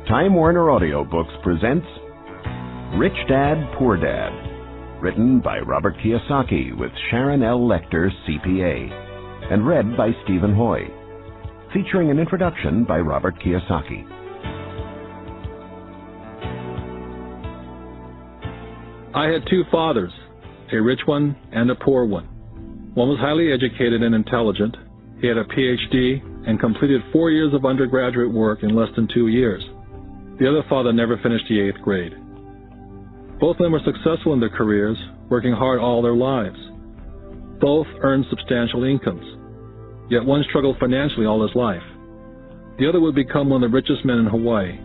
Time Warner Audiobooks presents Rich Dad, Poor Dad, written by Robert Kiyosaki with Sharon L. Lecter, CPA, and read by Stephen Hoy, featuring an introduction by Robert Kiyosaki. I had two fathers, a rich one and a poor one. One was highly educated and intelligent. He had a PhD and completed 4 years of undergraduate work in less than 2 years. The other father never finished the 8th grade. Both men were successful in their careers, working hard all their lives. Both earned substantial incomes, yet one struggled financially all his life. The other would become one of the richest men in Hawaii.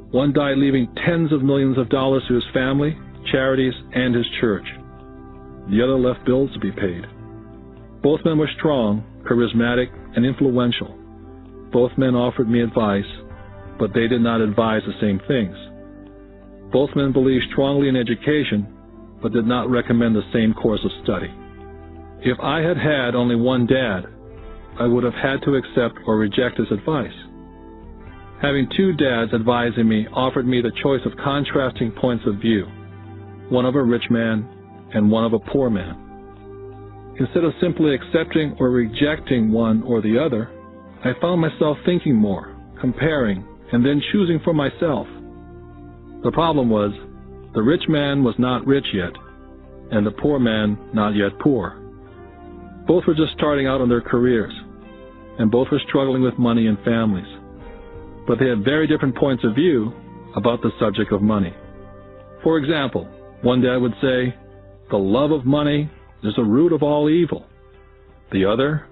One died leaving tens of millions of dollars to his family, charities, and his church. The other left bills to be paid. Both men were strong, charismatic, and influential. Both men offered me advice, but they did not advise the same things. Both men believed strongly in education, but did not recommend the same course of study. If I had had only one dad, I would have had to accept or reject his advice. Having two dads advising me offered me the choice of contrasting points of view, one of a rich man and one of a poor man. Instead of simply accepting or rejecting one or the other, I found myself thinking more, comparing, and then choosing for myself. The problem was, the rich man was not rich yet, and the poor man not yet poor. Both were just starting out on their careers, and both were struggling with money and families. But they had very different points of view about the subject of money. For example, one dad would say, "The love of money is the root of all evil." The other,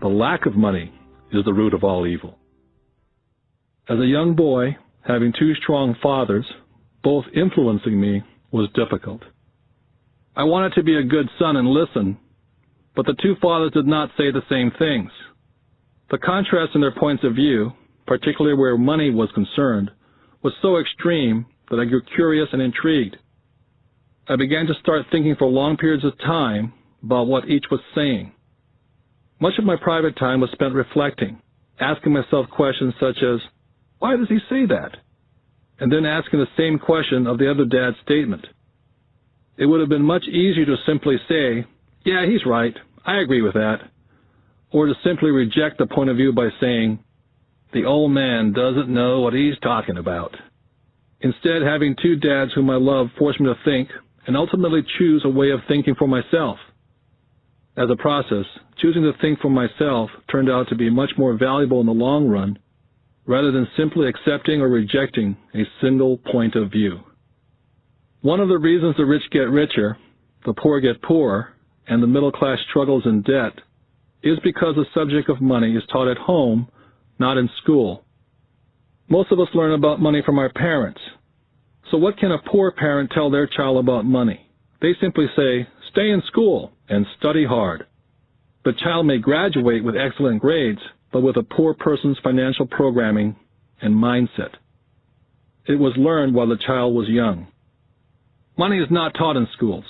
"The lack of money is the root of all evil." As a young boy, having two strong fathers, both influencing me, was difficult. I wanted to be a good son and listen, but the two fathers did not say the same things. The contrast in their points of view, particularly where money was concerned, was so extreme that I grew curious and intrigued. I began to start thinking for long periods of time about what each was saying. Much of my private time was spent reflecting, asking myself questions such as, "Why does he say that?" And then asking the same question of the other dad's statement. It would have been much easier to simply say, "Yeah, he's right, I agree with that," or to simply reject the point of view by saying, "The old man doesn't know what he's talking about." Instead, having two dads whom I love forced me to think and ultimately choose a way of thinking for myself. As a process, choosing to think for myself turned out to be much more valuable in the long run, rather than simply accepting or rejecting a single point of view. One of the reasons the rich get richer, the poor get poorer, and the middle class struggles in debt is because the subject of money is taught at home, not in school. Most of us learn about money from our parents. So what can a poor parent tell their child about money? They simply say, "Stay in school and study hard." The child may graduate with excellent grades, but with a poor person's financial programming and mindset. It was learned while the child was young. Money is not taught in schools.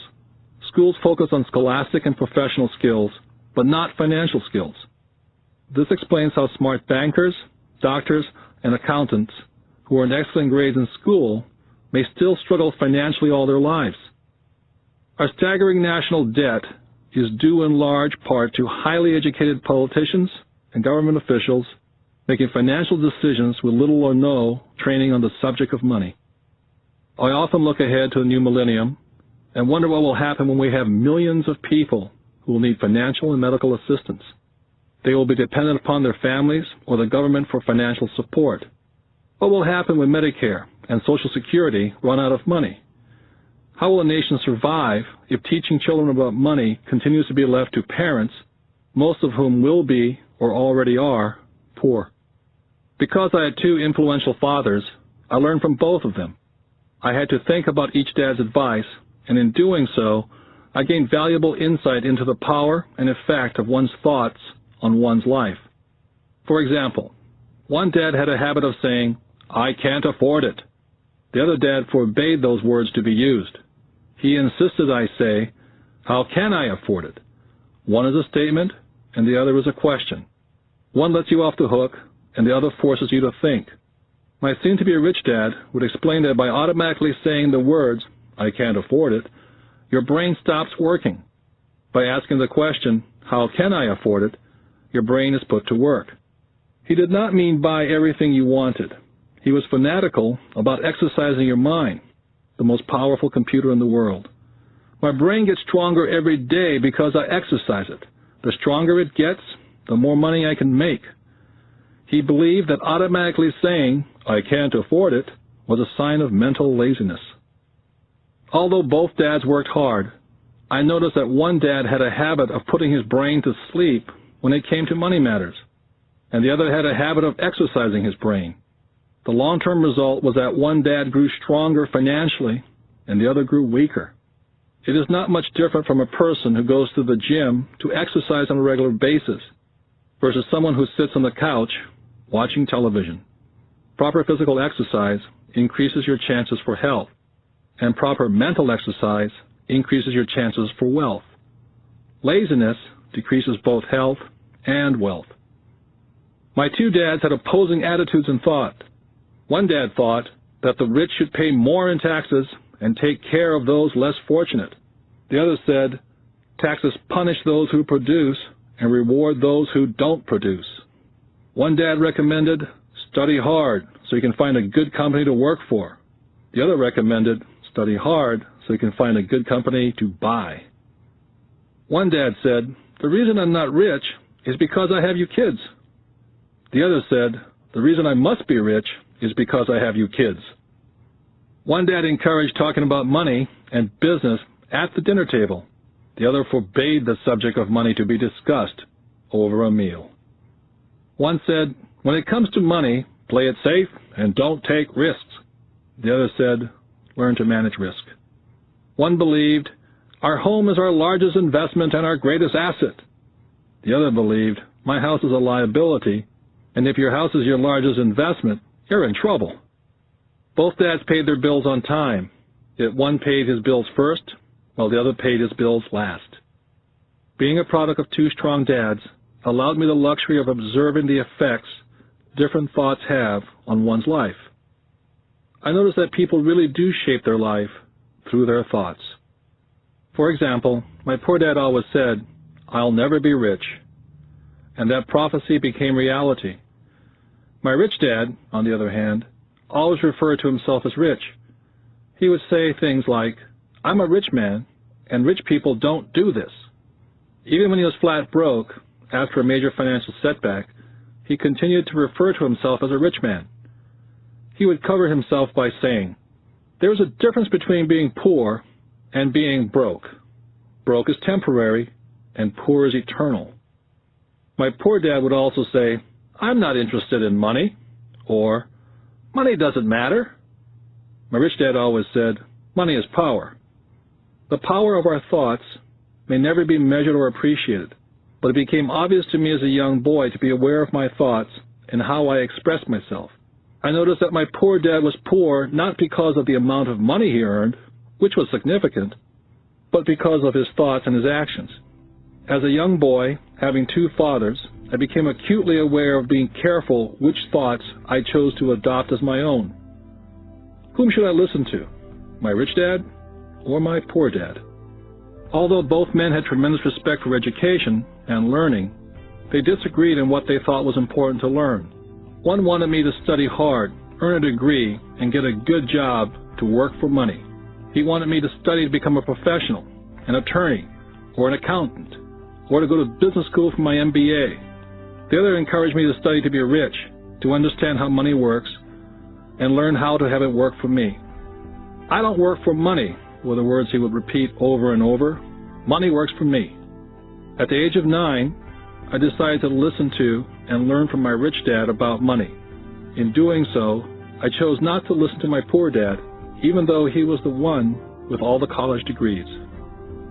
Schools focus on scholastic and professional skills, but not financial skills. This explains how smart bankers, doctors, and accountants who earn excellent grades in school may still struggle financially all their lives. Our staggering national debt is due in large part to highly educated politicians and government officials making financial decisions with little or no training on the subject of money. I often look ahead to the new millennium and wonder what will happen when we have millions of people who will need financial and medical assistance. They will be dependent upon their families or the government for financial support. What will happen when Medicare and Social Security run out of money? How will a nation survive if teaching children about money continues to be left to parents, most of whom will be, or already are, poor? Because I had two influential fathers, I learned from both of them. I had to think about each dad's advice, and in doing so, I gained valuable insight into the power and effect of one's thoughts on one's life. For example, one dad had a habit of saying, "I can't afford it." The other dad forbade those words to be used. He insisted I say, "How can I afford it?" One is a statement, and the other is a question. One lets you off the hook, and the other forces you to think. My soon-to-be-rich dad would explain that by automatically saying the words, "I can't afford it," your brain stops working. By asking the question, "How can I afford it?" your brain is put to work. He did not mean buy everything you wanted. He was fanatical about exercising your mind, the most powerful computer in the world. My brain gets stronger every day because I exercise it. The stronger it gets, the more money I can make. He believed that automatically saying, "I can't afford it," was a sign of mental laziness. Although both dads worked hard, I noticed that one dad had a habit of putting his brain to sleep when it came to money matters, and the other had a habit of exercising his brain. The long-term result was that one dad grew stronger financially and the other grew weaker. It is not much different from a person who goes to the gym to exercise on a regular basis versus someone who sits on the couch watching television. Proper physical exercise increases your chances for health, and proper mental exercise increases your chances for wealth. Laziness decreases both health and wealth. My two dads had opposing attitudes and thought. One dad thought that the rich should pay more in taxes and take care of those less fortunate. The other said, taxes punish those who produce and reward those who don't produce. One dad recommended, study hard so you can find a good company to work for. The other recommended, study hard so you can find a good company to buy. One dad said, the reason I'm not rich is because I have you kids. The other said, the reason I must be rich is because I have you kids. One dad encouraged talking about money and business at the dinner table. The other forbade the subject of money to be discussed over a meal. One said, when it comes to money, play it safe and don't take risks. The other said, learn to manage risk. One believed, our home is our largest investment and our greatest asset. The other believed, my house is a liability, and if your house is your largest investment, you're in trouble. Both dads paid their bills on time, yet one paid his bills first, while the other paid his bills last. Being a product of two strong dads allowed me the luxury of observing the effects different thoughts have on one's life. I noticed that people really do shape their life through their thoughts. For example, my poor dad always said, I'll never be rich, and that prophecy became reality. My rich dad, on the other hand, always referred to himself as rich. He would say things like, I'm a rich man, and rich people don't do this. Even when he was flat broke, after a major financial setback, he continued to refer to himself as a rich man. He would cover himself by saying, there is a difference between being poor and being broke. Broke is temporary, and poor is eternal. My poor dad would also say, I'm not interested in money, or money doesn't matter. My rich dad always said, money is power. The power of our thoughts may never be measured or appreciated, but it became obvious to me as a young boy to be aware of my thoughts and how I expressed myself. I noticed that my poor dad was poor not because of the amount of money he earned, which was significant, but because of his thoughts and his actions. As a young boy, having two fathers, I became acutely aware of being careful which thoughts I chose to adopt as my own. Whom should I listen to, my rich dad or my poor dad? Although both men had tremendous respect for education and learning, they disagreed in what they thought was important to learn. One wanted me to study hard, earn a degree, and get a good job to work for money. He wanted me to study to become a professional, an attorney, or an accountant, or to go to business school for my MBA. The other encouraged me to study to be rich, to understand how money works, and learn how to have it work for me. I don't work for money, were the words he would repeat over and over. Money works for me. At the age of 9, I decided to listen to and learn from my rich dad about money. In doing so, I chose not to listen to my poor dad, even though he was the one with all the college degrees.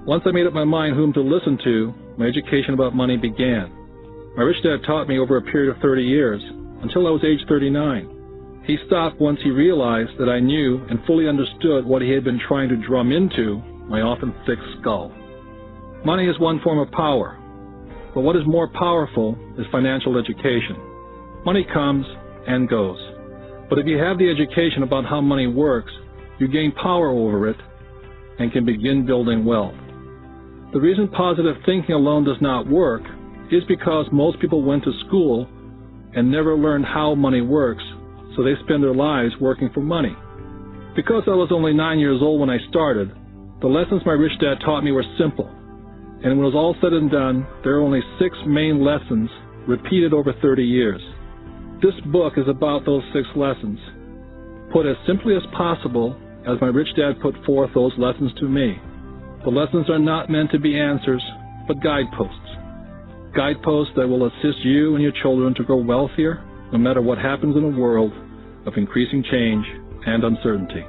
Once I made up my mind whom to listen to, my education about money began. My rich dad taught me over a period of 30 years, until I was age 39. He stopped once he realized that I knew and fully understood what he had been trying to drum into my often thick skull. Money is one form of power, but what is more powerful is financial education. Money comes and goes. But if you have the education about how money works, you gain power over it and can begin building wealth. The reason positive thinking alone does not work is because most people went to school and never learned how money works, so they spend their lives working for money. Because I was only 9 years old when I started, the lessons my rich dad taught me were simple. And when it was all said and done, there are only 6 main lessons repeated over 30 years. This book is about those 6 lessons, put as simply as possible as my rich dad put forth those lessons to me. The lessons are not meant to be answers, but guideposts. Guideposts that will assist you and your children to grow wealthier, no matter what happens in a world of increasing change and uncertainty.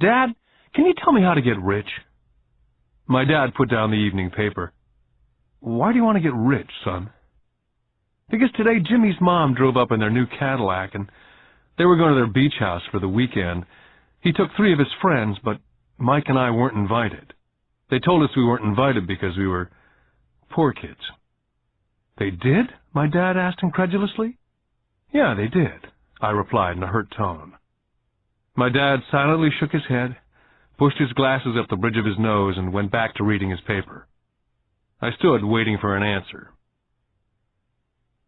Dad, can you tell me how to get rich? My dad put down the evening paper. Why do you want to get rich, son? Because today Jimmy's mom drove up in their new Cadillac and they were going to their beach house for the weekend. He took 3 of his friends, but Mike and I weren't invited. They told us we weren't invited because we were poor kids. They did? My dad asked incredulously. Yeah, they did, I replied in a hurt tone. My dad silently shook his head, pushed his glasses up the bridge of his nose, and went back to reading his paper. I stood waiting for an answer.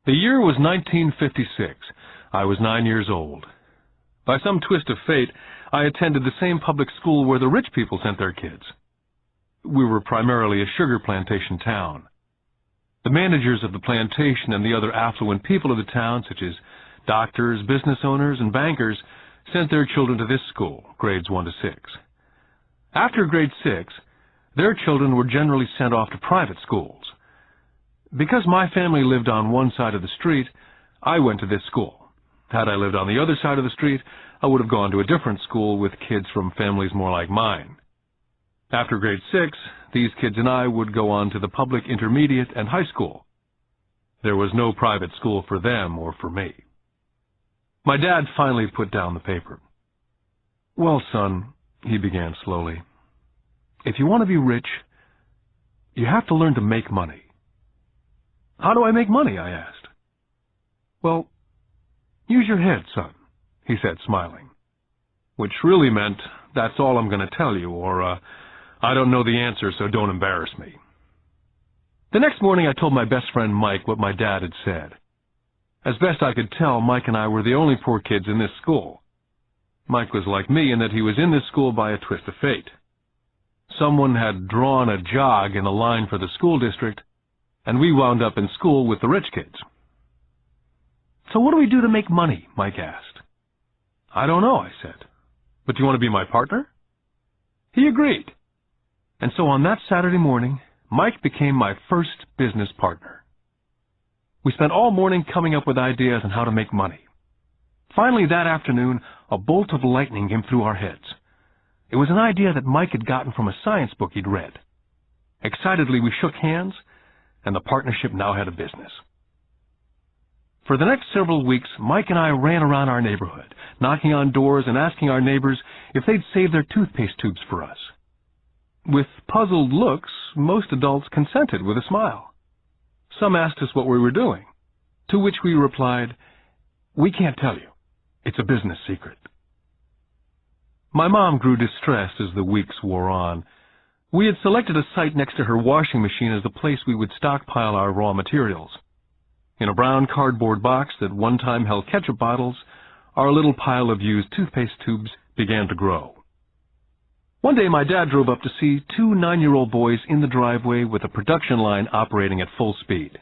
The year was 1956. I was 9 years old. By some twist of fate, I attended the same public school where the rich people sent their kids. We were primarily a sugar plantation town. The managers of the plantation and the other affluent people of the town, such as doctors, business owners, and bankers, sent their children to this school, grades 1 to 6. After grade 6, their children were generally sent off to private schools. Because my family lived on one side of the street, I went to this school. Had I lived on the other side of the street, I would have gone to a different school with kids from families more like mine. After grade 6, these kids and I would go on to the public intermediate and high school. There was no private school for them or for me. My dad finally put down the paper. Well, son, he began slowly, if you want to be rich, you have to learn to make money. How do I make money? I asked. Well, use your head, son, he said, smiling, which really meant, that's all I'm going to tell you, or, I don't know the answer, so don't embarrass me. The next morning, I told my best friend Mike what my dad had said. As best I could tell, Mike and I were the only poor kids in this school. Mike was like me in that he was in this school by a twist of fate. Someone had drawn a jog in a line for the school district, and we wound up in school with the rich kids. So what do we do to make money? Mike asked. I don't know, I said. But do you want to be my partner? He agreed. And so on that Saturday morning, Mike became my first business partner. We spent all morning coming up with ideas on how to make money. Finally, that afternoon, a bolt of lightning came through our heads. It was an idea that Mike had gotten from a science book he'd read. Excitedly, we shook hands, and the partnership now had a business. For the next several weeks, Mike and I ran around our neighborhood, knocking on doors and asking our neighbors if they'd save their toothpaste tubes for us. With puzzled looks, most adults consented with a smile. Some asked us what we were doing, to which we replied, "We can't tell you. It's a business secret." My mom grew distressed as the weeks wore on. We had selected a site next to her washing machine as the place we would stockpile our raw materials. In a brown cardboard box that one time held ketchup bottles, our little pile of used toothpaste tubes began to grow. One day my dad drove up to see 2 9-year-old boys in the driveway with a production line operating at full speed.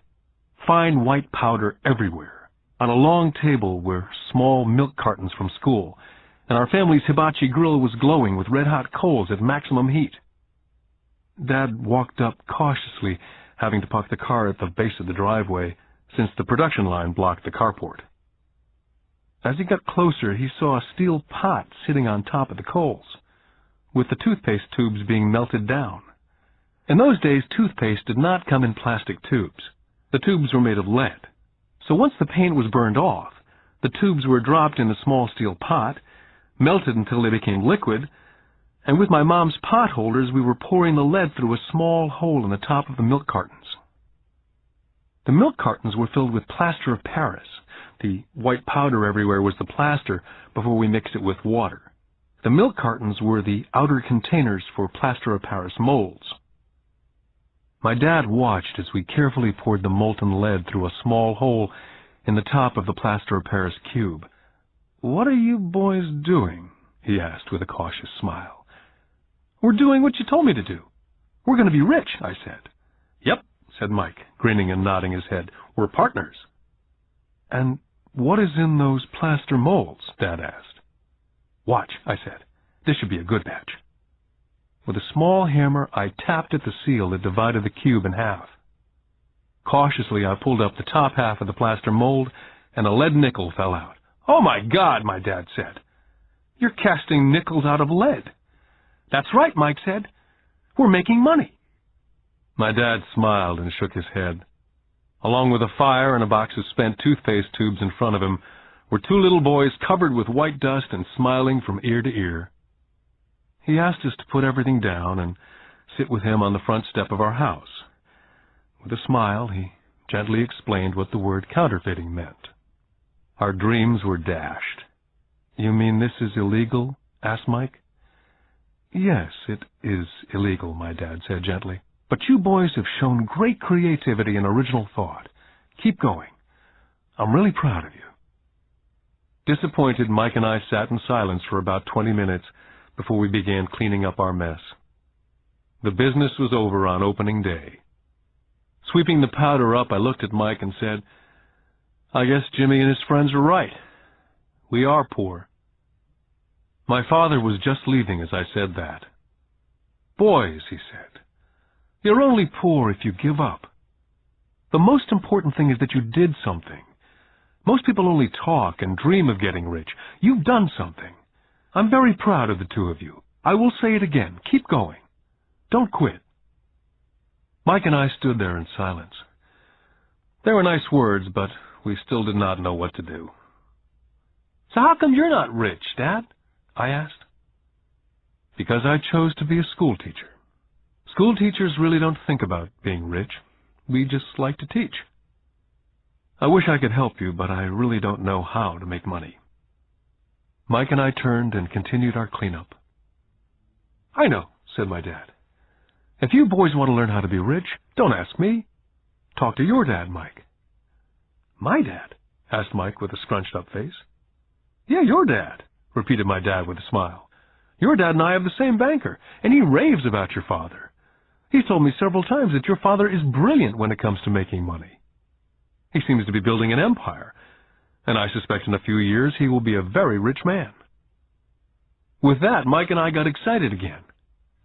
Fine white powder everywhere. On a long table were small milk cartons from school, and our family's hibachi grill was glowing with red-hot coals at maximum heat. Dad walked up cautiously, having to park the car at the base of the driveway, since the production line blocked the carport. As he got closer, he saw a steel pot sitting on top of the coals, with the toothpaste tubes being melted down. In those days, toothpaste did not come in plastic tubes. The tubes were made of lead. So once the paint was burned off, the tubes were dropped in a small steel pot, melted until they became liquid, and with my mom's pot holders, we were pouring the lead through a small hole in the top of the milk cartons. The milk cartons were filled with plaster of Paris. The white powder everywhere was the plaster before we mixed it with water. The milk cartons were the outer containers for plaster of Paris molds. My dad watched as we carefully poured the molten lead through a small hole in the top of the plaster of Paris cube. "What are you boys doing?" he asked with a cautious smile. "We're doing what you told me to do. We're going to be rich," I said. "Yep," said Mike, grinning and nodding his head. "We're partners." "And what is in those plaster molds?" Dad asked. "Watch," I said. "This should be a good batch." With a small hammer, I tapped at the seal that divided the cube in half. Cautiously, I pulled up the top half of the plaster mold, and a lead nickel fell out. "Oh, my God," my dad said. "You're casting nickels out of lead." "That's right," Mike said. "We're making money." My dad smiled and shook his head. Along with a fire and a box of spent toothpaste tubes in front of him were two little boys covered with white dust and smiling from ear to ear. He asked us to put everything down and sit with him on the front step of our house. With a smile, he gently explained what the word counterfeiting meant. Our dreams were dashed. "You mean this is illegal?" asked Mike. "Yes, it is illegal," my dad said gently. "But you boys have shown great creativity and original thought. Keep going. I'm really proud of you." Disappointed, Mike and I sat in silence for about 20 minutes before we began cleaning up our mess. The business was over on opening day. Sweeping the powder up, I looked at Mike and said, "I guess Jimmy and his friends are right. We are poor." My father was just leaving as I said that. "Boys," he said, "you're only poor if you give up. The most important thing is that you did something. Most people only talk and dream of getting rich. You've done something. I'm very proud of the two of you. I will say it again. Keep going. Don't quit." Mike and I stood there in silence. They were nice words, but we still did not know what to do. "So how come you're not rich, Dad?" I asked. "Because I chose to be a school teacher. School teachers really don't think about being rich. We just like to teach. I wish I could help you, but I really don't know how to make money." Mike and I turned and continued our cleanup. "I know," said my dad. "If you boys want to learn how to be rich, don't ask me. Talk to your dad, Mike." "My dad?" asked Mike with a scrunched-up face. "Yeah, your dad," repeated my dad with a smile. "Your dad and I have the same banker, and he raves about your father. He's told me several times that your father is brilliant when it comes to making money. He seems to be building an empire, and I suspect in a few years he will be a very rich man." With that, Mike and I got excited again.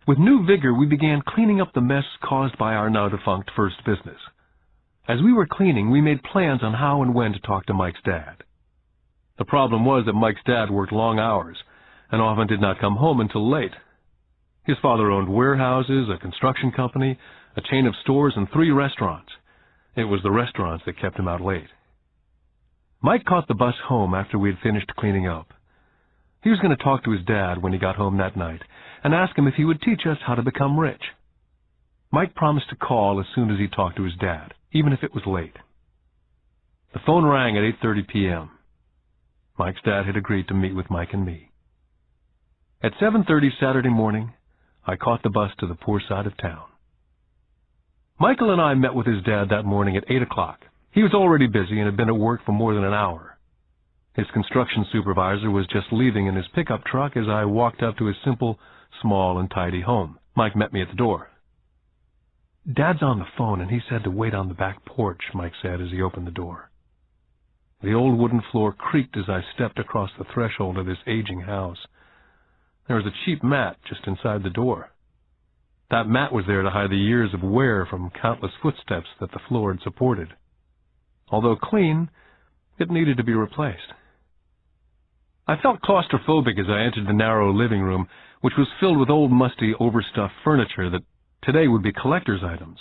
With new vigor, we began cleaning up the mess caused by our now-defunct first business. As we were cleaning, we made plans on how and when to talk to Mike's dad. The problem was that Mike's dad worked long hours and often did not come home until late. His father owned warehouses, a construction company, a chain of stores, and 3 restaurants. It was the restaurants that kept him out late. Mike caught the bus home after we had finished cleaning up. He was going to talk to his dad when he got home that night and ask him if he would teach us how to become rich. Mike promised to call as soon as he talked to his dad, even if it was late. The phone rang at 8:30 p.m. Mike's dad had agreed to meet with Mike and me. At 7:30 Saturday morning, I caught the bus to the poor side of town. Michael and I met with his dad that morning at 8 o'clock. He was already busy and had been at work for more than an hour. His construction supervisor was just leaving in his pickup truck as I walked up to his simple, small, and tidy home. Mike met me at the door. "Dad's on the phone, and he said to wait on the back porch," Mike said as he opened the door. The old wooden floor creaked as I stepped across the threshold of this aging house. There was a cheap mat just inside the door. That mat was there to hide the years of wear from countless footsteps that the floor had supported. Although clean, it needed to be replaced. I felt claustrophobic as I entered the narrow living room, which was filled with old, musty, overstuffed furniture that today would be collector's items.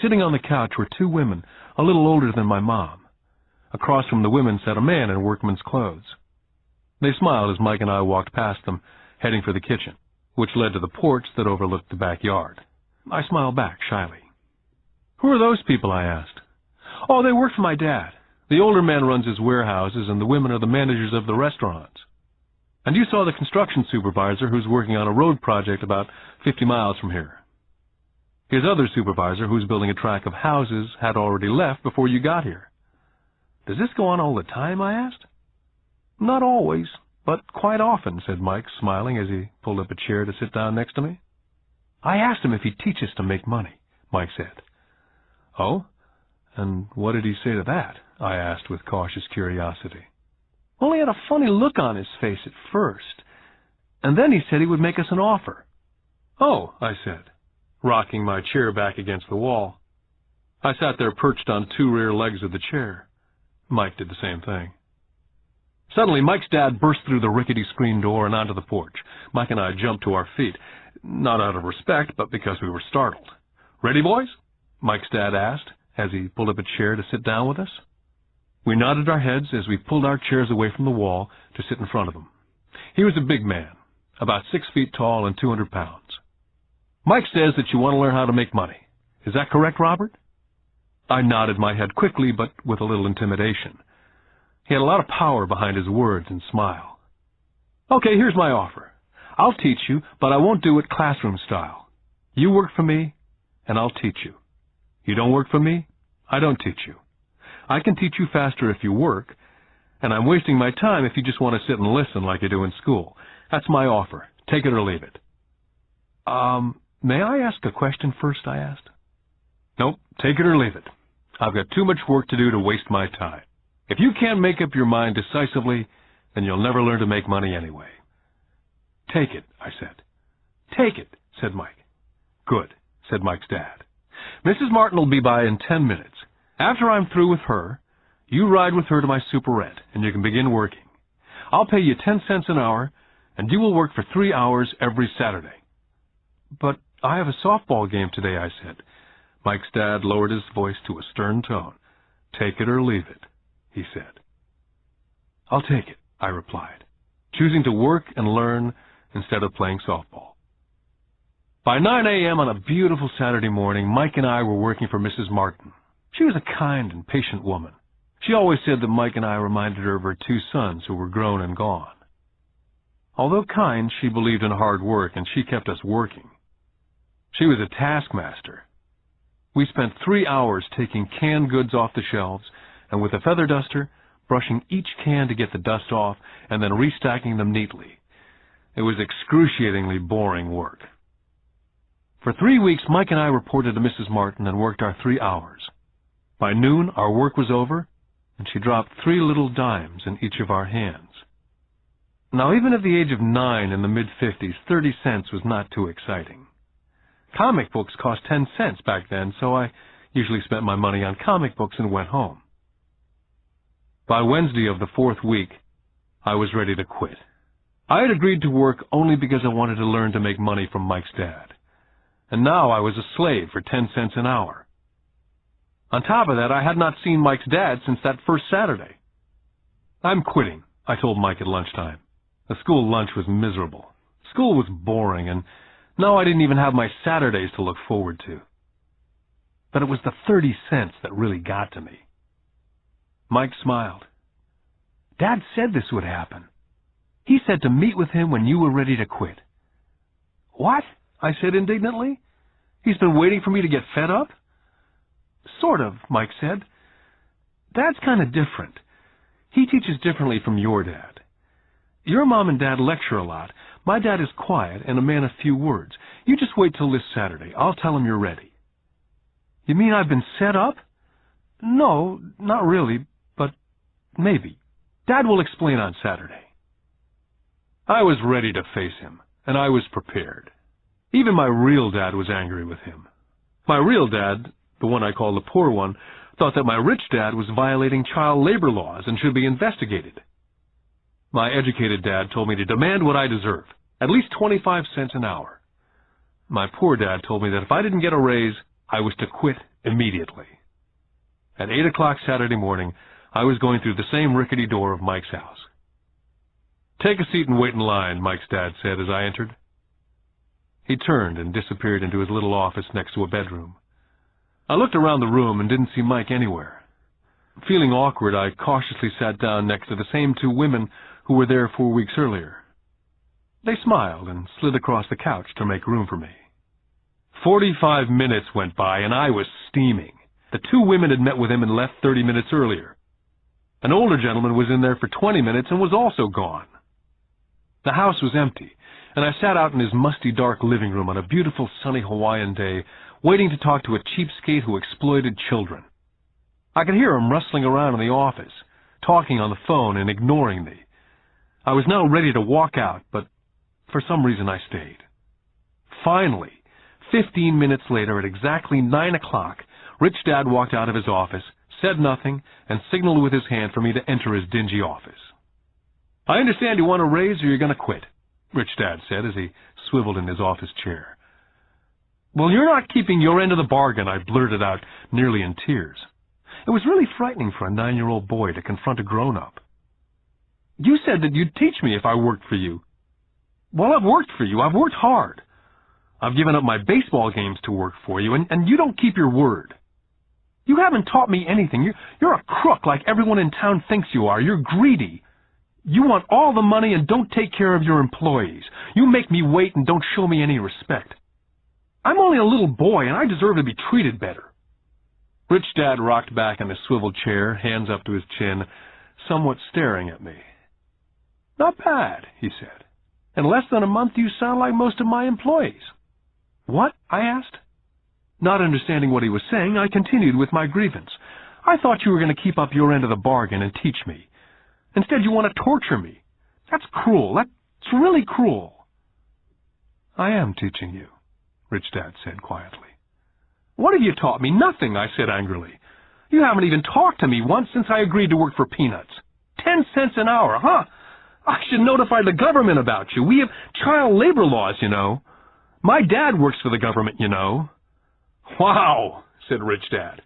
Sitting on the couch were 2 women, a little older than my mom. Across from the women sat a man in workman's clothes. They smiled as Mike and I walked past them, heading for the kitchen, which led to the porch that overlooked the backyard. I smiled back shyly. "Who are those people?" I asked. Oh, they work for my dad. The older man runs his warehouses, and the women are the managers of the restaurants. And you saw the construction supervisor who's working on a road project about 50 miles from here. His other supervisor, who's building a tract of houses, had already left before you got here. Does this go on all the time, I asked. Not always, but quite often, said Mike, smiling as he pulled up a chair to sit down next to me. I asked him if he'd teach us to make money, Mike said. Oh? And what did he say to that? I asked with cautious curiosity. Well, he had a funny look on his face at first, and then he said he would make us an offer. Oh, I said, rocking my chair back against the wall. I sat there perched on two rear legs of the chair. Mike did the same thing. Suddenly, Mike's dad burst through the rickety screen door and onto the porch. Mike and I jumped to our feet, not out of respect, but because we were startled. Ready, boys? Mike's dad asked, as he pulled up a chair to sit down with us. We nodded our heads as we pulled our chairs away from the wall to sit in front of him. He was a big man, about 6 feet tall and 200 pounds. Mike says that you want to learn how to make money. Is that correct, Robert? I nodded my head quickly, but with a little intimidation. He had a lot of power behind his words and smile. Okay, here's my offer. I'll teach you, but I won't do it classroom style. You work for me, and I'll teach you. You don't work for me, I don't teach you. I can teach you faster if you work, and I'm wasting my time if you just want to sit and listen like you do in school. That's my offer. Take it or leave it. May I ask a question first, I asked. Nope, take it or leave it. I've got too much work to do to waste my time. If you can't make up your mind decisively, then you'll never learn to make money anyway. Take it, I said. Take it, said Mike. Good, said Mike's dad. Mrs. Martin will be by in 10 minutes. After I'm through with her, you ride with her to my superette, and you can begin working. I'll pay you 10 cents an hour, and you will work for 3 hours every Saturday. But I have a softball game today, I said. Mike's dad lowered his voice to a stern tone. Take it or leave it, he said. I'll take it, I replied, choosing to work and learn instead of playing softball. By 9 a.m. on a beautiful Saturday morning, Mike and I were working for Mrs. Martin. She was a kind and patient woman. She always said that Mike and I reminded her of her 2 sons who were grown and gone. Although kind, she believed in hard work, and she kept us working. She was a taskmaster. We spent 3 hours taking canned goods off the shelves, and with a feather duster, brushing each can to get the dust off, and then restacking them neatly. It was excruciatingly boring work. For 3 weeks, Mike and I reported to Mrs. Martin and worked our 3 hours. By noon, our work was over, and she dropped 3 little dimes in each of our hands. Now, even at the age of 9 in the mid-50s, 30 cents was not too exciting. Comic books cost 10 cents back then, so I usually spent my money on comic books and went home. By Wednesday of the 4th week, I was ready to quit. I had agreed to work only because I wanted to learn to make money from Mike's dad. And now I was a slave for 10 cents an hour. On top of that, I had not seen Mike's dad since that first Saturday. I'm quitting, I told Mike at lunchtime. The school lunch was miserable. School was boring, and now I didn't even have my Saturdays to look forward to. But it was the 30 cents that really got to me. Mike smiled. Dad said this would happen. He said to meet with him when you were ready to quit. What? I said indignantly. He's been waiting for me to get fed up? Sort of, Mike said. Dad's kind of different. He teaches differently from your dad. Your mom and dad lecture a lot. My dad is quiet and a man of few words. You just wait till this Saturday. I'll tell him you're ready. You mean I've been set up? No, not really, but maybe. Dad will explain on Saturday. I was ready to face him, and I was prepared. Even my real dad was angry with him. My real dad, the one I call the poor one, thought that my rich dad was violating child labor laws and should be investigated. My educated dad told me to demand what I deserve, at least 25 cents an hour. My poor dad told me that if I didn't get a raise, I was to quit immediately. At 8 o'clock Saturday morning, I was going through the same rickety door of Mike's house. Take a seat and wait in line, Mike's dad said as I entered. He turned and disappeared into his little office next to a bedroom. I looked around the room and didn't see Mike anywhere. Feeling awkward, I cautiously sat down next to the same two women who were there 4 weeks earlier. They smiled and slid across the couch to make room for me. 45 minutes went by, and I was steaming. The two women had met with him and left 30 minutes earlier. An older gentleman was in there for 20 minutes and was also gone. The house was empty, and I sat out in his musty, dark living room on a beautiful, sunny Hawaiian day, waiting to talk to a cheapskate who exploited children. I could hear him rustling around in the office, talking on the phone and ignoring me. I was now ready to walk out, but for some reason I stayed. Finally, 15 minutes later, at exactly 9 o'clock, Rich Dad walked out of his office, said nothing, and signaled with his hand for me to enter his dingy office. "I understand you want a raise or you're going to quit," Rich Dad said as he swiveled in his office chair. "Well, you're not keeping your end of the bargain," I blurted out, nearly in tears. It was really frightening for a 9-year-old boy to confront a grown-up. "You said that you'd teach me if I worked for you." "Well, I've worked for you. I've worked hard. I've given up my baseball games to work for you, and you don't keep your word. You haven't taught me anything. You're a crook like everyone in town thinks you are. You're greedy. You want all the money and don't take care of your employees. You make me wait and don't show me any respect. I'm only a little boy, and I deserve to be treated better." Rich Dad rocked back in his swivel chair, hands up to his chin, somewhat staring at me. "Not bad," he said. "In less than a month, you sound like most of my employees." "What?" I asked. Not understanding what he was saying, I continued with my grievance. "I thought you were going to keep up your end of the bargain and teach me. Instead, you want to torture me. That's cruel. That's really cruel." "I am teaching you," Rich Dad said quietly. "What have you taught me?" "Nothing," I said angrily. "You haven't even talked to me once since I agreed to work for peanuts. 10 cents an hour, huh? I should notify the government about you. We have child labor laws, you know. My dad works for the government, you know." "Wow," said Rich Dad.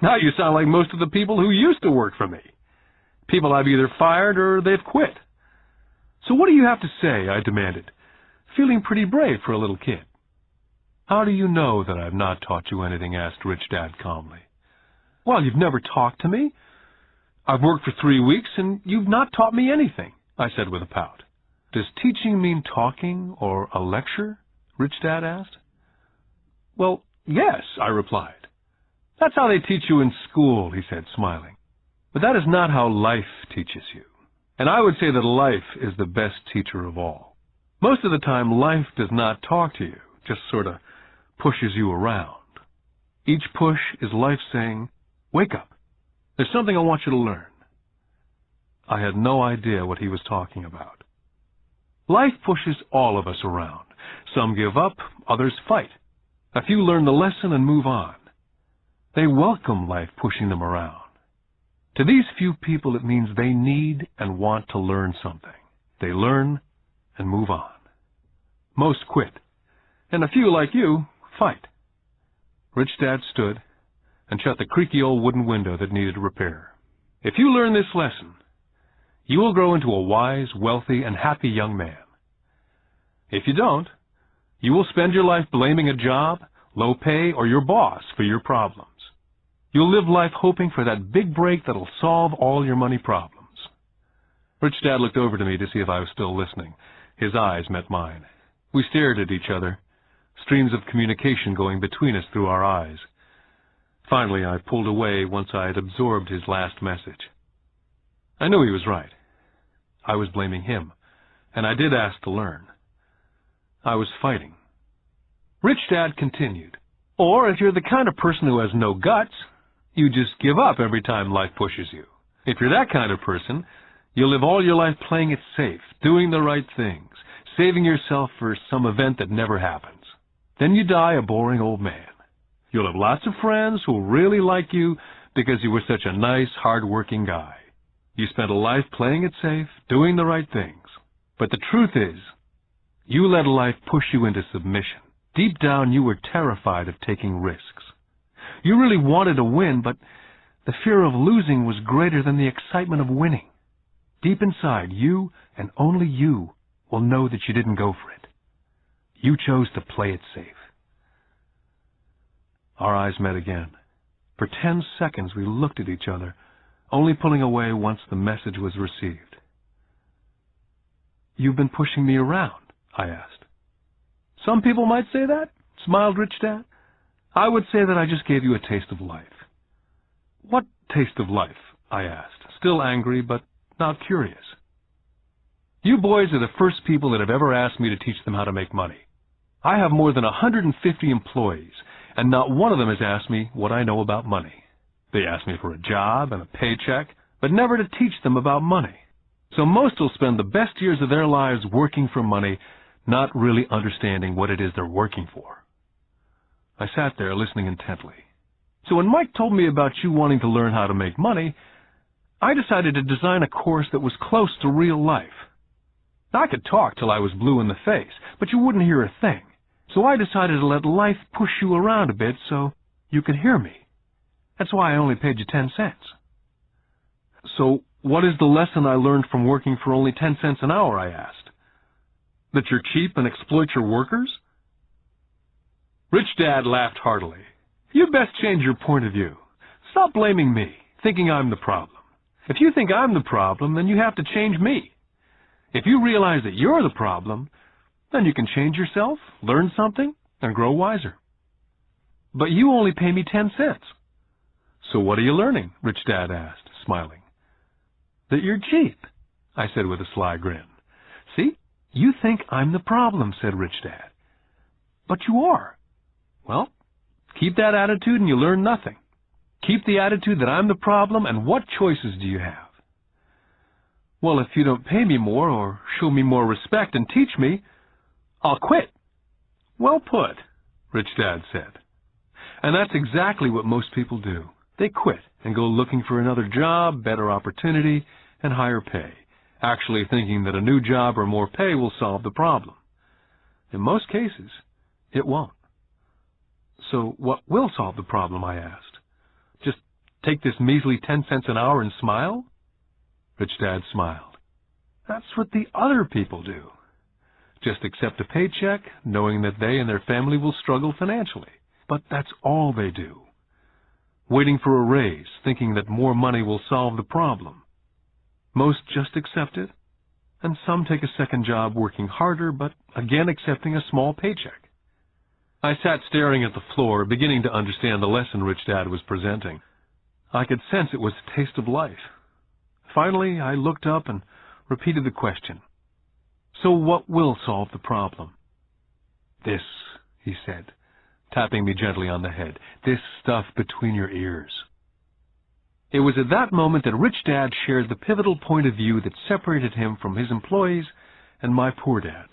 "Now you sound like most of the people who used to work for me. People I've either fired or they've quit." "So what do you have to say?" I demanded, feeling pretty brave for a little kid. "How do you know that I've not taught you anything?" asked Rich Dad calmly. "Well, you've never talked to me. I've worked for 3 weeks, and you've not taught me anything," I said with a pout. "Does teaching mean talking or a lecture?" Rich Dad asked. "Well, yes," I replied. "That's how they teach you in school," he said, smiling. "But that is not how life teaches you. And I would say that life is the best teacher of all. Most of the time, life does not talk to you, just sort of pushes you around. Each push is life saying, 'Wake up. There's something I want you to learn.'" I had no idea what he was talking about. Life pushes all of us around. Some give up, others fight. A few learn the lesson and move on. They welcome life pushing them around. To these few people, it means they need and want to learn something. They learn and move on. Most quit, and a few like you fight. Rich Dad stood and shut the creaky old wooden window that needed repair. "If you learn this lesson, you will grow into a wise, wealthy, and happy young man. If you don't, you will spend your life blaming a job, low pay, or your boss for your problems. You'll live life hoping for that big break that'll solve all your money problems." Rich Dad looked over to me to see if I was still listening. His eyes met mine. We stared at each other, streams of communication going between us through our eyes. Finally, I pulled away once I had absorbed his last message. I knew he was right. I was blaming him, and I did ask to learn. I was fighting. Rich Dad continued, "Or if you're the kind of person who has no guts, you just give up every time life pushes you. If you're that kind of person, you'll live all your life playing it safe, doing the right things, saving yourself for some event that never happens. Then you die a boring old man. You'll have lots of friends who'll really like you because you were such a nice, hard-working guy. You spent a life playing it safe, doing the right things. But the truth is, you let life push you into submission. Deep down, you were terrified of taking risks. You really wanted to win, but the fear of losing was greater than the excitement of winning. Deep inside, you and only you will know that you didn't go for it. You chose to play it safe." Our eyes met again, For 10 seconds we looked at each other, only pulling away once the message was received. "You've been pushing me around?" I asked. "Some people might say that," smiled Rich Dad. "I would say that I just gave you a taste of life." "What taste of life?" I asked, still angry but not curious. "You boys are the first people that have ever asked me to teach them how to make money. I have more than 150 employees, and not one of them has asked me what I know about money. They ask me for a job and a paycheck, but never to teach them about money. So most will spend the best years of their lives working for money, not really understanding what it is they're working for." I sat there listening intently. "So when Mike told me about you wanting to learn how to make money, I decided to design a course that was close to real life. I could talk till I was blue in the face, but you wouldn't hear a thing. So I decided to let life push you around a bit so you could hear me. That's why I only paid you 10 cents. "So what is the lesson I learned from working for only 10 cents an hour?" I asked. "That you're cheap and exploit your workers?" Rich Dad laughed heartily. "You'd best change your point of view. Stop blaming me, thinking I'm the problem. If you think I'm the problem, then you have to change me. If you realize that you're the problem, then you can change yourself, learn something, and grow wiser." "But you only pay me 10 cents. "So what are you learning?" Rich Dad asked, smiling. "That you're cheap," I said with a sly grin. "See, you think I'm the problem," said Rich Dad. "But you are. Well, keep that attitude and you learn nothing. Keep the attitude that I'm the problem, and what choices do you have?" "Well, if you don't pay me more or show me more respect and teach me, I'll quit." "Well put," Rich Dad said. And that's exactly what most people do. They quit and go looking for another job, better opportunity, and higher pay, actually thinking that a new job or more pay will solve the problem. In most cases, it won't. "So what will solve the problem?" I asked. "Just take this measly 10 cents an hour and smile?" Rich Dad smiled. "That's what the other people do. Just accept a paycheck, knowing that they and their family will struggle financially. But that's all they do. Waiting for a raise, thinking that more money will solve the problem. Most just accept it, and some take a second job working harder, but again accepting a small paycheck." I sat staring at the floor, beginning to understand the lesson Rich Dad was presenting. I could sense it was a taste of life. Finally, I looked up and repeated the question. "So what will solve the problem?" "This," he said, tapping me gently on the head. "This stuff between your ears." It was at that moment that Rich Dad shared the pivotal point of view that separated him from his employees and my poor dad,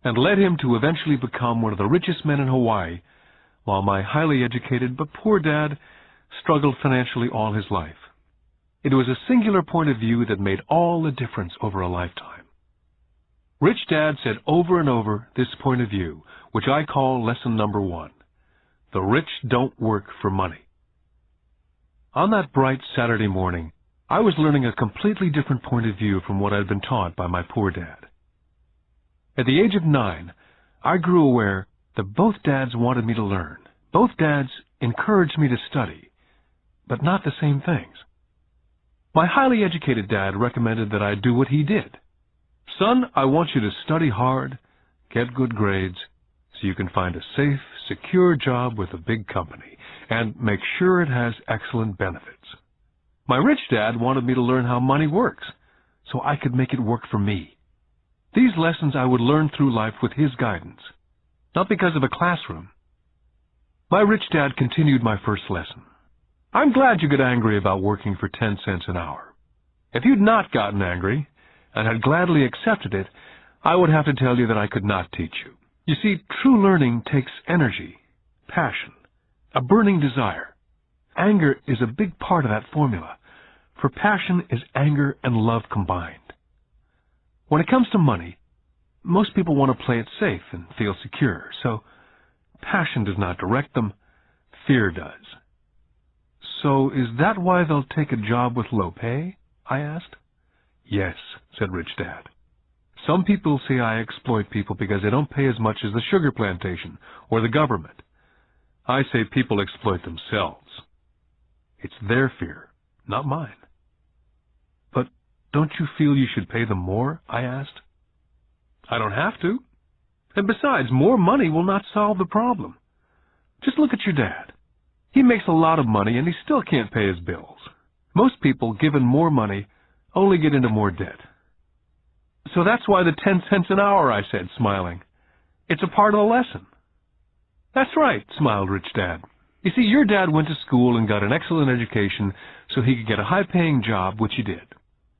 and led him to eventually become one of the richest men in Hawaii, while my highly educated but poor dad struggled financially all his life. It was a singular point of view that made all the difference over a lifetime. Rich Dad said over and over this point of view, which I call lesson number 1. The rich don't work for money. On that bright Saturday morning, I was learning a completely different point of view from what I'd been taught by my poor dad. At the age of 9, I grew aware that both dads wanted me to learn. Both dads encouraged me to study, but not the same things. My highly educated dad recommended that I do what he did. "Son, I want you to study hard, get good grades, so you can find a safe, secure job with a big company, and make sure it has excellent benefits." My rich dad wanted me to learn how money works, so I could make it work for me. These lessons I would learn through life with his guidance, not because of a classroom. My rich dad continued my first lesson. "I'm glad you get angry about working for 10 cents an hour. If you'd not gotten angry, and had gladly accepted it, I would have to tell you that I could not teach you. You see, true learning takes energy, passion, a burning desire. Anger is a big part of that formula, for passion is anger and love combined. When it comes to money, most people want to play it safe and feel secure, so passion does not direct them, fear does." "So is that why they'll take a job with low pay?" I asked. "Yes," said Rich Dad. "Some people say I exploit people because they don't pay as much as the sugar plantation or the government. I say people exploit themselves. It's their fear, not mine. But don't you feel you should pay them more? I asked. I don't have to. And besides, more money will not solve the problem. Just look at your dad. He makes a lot of money and he still can't pay his bills. Most people, given more money, only get into more debt. So that's why the 10 cents an hour, I said, smiling. It's a part of the lesson. That's right, smiled Rich Dad. You see, your dad went to school and got an excellent education so he could get a high-paying job, which he did.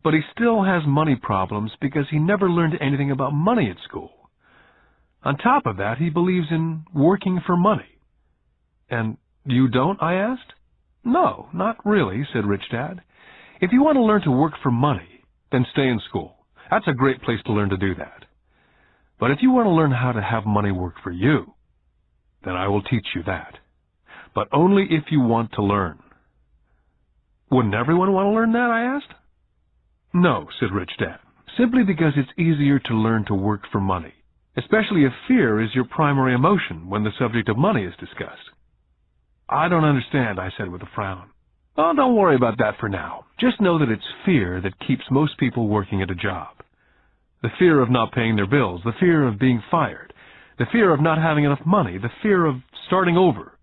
But he still has money problems because he never learned anything about money at school. On top of that, he believes in working for money. And you don't, I asked? No, not really, said Rich Dad. If you want to learn to work for money, then stay in school. That's a great place to learn to do that. But if you want to learn how to have money work for you, then I will teach you that. But only if you want to learn. Wouldn't everyone want to learn that, I asked? No, said Rich Dad, simply because it's easier to learn to work for money, especially if fear is your primary emotion when the subject of money is discussed. I don't understand, I said with a frown. Oh, don't worry about that for now. Just know that it's fear that keeps most people working at a job. The fear of not paying their bills, the fear of being fired, the fear of not having enough money, the fear of starting over.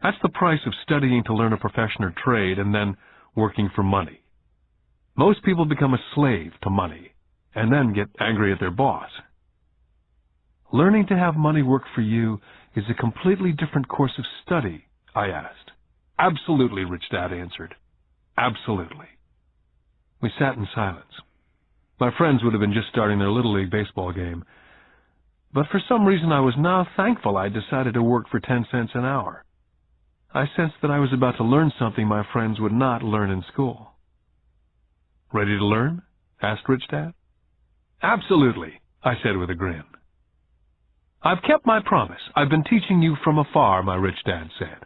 That's the price of studying to learn a profession or trade and then working for money. Most people become a slave to money and then get angry at their boss. Learning to have money work for you is a completely different course of study, I asked. Absolutely, Rich Dad answered. Absolutely. We sat in silence. My friends would have been just starting their Little League baseball game, but for some reason I was now thankful I decided to work for 10 cents an hour. I sensed that I was about to learn something my friends would not learn in school. Ready to learn? Asked Rich Dad. Absolutely, I said with a grin. I've kept my promise. I've been teaching you from afar, my Rich Dad said.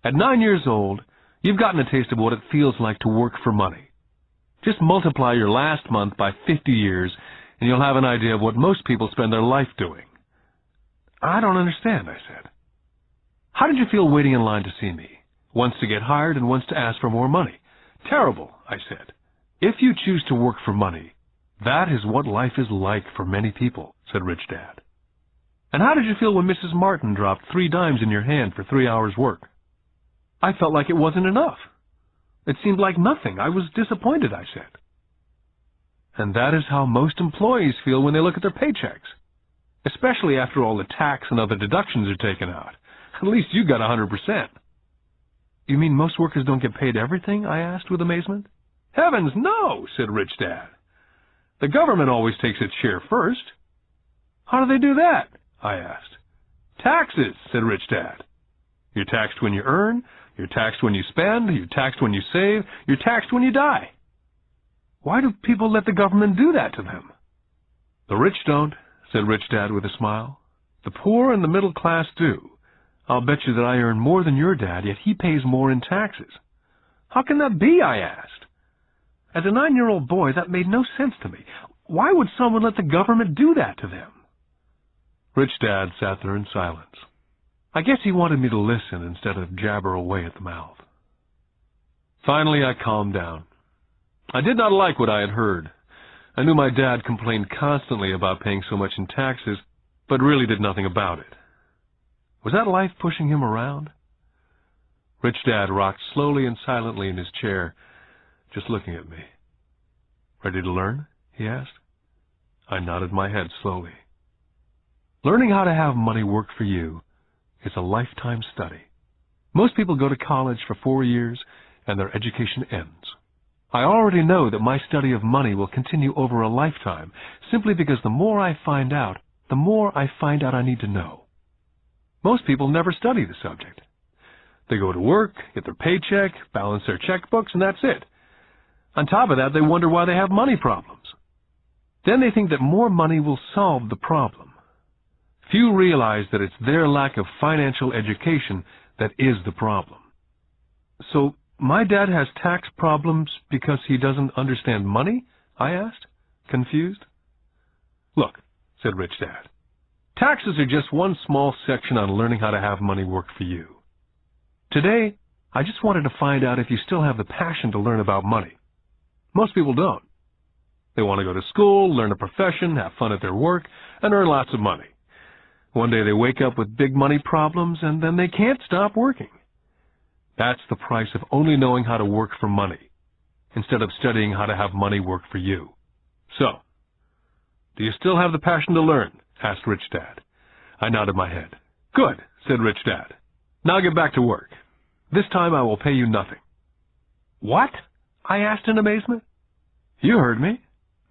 At 9 years old, you've gotten a taste of what it feels like to work for money. Just multiply your last month by 50 years, and you'll have an idea of what most people spend their life doing. I don't understand, I said. How did you feel waiting in line to see me? Once to get hired and once to ask for more money. Terrible, I said. If you choose to work for money, that is what life is like for many people, said Rich Dad. And how did you feel when Mrs. Martin dropped 3 dimes in your hand for 3 hours' work? I felt like it wasn't enough. It seemed like nothing. I was disappointed, I said. And that is how most employees feel when they look at their paychecks, especially after all the tax and other deductions are taken out. At least you got 100%. You mean most workers don't get paid everything? I asked with amazement. Heavens, no, said Rich Dad. The government always takes its share first. How do they do that? I asked. Taxes, said Rich Dad. You're taxed when you earn, you're taxed when you spend, you're taxed when you save, you're taxed when you die. Why do people let the government do that to them? The rich don't, said Rich Dad with a smile. The poor and the middle class do. I'll bet you that I earn more than your dad, yet he pays more in taxes. How can that be? I asked. As a 9-year-old boy, that made no sense to me. Why would someone let the government do that to them? Rich Dad sat there in silence. I guess he wanted me to listen instead of jabber away at the mouth. Finally, I calmed down. I did not like what I had heard. I knew my dad complained constantly about paying so much in taxes, but really did nothing about it. Was that life pushing him around? Rich Dad rocked slowly and silently in his chair, just looking at me. Ready to learn? He asked. I nodded my head slowly. Learning how to have money work for you is a lifetime study. Most people go to college for 4 years and their education ends. I already know that my study of money will continue over a lifetime simply because the more I find out, the more I find out I need to know. Most people never study the subject. They go to work, get their paycheck, balance their checkbooks, and that's it. On top of that, they wonder why they have money problems. Then they think that more money will solve the problem. Few realize that it's their lack of financial education that is the problem. So, my dad has tax problems because he doesn't understand money? I asked, confused. Look, said Rich Dad, taxes are just one small section on learning how to have money work for you. Today, I just wanted to find out if you still have the passion to learn about money. Most people don't. They want to go to school, learn a profession, have fun at their work, and earn lots of money. One day they wake up with big money problems, and then they can't stop working. That's the price of only knowing how to work for money, instead of studying how to have money work for you. So, do you still have the passion to learn? Asked Rich Dad. I nodded my head. Good, said Rich Dad. Now get back to work. This time I will pay you nothing. What? I asked in amazement. You heard me.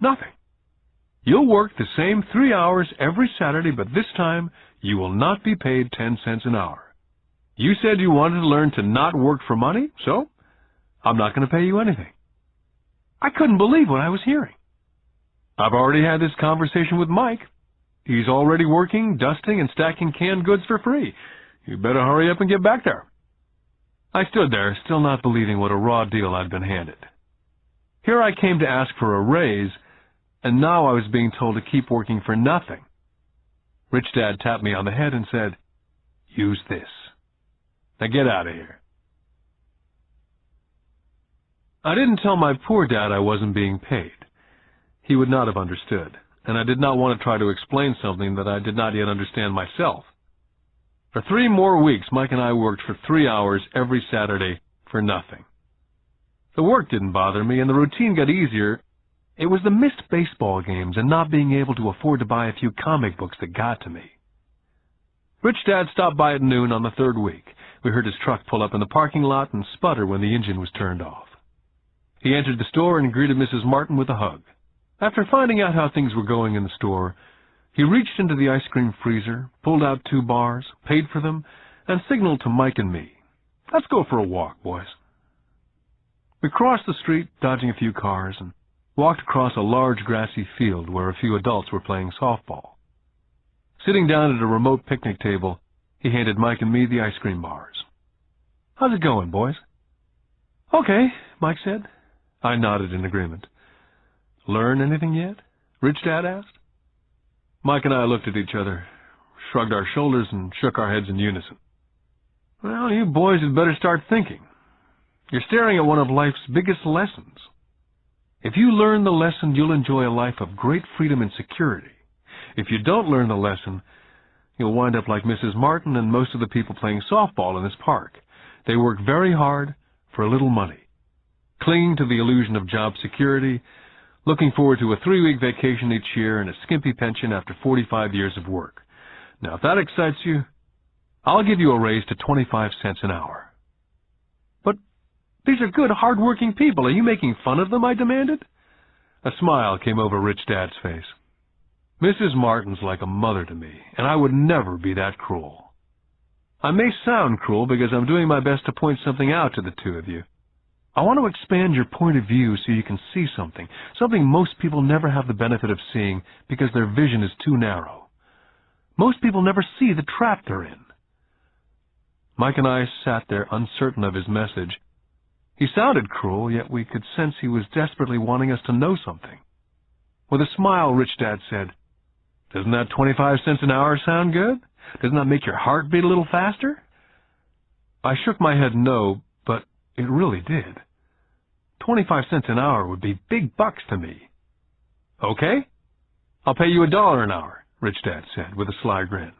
Nothing. You'll work the same 3 hours every Saturday, but this time you will not be paid 10 cents an hour. You said you wanted to learn to not work for money, so I'm not going to pay you anything. I couldn't believe what I was hearing. I've already had this conversation with Mike. He's already working, dusting, and stacking canned goods for free. You better hurry up and get back there. I stood there, still not believing what a raw deal I'd been handed. Here I came to ask for a raise, and now I was being told to keep working for nothing. Rich Dad tapped me on the head and said, "Use this. Now get out of here." I didn't tell my poor dad I wasn't being paid. He would not have understood, and I did not want to try to explain something that I did not yet understand myself. For 3 more weeks, Mike and I worked for 3 hours every Saturday for nothing. The work didn't bother me, and the routine got easier. It was the missed baseball games and not being able to afford to buy a few comic books that got to me. Rich Dad stopped by at noon on the 3rd week. We heard his truck pull up in the parking lot and sputter when the engine was turned off. He entered the store and greeted Mrs. Martin with a hug. After finding out how things were going in the store, he reached into the ice cream freezer, pulled out 2 bars, paid for them, and signaled to Mike and me, "Let's go for a walk, boys." We crossed the street, dodging a few cars, and walked across a large grassy field where a few adults were playing softball. Sitting down at a remote picnic table, he handed Mike and me the ice cream bars. "How's it going, boys?" "Okay," Mike said. I nodded in agreement. "Learn anything yet?" Rich Dad asked. Mike and I looked at each other, shrugged our shoulders, and shook our heads in unison. "Well, you boys had better start thinking. You're staring at one of life's biggest lessons. If you learn the lesson, you'll enjoy a life of great freedom and security. If you don't learn the lesson, you'll wind up like Mrs. Martin and most of the people playing softball in this park. They work very hard for a little money, clinging to the illusion of job security, looking forward to a 3-week vacation each year and a skimpy pension after 45 years of work. Now, if that excites you, I'll give you a raise to 25 cents an hour." "But these are good, hard-working people. Are you making fun of them?" I demanded. A smile came over Rich Dad's face. "Mrs. Martin's like a mother to me, and I would never be that cruel. I may sound cruel because I'm doing my best to point something out to the 2 of you. I want to expand your point of view so you can see something most people never have the benefit of seeing because their vision is too narrow. Most people never see the trap they're in." Mike and I sat there uncertain of his message. He sounded cruel, yet we could sense he was desperately wanting us to know something. With a smile, Rich Dad said, "Doesn't that 25 cents an hour sound good? Doesn't that make your heart beat a little faster?" I shook my head no, but it really did. 25 cents an hour would be big bucks to me. "Okay, I'll pay you $1 an hour," Rich Dad said with a sly grin.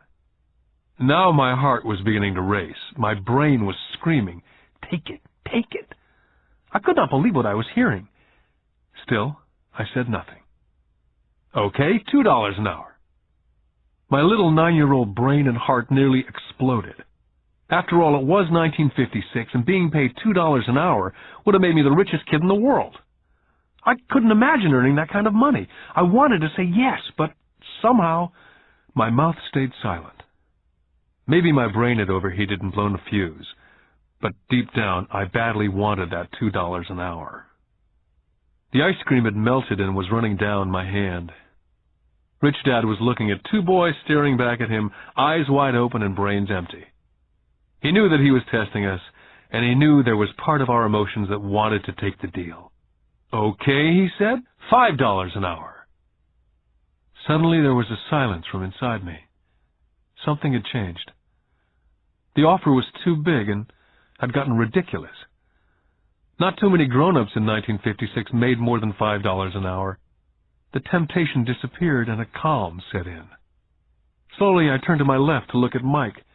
Now my heart was beginning to race. My brain was screaming, "Take it, take it." I could not believe what I was hearing. Still, I said nothing. "Okay, $2 an hour." My little 9-year-old brain and heart nearly exploded. After all, it was 1956, and being paid $2 an hour would have made me the richest kid in the world. I couldn't imagine earning that kind of money. I wanted to say yes, but somehow my mouth stayed silent. Maybe my brain had overheated and blown a fuse, but deep down I badly wanted that $2 an hour. The ice cream had melted and was running down my hand. Rich Dad was looking at 2 boys staring back at him, eyes wide open and brains empty. He knew that he was testing us, and he knew there was part of our emotions that wanted to take the deal. "Okay," he said, $5 an hour. Suddenly there was a silence from inside me. Something had changed. The offer was too big, and had gotten ridiculous. Not too many grown-ups in 1956 made more than $5 an hour. The temptation disappeared and a calm set in. Slowly, I turned to my left to look at Mike.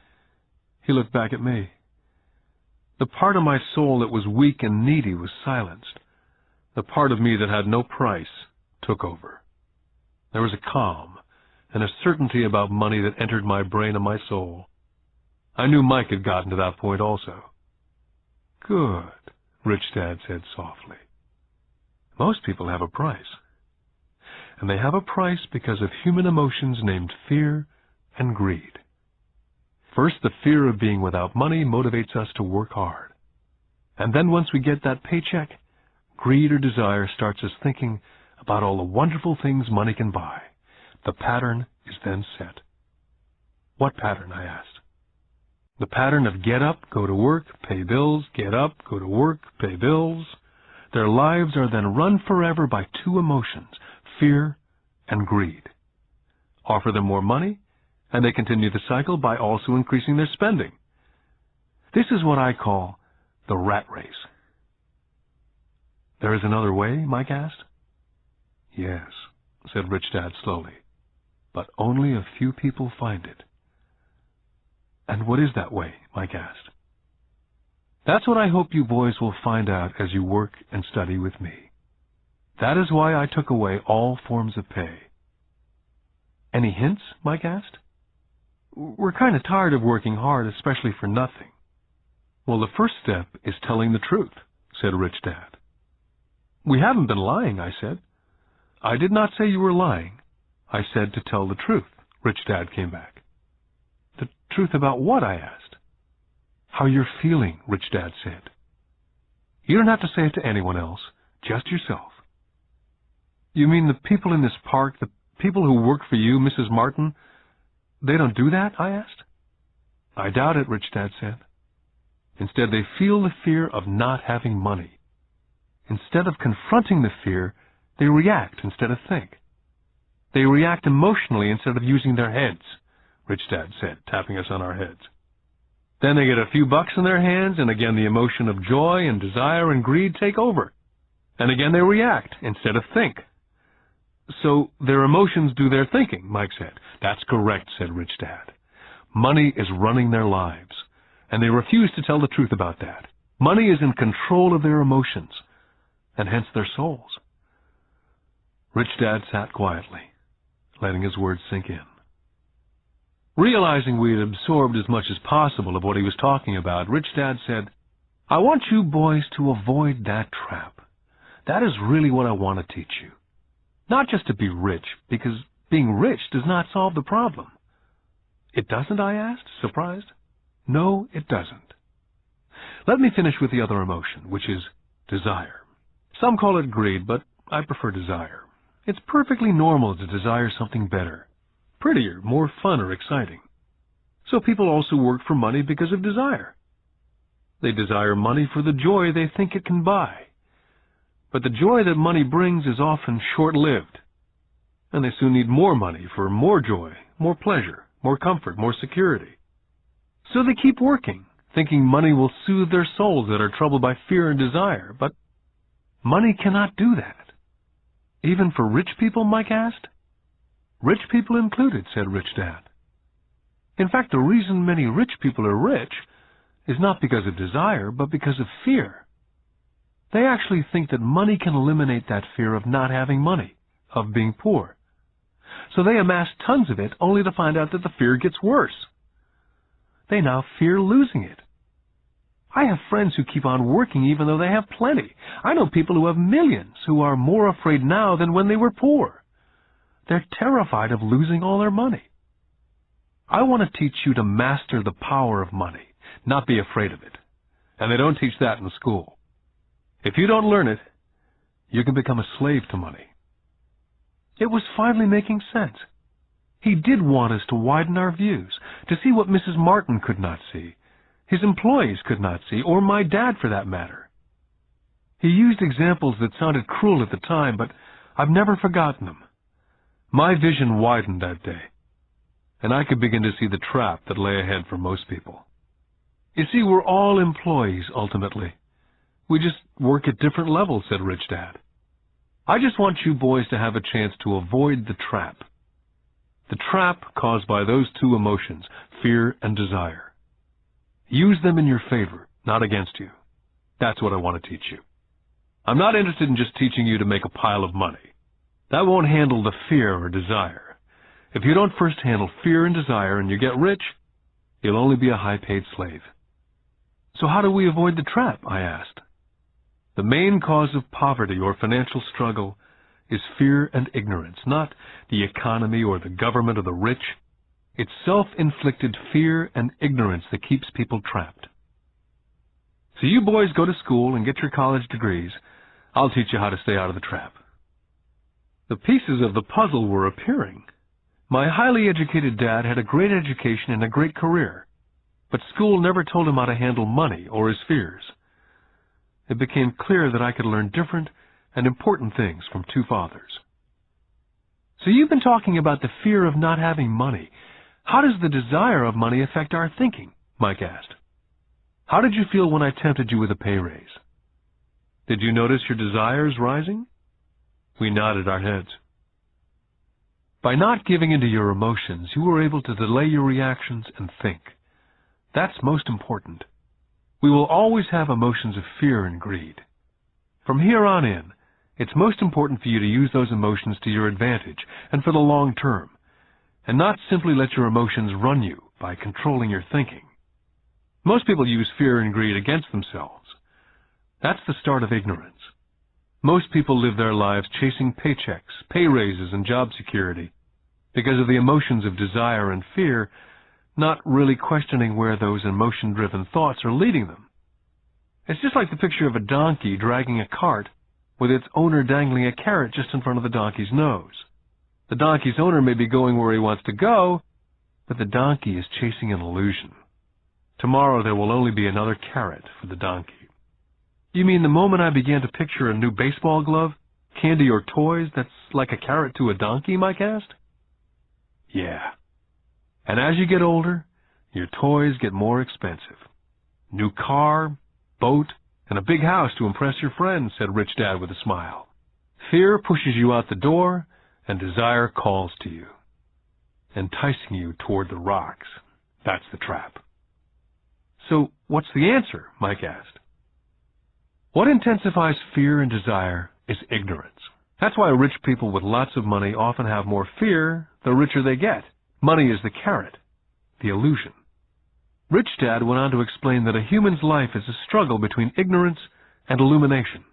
He looked back at me. The part of my soul that was weak and needy was silenced. The part of me that had no price took over. There was a calm and a certainty about money that entered my brain and my soul. I knew Mike had gotten to that point also. "Good," Rich Dad said softly. "Most people have a price. And they have a price because of human emotions named fear and greed. First, the fear of being without money motivates us to work hard. And then once we get that paycheck, greed or desire starts us thinking about all the wonderful things money can buy. The pattern is then set." "What pattern?" I asked. "The pattern of get up, go to work, pay bills, get up, go to work, pay bills." Their lives are then run forever by two emotions, fear and greed. Offer them more money, and they continue the cycle by also increasing their spending. This is what I call the rat race. "There is another way?" Mike asked. "Yes," said Rich Dad slowly, "but only a few people find it." "And what is that way?" Mike asked. "That's what I hope you boys will find out as you work and study with me. That is why I took away all forms of pay." "Any hints?" Mike asked. "We're kind of tired of working hard, especially for nothing." "Well, the first step is telling the truth," said Rich Dad. "We haven't been lying," I said. "I did not say you were lying. I said to tell the truth," Rich Dad came back. "The truth about what?" I asked. "How you're feeling," Rich Dad said. "You don't have to say it to anyone else, just yourself." "You mean the people in this park, the people who work for you, Mrs. Martin, they don't do that?" I asked. "I doubt it," Rich Dad said. Instead, they feel the fear of not having money. Instead of confronting the fear, they react instead of think. They react emotionally instead of using their heads, Rich Dad said, tapping us on our heads. Then they get a few bucks in their hands, and again the emotion of joy and desire and greed take over. And again they react instead of think. "So their emotions do their thinking," Mike said. "That's correct," said Rich Dad. "Money is running their lives, and they refuse to tell the truth about that. Money is in control of their emotions, and hence their souls." Rich Dad sat quietly, letting his words sink in. Realizing we had absorbed as much as possible of what he was talking about, Rich Dad said, "I want you boys to avoid that trap. That is really what I want to teach you. Not just to be rich, because being rich does not solve the problem." "It doesn't?" I asked, surprised. "No, it doesn't. Let me finish with the other emotion, which is desire. Some call it greed, but I prefer desire. It's perfectly normal to desire something better, prettier, more fun or exciting. So people also work for money because of desire. They desire money for the joy they think it can buy. But the joy that money brings is often short-lived, and they soon need more money for more joy, more pleasure, more comfort, more security. So they keep working, thinking money will soothe their souls that are troubled by fear and desire. But money cannot do that. Even for rich people?" Mike asked. "Rich people included," said Rich Dad. "In fact, the reason many rich people are rich is not because of desire, but because of fear. They actually think that money can eliminate that fear of not having money, of being poor. So they amass tons of it only to find out that the fear gets worse. They now fear losing it. I have friends who keep on working even though they have plenty. I know people who have millions who are more afraid now than when they were poor. They're terrified of losing all their money. I want to teach you to master the power of money, not be afraid of it. And they don't teach that in school. If you don't learn it, you can become a slave to money." It was finally making sense. He did want us to widen our views, to see what Mrs. Martin could not see, his employees could not see, or my dad for that matter. He used examples that sounded cruel at the time, but I've never forgotten them. My vision widened that day, and I could begin to see the trap that lay ahead for most people. You see, we're all employees, ultimately. We just work at different levels, said Rich Dad. I just want you boys to have a chance to avoid the trap. The trap caused by those two emotions, fear and desire. Use them in your favor, not against you. That's what I want to teach you. I'm not interested in just teaching you to make a pile of money. That won't handle the fear or desire. If you don't first handle fear and desire and you get rich, you'll only be a high-paid slave. So how do we avoid the trap, I asked. The main cause of poverty or financial struggle is fear and ignorance, not the economy or the government or the rich. It's self-inflicted fear and ignorance that keeps people trapped. So you boys go to school and get your college degrees. I'll teach you how to stay out of the trap. The pieces of the puzzle were appearing. My highly educated dad had a great education and a great career, but school never told him how to handle money or his fears. It became clear that I could learn different and important things from two fathers. So you've been talking about the fear of not having money. How does the desire of money affect our thinking? Mike asked. How did you feel when I tempted you with a pay raise? Did you notice your desires rising? We nodded our heads. By not giving into your emotions, you were able to delay your reactions and think. That's most important. We will always have emotions of fear and greed. From here on in, it's most important for you to use those emotions to your advantage and for the long term, and not simply let your emotions run you by controlling your thinking. Most people use fear and greed against themselves. That's the start of ignorance. Most people live their lives chasing paychecks, pay raises, and job security because of the emotions of desire and fear, not really questioning where those emotion-driven thoughts are leading them. It's just like the picture of a donkey dragging a cart with its owner dangling a carrot just in front of the donkey's nose. The donkey's owner may be going where he wants to go, but the donkey is chasing an illusion. Tomorrow there will only be another carrot for the donkey. You mean the moment I began to picture a new baseball glove, candy or toys that's like a carrot to a donkey, Mike asked? Yeah. And as you get older, your toys get more expensive. New car, boat, and a big house to impress your friends, said Rich Dad with a smile. Fear pushes you out the door, and desire calls to you, enticing you toward the rocks. That's the trap. So what's the answer? Mike asked. What intensifies fear and desire is ignorance. That's why rich people with lots of money often have more fear the richer they get. Money is the carrot, the illusion. Rich Dad went on to explain that a human's life is a struggle between ignorance and illumination.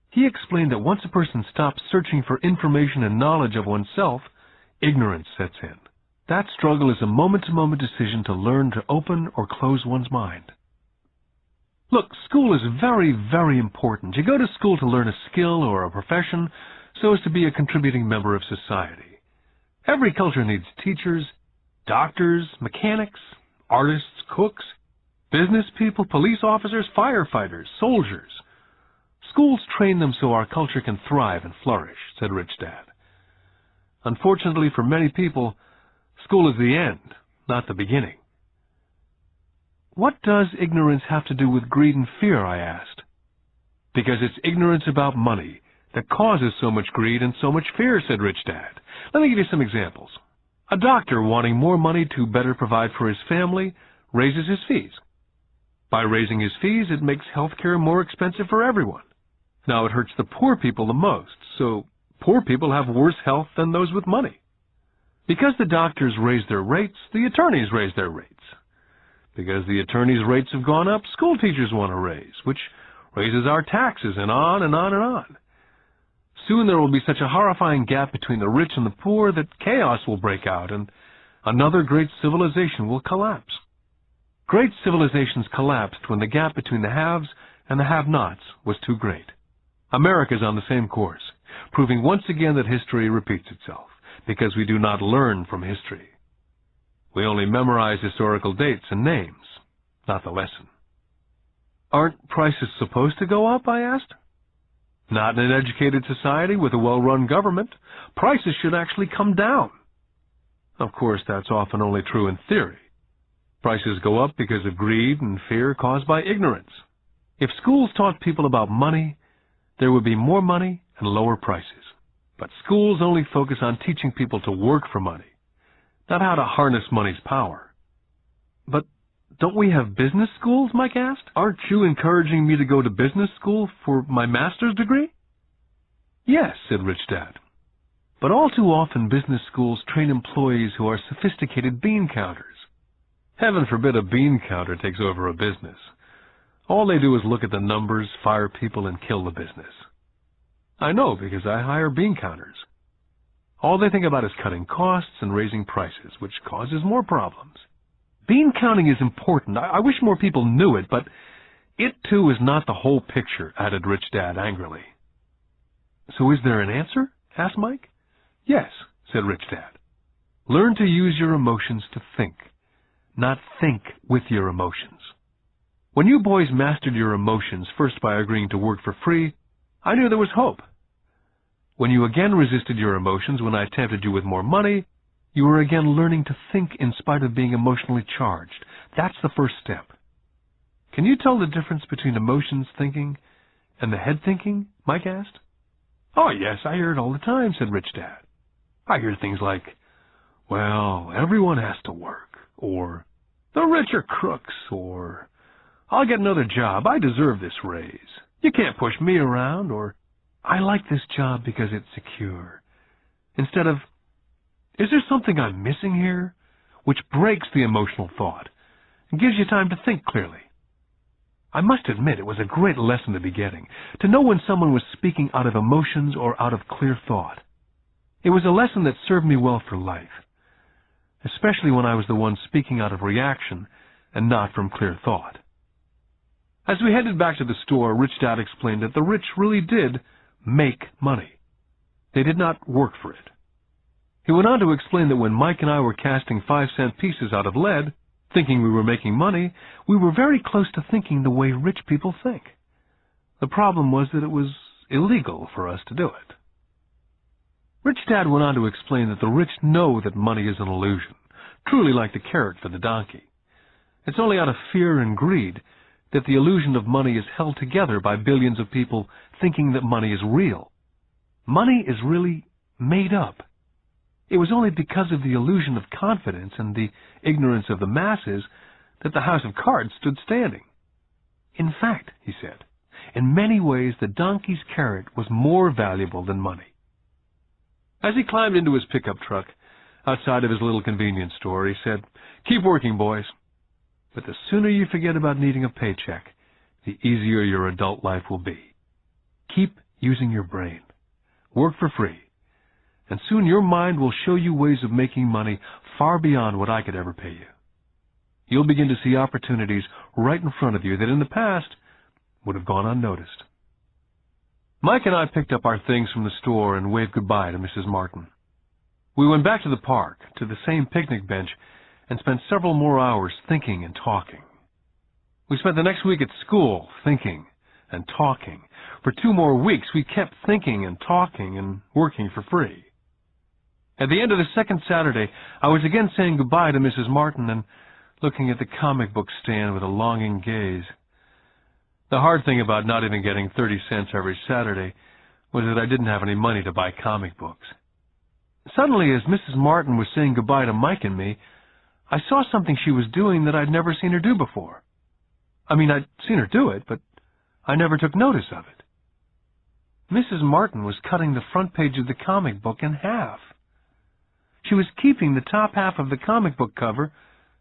He explained that once a person stops searching for information and knowledge of oneself, ignorance sets in. That struggle is a moment-to-moment decision to learn to open or close one's mind. Look, school is very, very important. You go to school to learn a skill or a profession so as to be a contributing member of society. Every culture needs teachers, doctors, mechanics, artists, cooks, business people, police officers, firefighters, soldiers. Schools train them so our culture can thrive and flourish, said Rich Dad. Unfortunately for many people, school is the end, not the beginning. What does ignorance have to do with greed and fear, I asked. Because it's ignorance about money that causes so much greed and so much fear, said Rich Dad. Let me give you some examples. A doctor wanting more money to better provide for his family raises his fees. By raising his fees, it makes healthcare more expensive for everyone. Now, it hurts the poor people the most, so poor people have worse health than those with money. Because the doctors raise their rates, the attorneys raise their rates. Because the attorneys' rates have gone up, school teachers want a raise, which raises our taxes, and on and on and on. Soon there will be such a horrifying gap between the rich and the poor that chaos will break out, and another great civilization will collapse. Great civilizations collapsed when the gap between the haves and the have-nots was too great. America's on the same course, proving once again that history repeats itself, because we do not learn from history. We only memorize historical dates and names, not the lesson. Aren't prices supposed to go up, I asked? Not in an educated society with a well-run government. Prices should actually come down. Of course, that's often only true in theory. Prices go up because of greed and fear caused by ignorance. If schools taught people about money, there would be more money and lower prices. But schools only focus on teaching people to work for money, not how to harness money's power. But don't we have business schools, Mike asked? Aren't you encouraging me to go to business school for my master's degree? Yes, said Rich Dad. But all too often business schools train employees who are sophisticated bean counters. Heaven forbid a bean counter takes over a business. All they do is look at the numbers, fire people, and kill the business. I know because I hire bean counters. All they think about is cutting costs and raising prices, which causes more problems. Bean counting is important. I wish more people knew it, but it too is not the whole picture, added Rich Dad angrily. So is there an answer? Asked Mike. Yes, said Rich Dad. Learn to use your emotions to think, not think with your emotions. When you boys mastered your emotions, first by agreeing to work for free, I knew there was hope. When you again resisted your emotions when I tempted you with more money, you were again learning to think in spite of being emotionally charged. That's the first step. Can you tell the difference between emotions thinking and the head thinking? Mike asked. Oh, yes, I hear it all the time, said Rich Dad. I hear things like, well, everyone has to work, or the rich are crooks, or I'll get another job, I deserve this raise. You can't push me around, or I like this job because it's secure. Instead of, is there something I'm missing here? Which breaks the emotional thought and gives you time to think clearly. I must admit it was a great lesson to be getting, to know when someone was speaking out of emotions or out of clear thought. It was a lesson that served me well for life, especially when I was the one speaking out of reaction and not from clear thought. As we headed back to the store, Rich Dad explained that the rich really did make money. They did not work for it. He went on to explain that when Mike and I were casting 5-cent pieces out of lead, thinking we were making money, we were very close to thinking the way rich people think. The problem was that it was illegal for us to do it. Rich Dad went on to explain that the rich know that money is an illusion, truly like the carrot for the donkey. It's only out of fear and greed that the illusion of money is held together by billions of people thinking that money is real. Money is really made up. It was only because of the illusion of confidence and the ignorance of the masses that the house of cards stood standing. In fact, he said, in many ways the donkey's carrot was more valuable than money. As he climbed into his pickup truck outside of his little convenience store, he said, "Keep working, boys. But the sooner you forget about needing a paycheck, the easier your adult life will be. Keep using your brain. Work for free. And soon your mind will show you ways of making money far beyond what I could ever pay you. You'll begin to see opportunities right in front of you that in the past would have gone unnoticed." Mike and I picked up our things from the store and waved goodbye to Mrs. Martin. We went back to the park, to the same picnic bench, and spent several more hours thinking and talking. We spent the next week at school thinking and talking. For 2 more weeks, we kept thinking and talking and working for free. At the end of the second Saturday, I was again saying goodbye to Mrs. Martin and looking at the comic book stand with a longing gaze. The hard thing about not even getting 30 cents every Saturday was that I didn't have any money to buy comic books. Suddenly, as Mrs. Martin was saying goodbye to Mike and me, I saw something she was doing that I'd never seen her do before. I mean, I'd seen her do it, but I never took notice of it. Mrs. Martin was cutting the front page of the comic book in half. She was keeping the top half of the comic book cover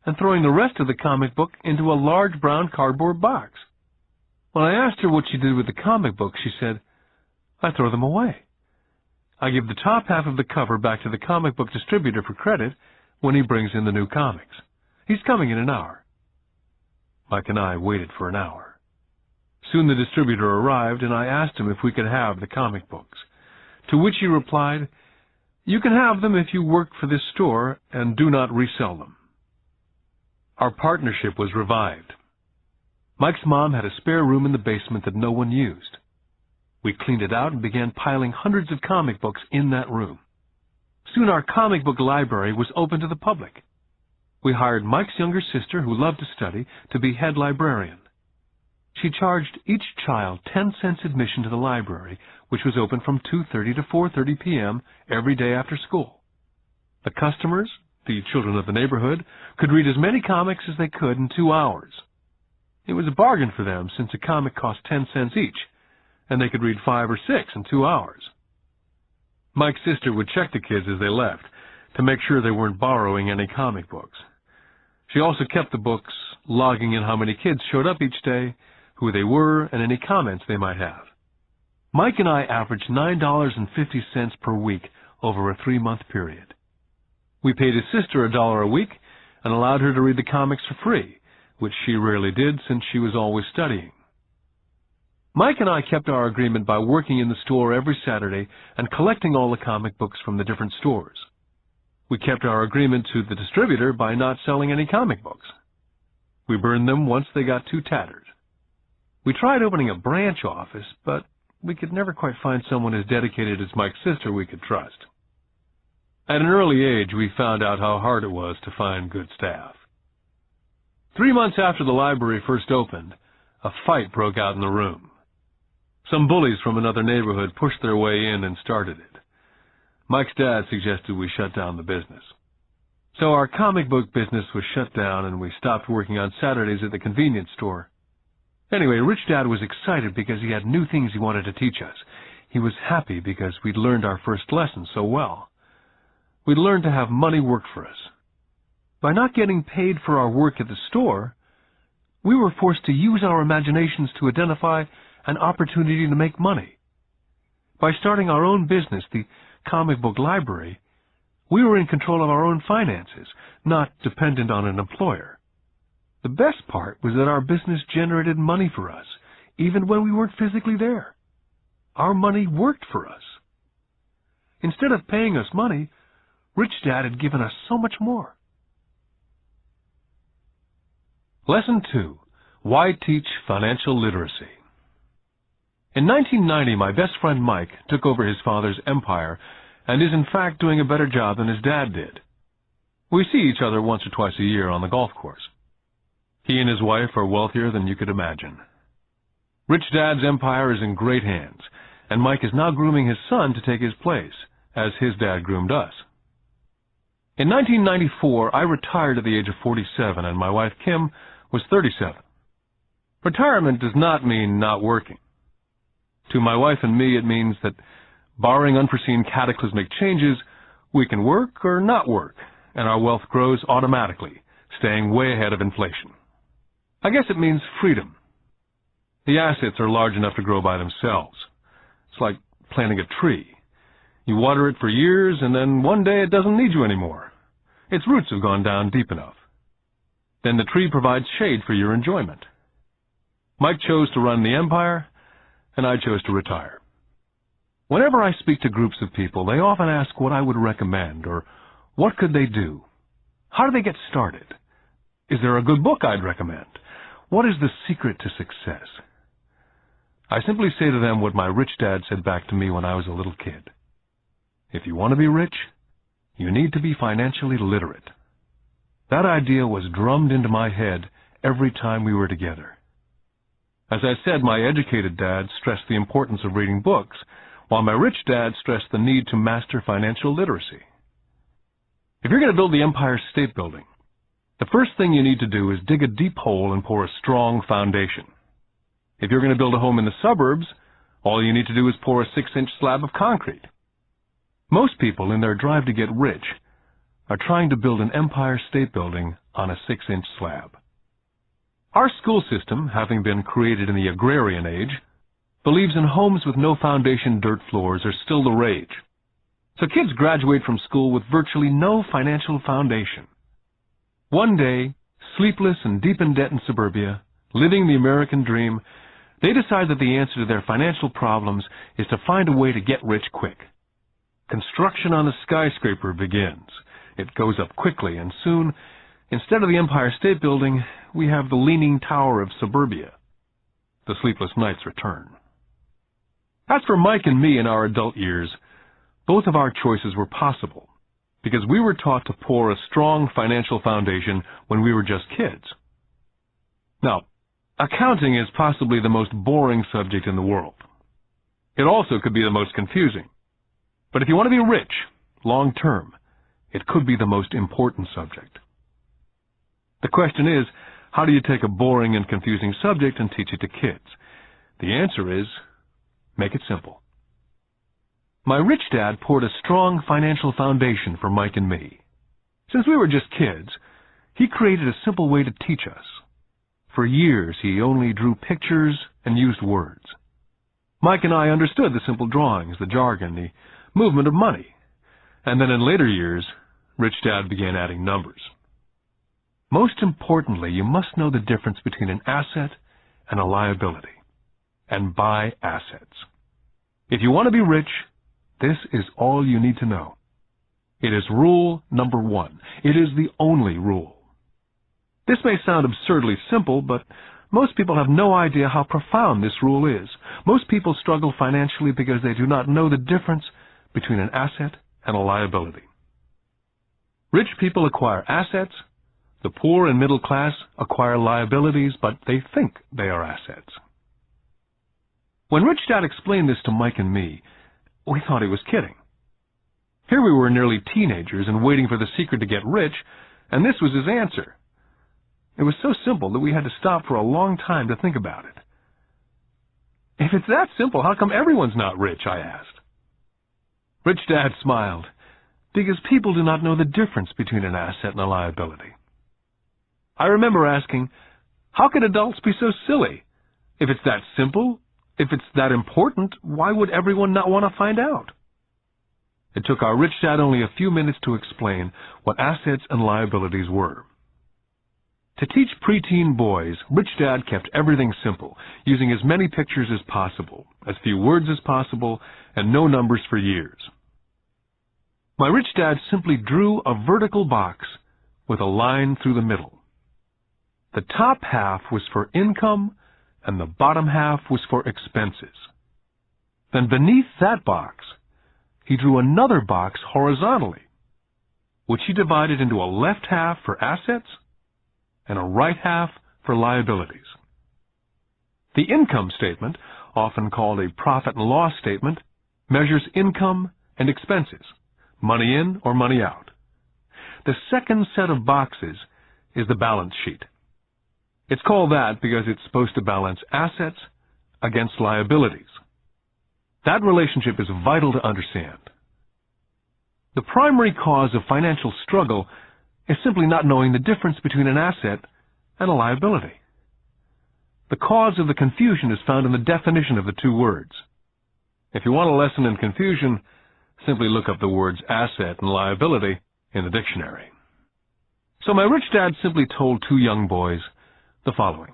and throwing the rest of the comic book into a large brown cardboard box. When I asked her what she did with the comic books, she said, "I throw them away. I give the top half of the cover back to the comic book distributor for credit when he brings in the new comics. He's coming in an hour." Mike and I waited for an hour. Soon the distributor arrived, and I asked him if we could have the comic books, to which he replied, "You can have them if you work for this store and do not resell them." Our partnership was revived. Mike's mom had a spare room in the basement that no one used. We cleaned it out and began piling hundreds of comic books in that room. Soon our comic book library was open to the public. We hired Mike's younger sister, who loved to study, to be head librarian. She charged each child 10 cents admission to the library, which was open from 2:30 to 4:30 p.m. every day after school. The customers, the children of the neighborhood, could read as many comics as they could in 2 hours. It was a bargain for them, since a comic cost 10 cents each, and they could read 5 or 6 in 2 hours. Mike's sister would check the kids as they left to make sure they weren't borrowing any comic books. She also kept the books, logging in how many kids showed up each day, who they were, and any comments they might have. Mike and I averaged $9.50 per week over a 3-month period. We paid his sister $1 a week and allowed her to read the comics for free, which she rarely did since she was always studying. Mike and I kept our agreement by working in the store every Saturday and collecting all the comic books from the different stores. We kept our agreement to the distributor by not selling any comic books. We burned them once they got too tattered. We tried opening a branch office, but we could never quite find someone as dedicated as Mike's sister we could trust. At an early age, we found out how hard it was to find good staff. 3 months after the library first opened, a fight broke out in the room. Some bullies from another neighborhood pushed their way in and started it. Mike's dad suggested we shut down the business. So our comic book business was shut down, and we stopped working on Saturdays at the convenience store. Anyway, Rich Dad was excited because he had new things he wanted to teach us. He was happy because we'd learned our first lesson so well. We'd learned to have money work for us. By not getting paid for our work at the store, we were forced to use our imaginations to identify an opportunity to make money. By starting our own business, the comic book library, we were in control of our own finances, not dependent on an employer. The best part was that our business generated money for us, even when we weren't physically there. Our money worked for us. Instead of paying us money, Rich Dad had given us so much more. Lesson 2. Why Teach Financial Literacy? In 1990, my best friend Mike took over his father's empire and is in fact doing a better job than his dad did. We see each other once or twice a year on the golf course. He and his wife are wealthier than you could imagine. Rich Dad's empire is in great hands, and Mike is now grooming his son to take his place, as his dad groomed us. In 1994, I retired at the age of 47, and my wife Kim was 37. Retirement does not mean not working. To my wife and me, it means that, barring unforeseen cataclysmic changes, we can work or not work, and our wealth grows automatically, staying way ahead of inflation. I guess it means freedom. The assets are large enough to grow by themselves. It's like planting a tree. You water it for years, and then one day it doesn't need you anymore. Its roots have gone down deep enough. Then the tree provides shade for your enjoyment. Mike chose to run the empire, and I chose to retire. Whenever I speak to groups of people, they often ask what I would recommend, or what could they do? How do they get started? Is there a good book I'd recommend? What is the secret to success? I simply say to them what my rich dad said back to me when I was a little kid. If you want to be rich, you need to be financially literate. That idea was drummed into my head every time we were together. As I said, my educated dad stressed the importance of reading books, while my rich dad stressed the need to master financial literacy. If you're going to build the Empire State Building, the first thing you need to do is dig a deep hole and pour a strong foundation. If you're going to build a home in the suburbs, all you need to do is pour a 6-inch slab of concrete. Most people, in their drive to get rich, are trying to build an Empire State Building on a 6-inch slab. Our school system, having been created in the agrarian age, believes in homes with no foundation dirt floors are still the rage. So kids graduate from school with virtually no financial foundation. One day, sleepless and deep in debt in suburbia, living the American dream, they decide that the answer to their financial problems is to find a way to get rich quick. Construction on a skyscraper begins. It goes up quickly, and soon, instead of the Empire State Building, we have the Leaning Tower of suburbia. The sleepless nights return. As for Mike and me in our adult years, both of our choices were possible. because we were taught to pour a strong financial foundation when we were just kids. Now, accounting is possibly the most boring subject in the world. It also could be the most confusing. But if you want to be rich, long term, it could be the most important subject. The question is, how do you take a boring and confusing subject and teach it to kids? The answer is, make it simple. My rich dad poured a strong financial foundation for Mike and me. Since we were just kids, he created a simple way to teach us. For years, he only drew pictures and used words. Mike and I understood the simple drawings, the jargon, the movement of money. And then in later years, Rich Dad began adding numbers. Most importantly, you must know the difference between an asset and a liability, and buy assets. If you want to be rich, this is all you need to know. It is rule number 1. It is the only rule. This may sound absurdly simple, but most people have no idea how profound this rule is. Most people struggle financially because they do not know the difference between an asset and a liability. Rich people acquire assets. The poor and middle class acquire liabilities, but they think they are assets. When Rich Dad explained this to Mike and me, we thought he was kidding. Here we were nearly teenagers and waiting for the secret to get rich, and this was his answer. It was so simple that we had to stop for a long time to think about it. If it's that simple, how come everyone's not rich? I asked. Rich Dad smiled, because people do not know the difference between an asset and a liability. I remember asking, how can adults be so silly? If it's that simple, if it's that important, why would everyone not want to find out? It took our Rich Dad only a few minutes to explain what assets and liabilities were. To teach preteen boys, Rich Dad kept everything simple, using as many pictures as possible, as few words as possible, and no numbers for years. My Rich Dad simply drew a vertical box with a line through the middle. The top half was for income, and the bottom half was for expenses. Then beneath that box, he drew another box horizontally, which he divided into a left half for assets and a right half for liabilities. The income statement, often called a profit and loss statement, measures income and expenses, money in or money out. The second set of boxes is the balance sheet. It's called that because it's supposed to balance assets against liabilities. That relationship is vital to understand. The primary cause of financial struggle is simply not knowing the difference between an asset and a liability. The cause of the confusion is found in the definition of the two words. If you want a lesson in confusion, simply look up the words asset and liability in the dictionary. So my Rich Dad simply told two young boys the following.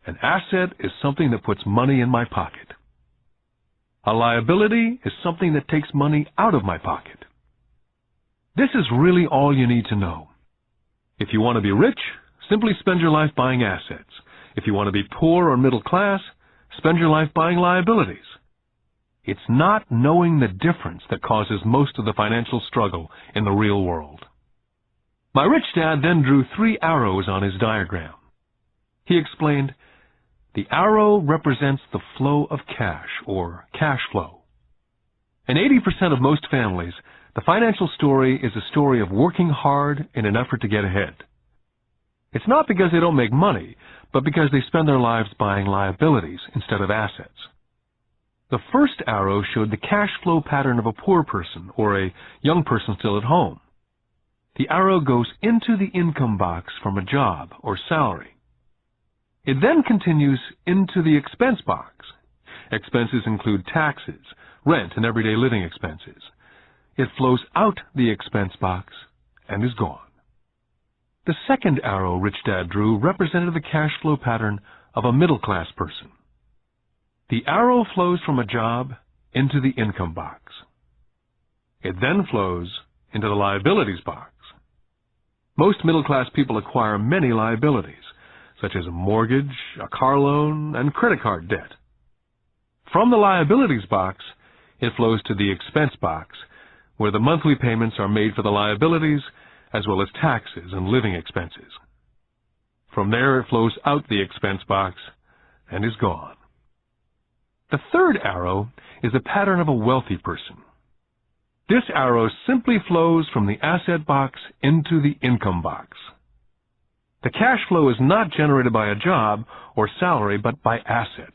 An asset is something that puts money in my pocket. A liability is something that takes money out of my pocket. This is really all you need to know. If you want to be rich, simply spend your life buying assets. If you want to be poor or middle class, spend your life buying liabilities. It's not knowing the difference that causes most of the financial struggle in the real world. My Rich Dad then drew 3 arrows on his diagram. He explained, the arrow represents the flow of cash, or cash flow. In 80% of most families, the financial story is a story of working hard in an effort to get ahead. It's not because they don't make money, but because they spend their lives buying liabilities instead of assets. The first arrow showed the cash flow pattern of a poor person or a young person still at home. The arrow goes into the income box from a job or salary. It then continues into the expense box. Expenses include taxes, rent, and everyday living expenses. It flows out the expense box and is gone. The second arrow Rich Dad drew represented the cash flow pattern of a middle-class person. The arrow flows from a job into the income box. It then flows into the liabilities box. Most middle-class people acquire many liabilities, such as a mortgage, a car loan, and credit card debt. From the liabilities box, it flows to the expense box, where the monthly payments are made for the liabilities as well as taxes and living expenses. From there, it flows out the expense box and is gone. The third arrow is the pattern of a wealthy person. This arrow simply flows from the asset box into the income box. The cash flow is not generated by a job or salary, but by assets.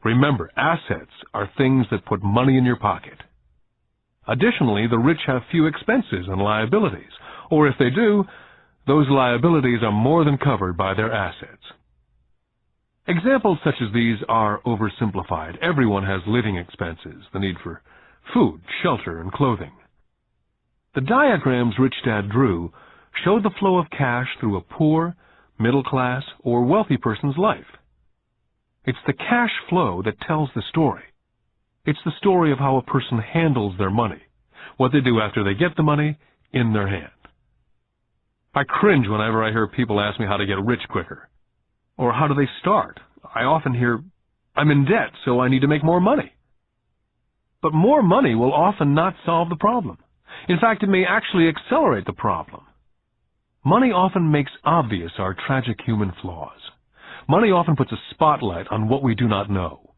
Remember, assets are things that put money in your pocket. Additionally, the rich have few expenses and liabilities, or if they do, those liabilities are more than covered by their assets. Examples such as these are oversimplified. Everyone has living expenses, the need for food, shelter, and clothing. The diagrams Rich Dad drew showed the flow of cash through a poor, middle class, or wealthy person's life. It's the cash flow that tells the story. It's the story of how a person handles their money, what they do after they get the money in their hand. I cringe whenever I hear people ask me how to get rich quicker. Or how do they start? I often hear, I'm in debt, so I need to make more money. But more money will often not solve the problem. In fact, it may actually accelerate the problem. Money often makes obvious our tragic human flaws. Money often puts a spotlight on what we do not know.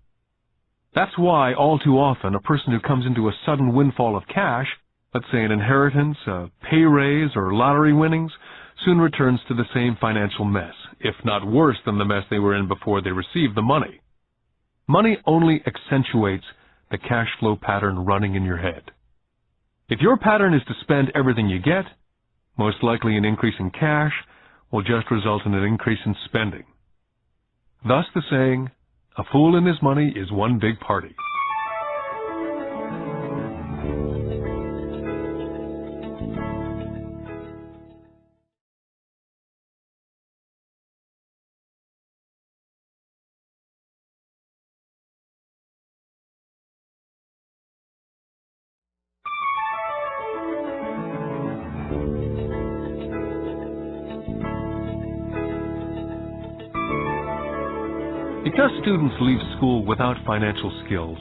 That's why, all too often, a person who comes into a sudden windfall of cash, let's say an inheritance, a pay raise, or lottery winnings, soon returns to the same financial mess, if not worse than the mess they were in before they received the money. Money only accentuates the cash flow pattern running in your head. If your pattern is to spend everything you get, most likely an increase in cash will just result in an increase in spending. Thus the saying, a fool and his money is one big party. Because students leave school without financial skills,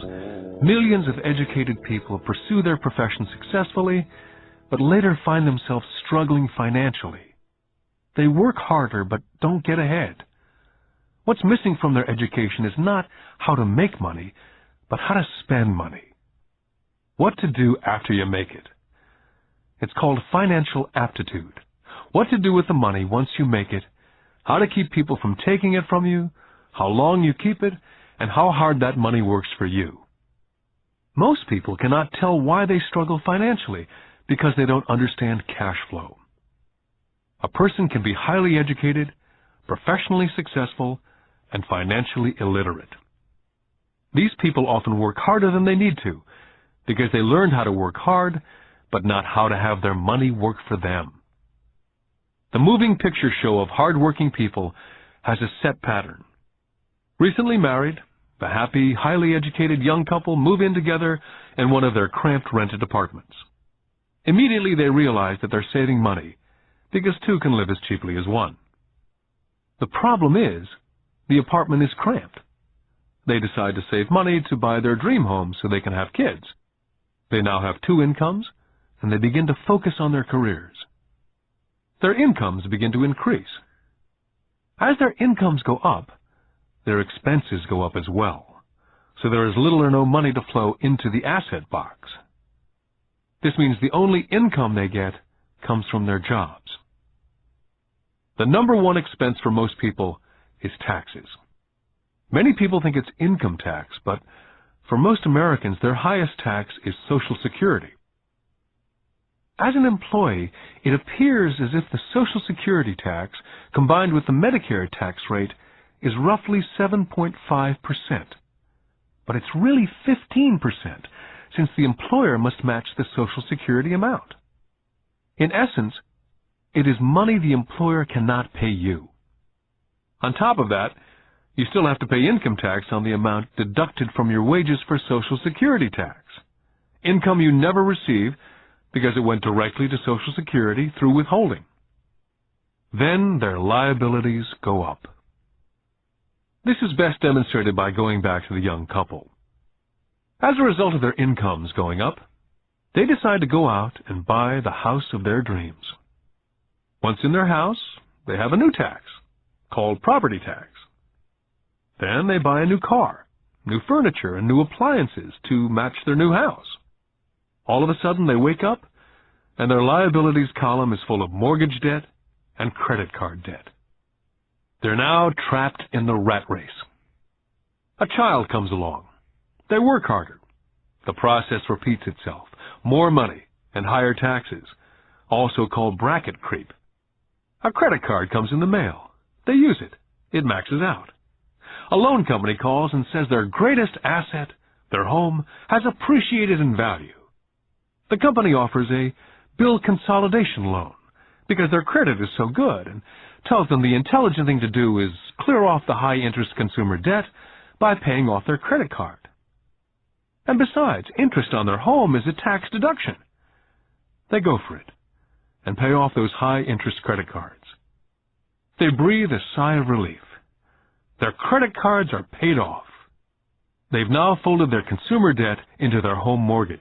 millions of educated people pursue their profession successfully, but later find themselves struggling financially. They work harder but don't get ahead. What's missing from their education is not how to make money, but how to spend money. What to do after you make it. It's called financial aptitude. What to do with the money once you make it, how to keep people from taking it from you, how long you keep it, and how hard that money works for you. Most people cannot tell why they struggle financially because they don't understand cash flow. A person can be highly educated, professionally successful, and financially illiterate. These people often work harder than they need to because they learned how to work hard, but not how to have their money work for them. The moving picture show of hard-working people has a set pattern. Recently married, the happy, highly educated young couple move in together in one of their cramped rented apartments. Immediately they realize that they're saving money because two can live as cheaply as one. The problem is, the apartment is cramped. They decide to save money to buy their dream home so they can have kids. They now have two incomes, and they begin to focus on their careers. Their incomes begin to increase. As their incomes go up, their expenses go up as well, so there is little or no money to flow into the asset box. This means the only income they get comes from their jobs. The number one expense for most people is taxes. Many people think it's income tax, but for most Americans, their highest tax is Social Security. As an employee, it appears as if the Social Security tax, combined with the Medicare tax rate, is roughly 7.5%. But it's really 15%, since the employer must match the Social Security amount. In essence, it is money the employer cannot pay you. On top of that, you still have to pay income tax on the amount deducted from your wages for Social Security tax. Income you never receive because it went directly to Social Security through withholding. Then their liabilities go up. This is best demonstrated by going back to the young couple. As a result of their incomes going up, They decide to go out and buy the house of their dreams. Once in their house, they have a new tax, called property tax. Then they buy a new car, new furniture, and new appliances to match their new house. All of a sudden, they wake up, and their liabilities column is full of mortgage debt and credit card debt. They're now trapped in the rat race. A child comes along. They work harder. The process repeats itself. More money and higher taxes, also called bracket creep. A credit card comes in the mail. They use it. It maxes out. A loan company calls and says their greatest asset, their home, has appreciated in value. The company offers a bill consolidation loan because their credit is so good and tells them the intelligent thing to do is clear off the high-interest consumer debt by paying off their credit card. And besides, interest on their home is a tax deduction. They go for it and pay off those high-interest credit cards. They breathe a sigh of relief. Their credit cards are paid off. They've now folded their consumer debt into their home mortgage.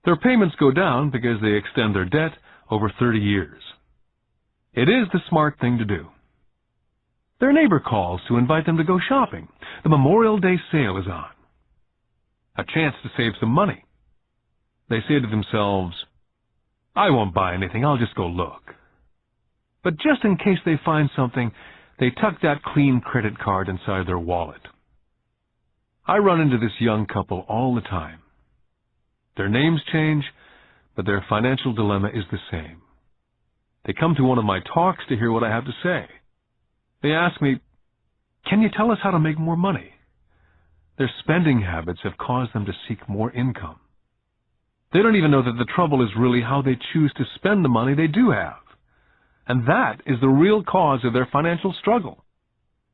Their payments go down because they extend their debt over 30 years. It is the smart thing to do. Their neighbor calls to invite them to go shopping. The Memorial Day sale is on. A chance to save some money. They say to themselves, I won't buy anything, I'll just go look. But just in case they find something, they tuck that clean credit card inside their wallet. I run into this young couple all the time. Their names change, but their financial dilemma is the same. They come to one of my talks to hear what I have to say. They ask me, can you tell us how to make more money? Their spending habits have caused them to seek more income. They don't even know that the trouble is really how they choose to spend the money they do have. And that is the real cause of their financial struggle.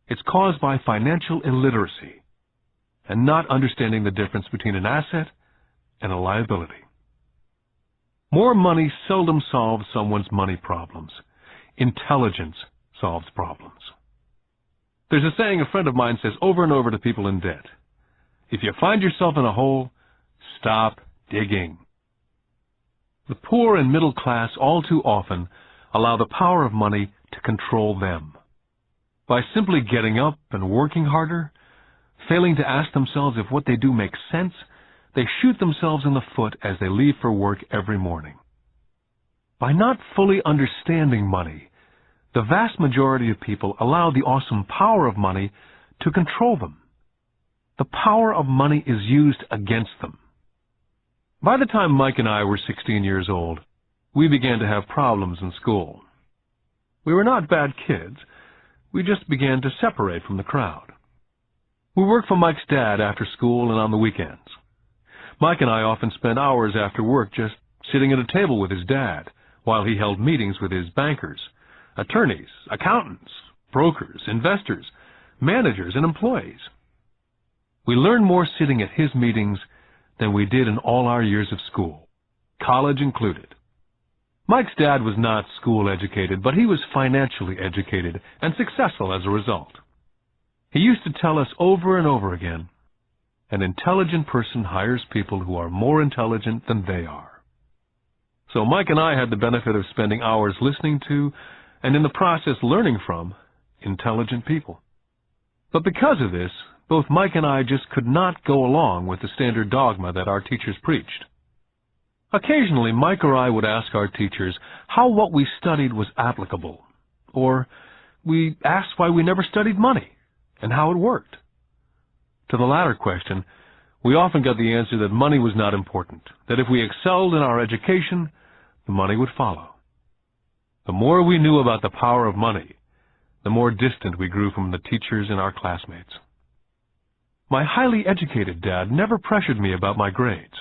It's caused by financial illiteracy and not understanding the difference between an asset and a liability. More money seldom solves someone's money problems. Intelligence solves problems. There's a saying a friend of mine says over and over to people in debt. If you find yourself in a hole, stop digging. The poor and middle class all too often allow the power of money to control them. By simply getting up and working harder, failing to ask themselves if what they do makes sense, they shoot themselves in the foot as they leave for work every morning. By not fully understanding money, the vast majority of people allow the awesome power of money to control them. The power of money is used against them. By the time Mike and I were 16 years old, we began to have problems in school. We were not bad kids. We just began to separate from the crowd. We worked for Mike's dad after school and on the weekends. Mike and I often spent hours after work just sitting at a table with his dad while he held meetings with his bankers, attorneys, accountants, brokers, investors, managers, and employees. We learned more sitting at his meetings than we did in all our years of school, college included. Mike's dad was not school educated, but he was financially educated and successful as a result. He used to tell us over and over again, an intelligent person hires people who are more intelligent than they are. So Mike and I had the benefit of spending hours listening to, and in the process learning from, intelligent people. But because of this, both Mike and I just could not go along with the standard dogma that our teachers preached. Occasionally, Mike or I would ask our teachers how what we studied was applicable, or we asked why we never studied money and how it worked. To the latter question, we often got the answer that money was not important, that if we excelled in our education, the money would follow. The more we knew about the power of money, the more distant we grew from the teachers and our classmates. My highly educated dad never pressured me about my grades.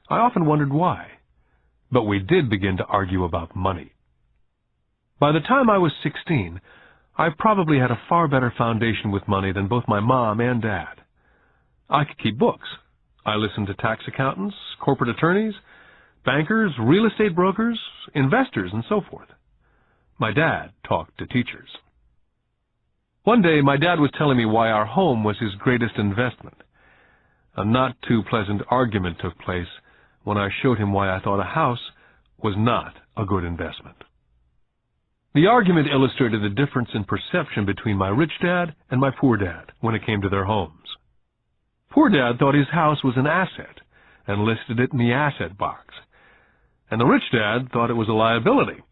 I often wondered why, but we did begin to argue about money. By the time I was 16, I probably had a far better foundation with money than both my mom and dad. I could keep books. I listened to tax accountants, corporate attorneys, bankers, real estate brokers, investors, and so forth. My dad talked to teachers. One day, my dad was telling me why our home was his greatest investment. A not too pleasant argument took place when I showed him why I thought a house was not a good investment. The argument illustrated the difference in perception between my rich dad and my poor dad when it came to their homes. Poor dad thought his house was an asset and listed it in the asset box, and the rich dad thought it was a liability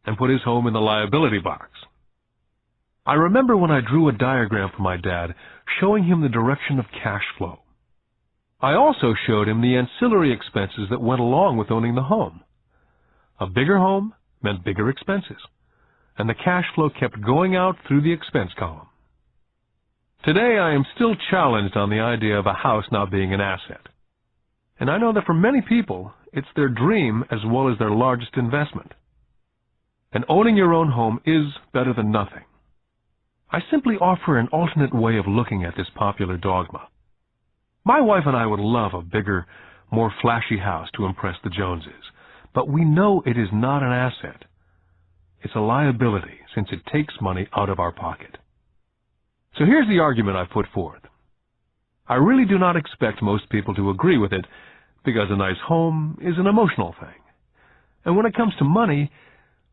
and put his home in the liability box. I remember when I drew a diagram for my dad showing him the direction of cash flow. I also showed him the ancillary expenses that went along with owning the home. A bigger home meant bigger expenses, and the cash flow kept going out through the expense column. Today I am still challenged on the idea of a house not being an asset. And I know that for many people, it's their dream as well as their largest investment. And owning your own home is better than nothing. I simply offer an alternate way of looking at this popular dogma. My wife and I would love a bigger, more flashy house to impress the Joneses, but we know it is not an asset. It's a liability since it takes money out of our pocket. So here's the argument I put forth. I really do not expect most people to agree with it because a nice home is an emotional thing. And when it comes to money,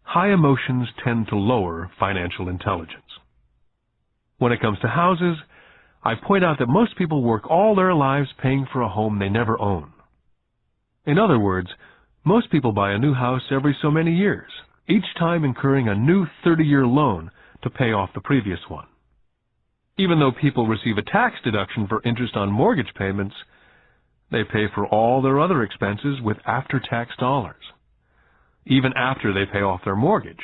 high emotions tend to lower financial intelligence. When it comes to houses, I point out that most people work all their lives paying for a home they never own. In other words, most people buy a new house every so many years, each time incurring a new 30-year loan to pay off the previous one. Even though people receive a tax deduction for interest on mortgage payments, they pay for all their other expenses with after-tax dollars, even after they pay off their mortgage.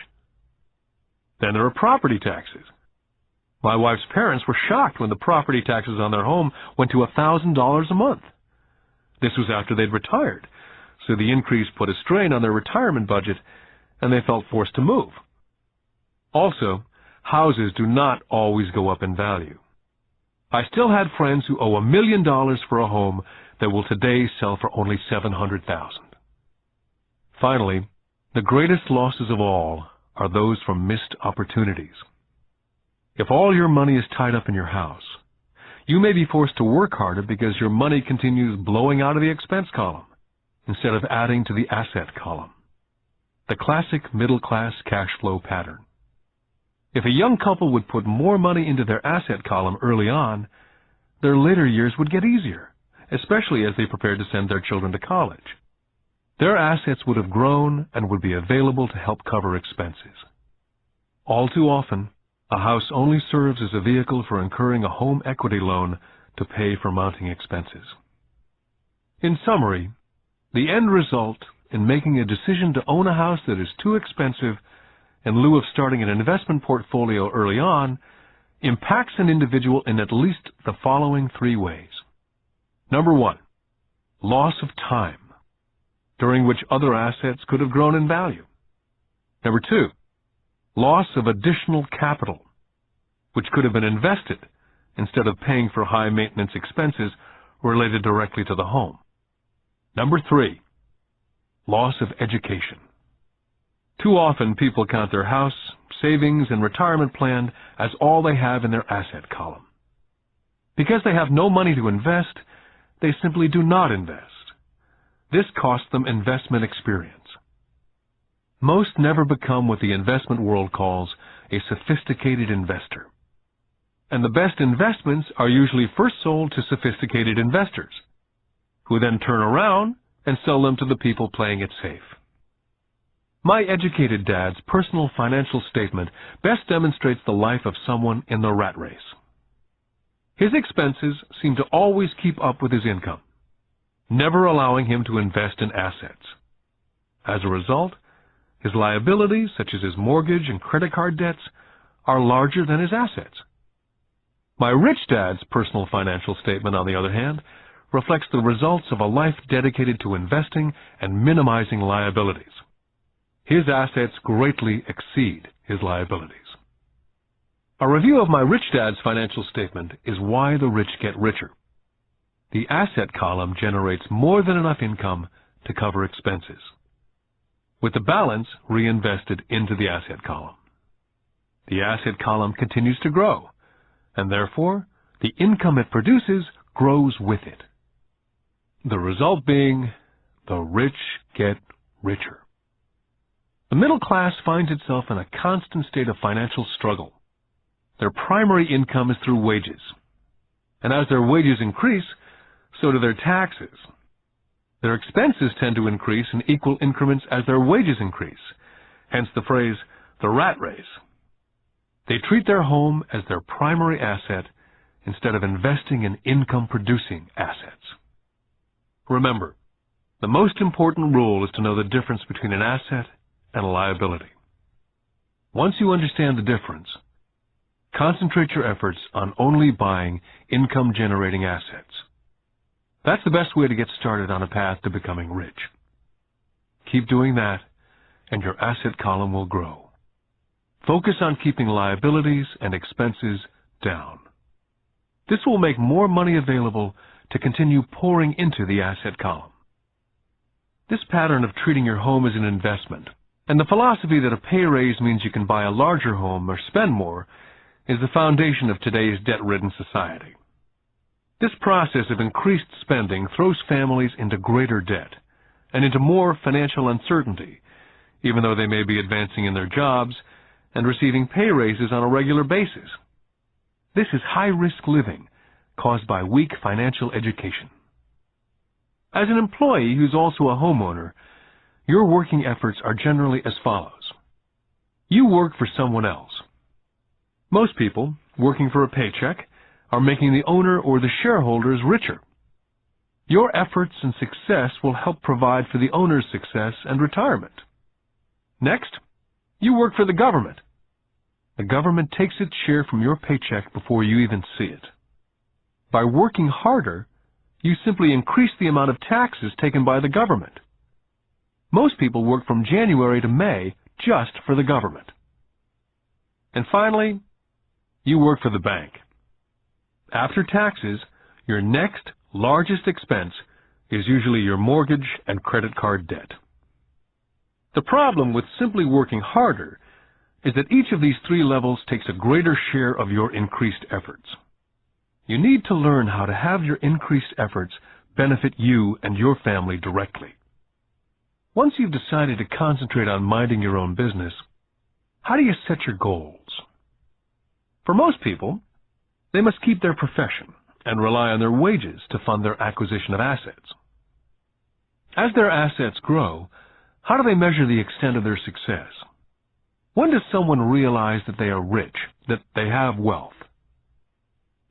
Then there are property taxes. My wife's parents were shocked when the property taxes on their home went to $1,000 a month. This was after they'd retired, so the increase put a strain on their retirement budget, and they felt forced to move. Also, houses do not always go up in value. I still had friends who owe $1 million for a home that will today sell for only $700,000. Finally, the greatest losses of all are those from missed opportunities. If all your money is tied up in your house, you may be forced to work harder because your money continues blowing out of the expense column instead of adding to the asset column. The classic middle-class cash flow pattern. If a young couple would put more money into their asset column early on, their later years would get easier, especially as they prepared to send their children to college. Their assets would have grown and would be available to help cover expenses. All too often, a house only serves as a vehicle for incurring a home equity loan to pay for mounting expenses. In summary, the end result in making a decision to own a house that is too expensive in lieu of starting an investment portfolio early on impacts an individual in at least the following 3 ways. Number 1, loss of time, during which other assets could have grown in value. Number 2, loss of additional capital, which could have been invested instead of paying for high-maintenance expenses related directly to the home. Number 3, loss of education. Too often people count their house, savings, and retirement plan as all they have in their asset column. Because they have no money to invest, they simply do not invest. This costs them investment experience. Most never become what the investment world calls a sophisticated investor. And the best investments are usually first sold to sophisticated investors, who then turn around and sell them to the people playing it safe. My educated dad's personal financial statement best demonstrates the life of someone in the rat race. His expenses seem to always keep up with his income, never allowing him to invest in assets. As a result, his liabilities, such as his mortgage and credit card debts, are larger than his assets. My rich dad's personal financial statement, on the other hand, reflects the results of a life dedicated to investing and minimizing liabilities. His assets greatly exceed his liabilities. A review of my rich dad's financial statement is why the rich get richer. The asset column generates more than enough income to cover expenses, with the balance reinvested into the asset column. The asset column continues to grow, and therefore the income it produces grows with it. The result being The rich get richer. The middle class finds itself in a constant state of financial struggle. Their primary income is through wages. And as their wages increase, so do their taxes. Their expenses tend to increase in equal increments as their wages increase, hence the phrase, the rat race. They treat their home as their primary asset instead of investing in income-producing assets. Remember, the most important rule is to know the difference between an asset and a liability. Once you understand the difference, concentrate your efforts on only buying income-generating assets. That's the best way to get started on a path to becoming rich. Keep doing that, and your asset column will grow. Focus on keeping liabilities and expenses down. This will make more money available to continue pouring into the asset column. This pattern of treating your home as an investment, and the philosophy that a pay raise means you can buy a larger home or spend more, is the foundation of today's debt-ridden society. This process of increased spending throws families into greater debt and into more financial uncertainty, even though they may be advancing in their jobs and receiving pay raises on a regular basis. This is high-risk living caused by weak financial education. As an employee who's also a homeowner, your working efforts are generally as follows. You work for someone else. Most people, working for a paycheck, are making the owner or the shareholders richer. Your efforts and success will help provide for the owner's success and retirement. Next, you work for the government. The government takes its share from your paycheck before you even see it. By working harder, you simply increase the amount of taxes taken by the government. Most people work from January to May just for the government. And finally, you work for the bank. After taxes, your next largest expense is usually your mortgage and credit card debt. The problem with simply working harder is that each of these three levels takes a greater share of your increased efforts. You need to learn how to have your increased efforts benefit you and your family directly. Once you've decided to concentrate on minding your own business, how do you set your goals? For most people, they must keep their profession and rely on their wages to fund their acquisition of assets. As their assets grow, how do they measure the extent of their success? When does someone realize that they are rich, that they have wealth?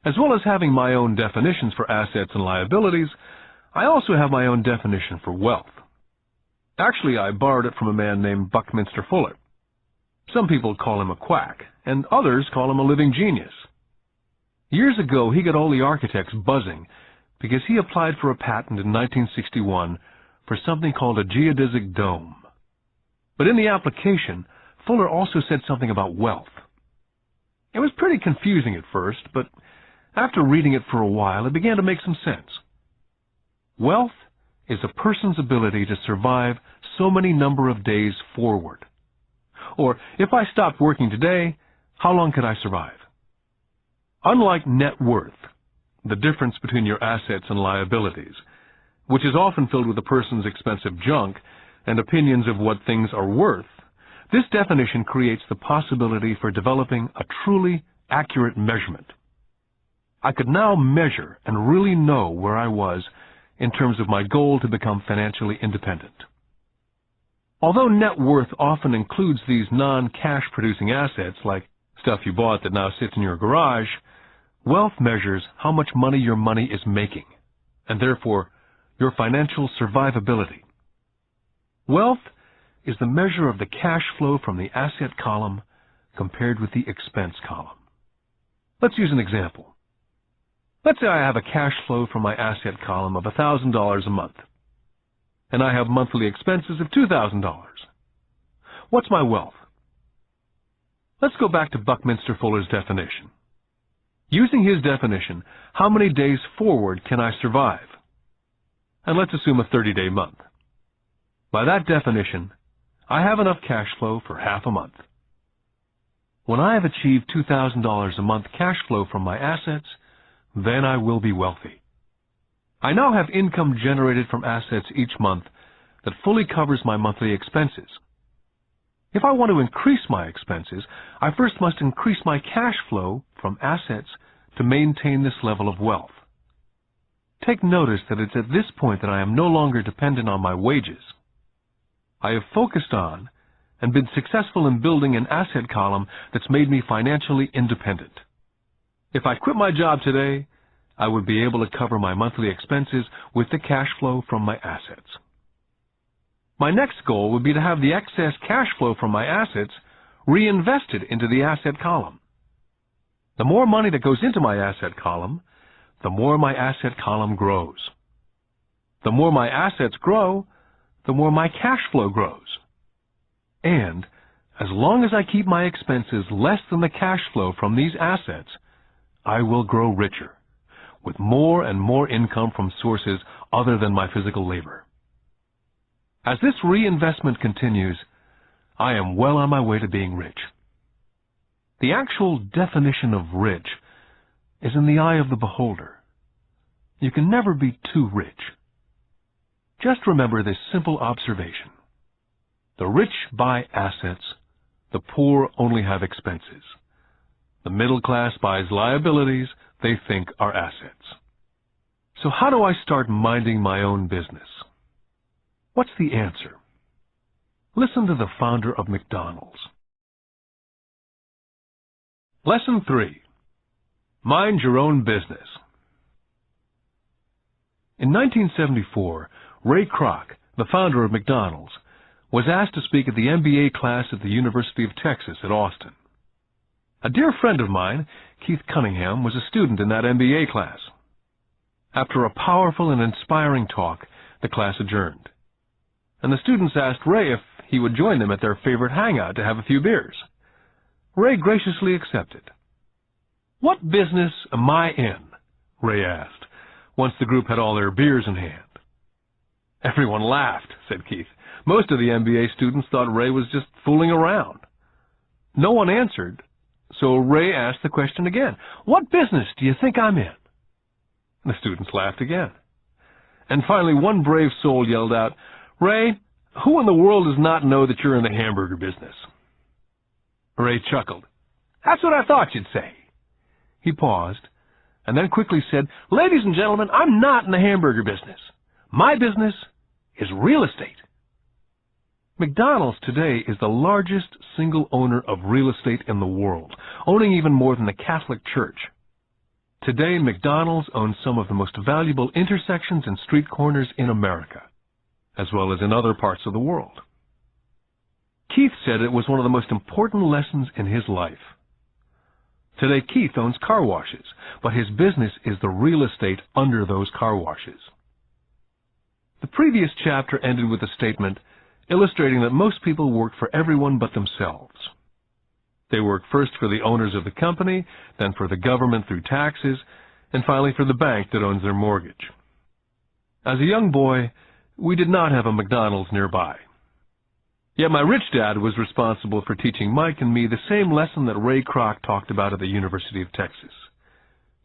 As well as having my own definitions for assets and liabilities, I also have my own definition for wealth. Actually, I borrowed it from a man named Buckminster Fuller. Some people call him a quack, and others call him a living genius. Years ago, he got all the architects buzzing because he applied for a patent in 1961 for something called a geodesic dome. But in the application, Fuller also said something about wealth. It was pretty confusing at first, but after reading it for a while, it began to make some sense. Wealth is a person's ability to survive so many number of days forward. Or, if I stopped working today, how long could I survive? Unlike net worth, the difference between your assets and liabilities, which is often filled with a person's expensive junk and opinions of what things are worth, this definition creates the possibility for developing a truly accurate measurement. I could now measure and really know where I was in terms of my goal to become financially independent. Although net worth often includes these non-cash producing assets like stuff you bought that now sits in your garage, wealth measures how much money your money is making, and therefore your financial survivability. Wealth is the measure of the cash flow from the asset column compared with the expense column. Let's use an example. Let's say I have a cash flow from my asset column of $1,000 a month, and I have monthly expenses of $2,000. What's my wealth? Let's go back to Buckminster Fuller's definition. Using his definition, how many days forward can I survive? And let's assume a 30-day month. By that definition, I have enough cash flow for half a month. When I have achieved $2,000 a month cash flow from my assets, then I will be wealthy. I now have income generated from assets each month that fully covers my monthly expenses. If I want to increase my expenses, I first must increase my cash flow from assets to maintain this level of wealth. Take notice that it's at this point that I am no longer dependent on my wages. I have focused on and been successful in building an asset column that's made me financially independent. If I quit my job today, I would be able to cover my monthly expenses with the cash flow from my assets. My next goal would be to have the excess cash flow from my assets reinvested into the asset column. The more money that goes into my asset column, the more my asset column grows. The more my assets grow, the more my cash flow grows. And as long as I keep my expenses less than the cash flow from these assets, I will grow richer, with more and more income from sources other than my physical labor. As this reinvestment continues, I am well on my way to being rich. The actual definition of rich is in the eye of the beholder. You can never be too rich. Just remember this simple observation. The rich buy assets, the poor only have expenses. The middle class buys liabilities they think are assets. So how do I start minding my own business? What's the answer? Listen to the founder of McDonald's. Lesson 3. Mind your own business. In 1974, Ray Kroc, the founder of McDonald's, was asked to speak at the MBA class at the University of Texas at Austin. A dear friend of mine, Keith Cunningham, was a student in that MBA class. After a powerful and inspiring talk, the class adjourned, and the students asked Ray if he would join them at their favorite hangout to have a few beers. Ray graciously accepted. "What business am I in?" Ray asked, once the group had all their beers in hand. Everyone laughed, said Keith. Most of the MBA students thought Ray was just fooling around. No one answered, so Ray asked the question again. "What business do you think I'm in?" The students laughed again. And finally, one brave soul yelled out, "Ray, who in the world does not know that you're in the hamburger business?" Ray chuckled. "That's what I thought you'd say." He paused, and then quickly said, "Ladies and gentlemen, I'm not in the hamburger business. My business is real estate." McDonald's today is the largest single owner of real estate in the world, owning even more than the Catholic Church. Today, McDonald's owns some of the most valuable intersections and street corners in America, as well as in other parts of the world. Keith said it was one of the most important lessons in his life. Today, Keith owns car washes, but his business is the real estate under those car washes. The previous chapter ended with a statement illustrating that most people work for everyone but themselves. They work first for the owners of the company, then for the government through taxes, and finally for the bank that owns their mortgage. As a young boy, we did not have a McDonald's nearby. Yet my rich dad was responsible for teaching Mike and me the same lesson that Ray Kroc talked about at the University of Texas.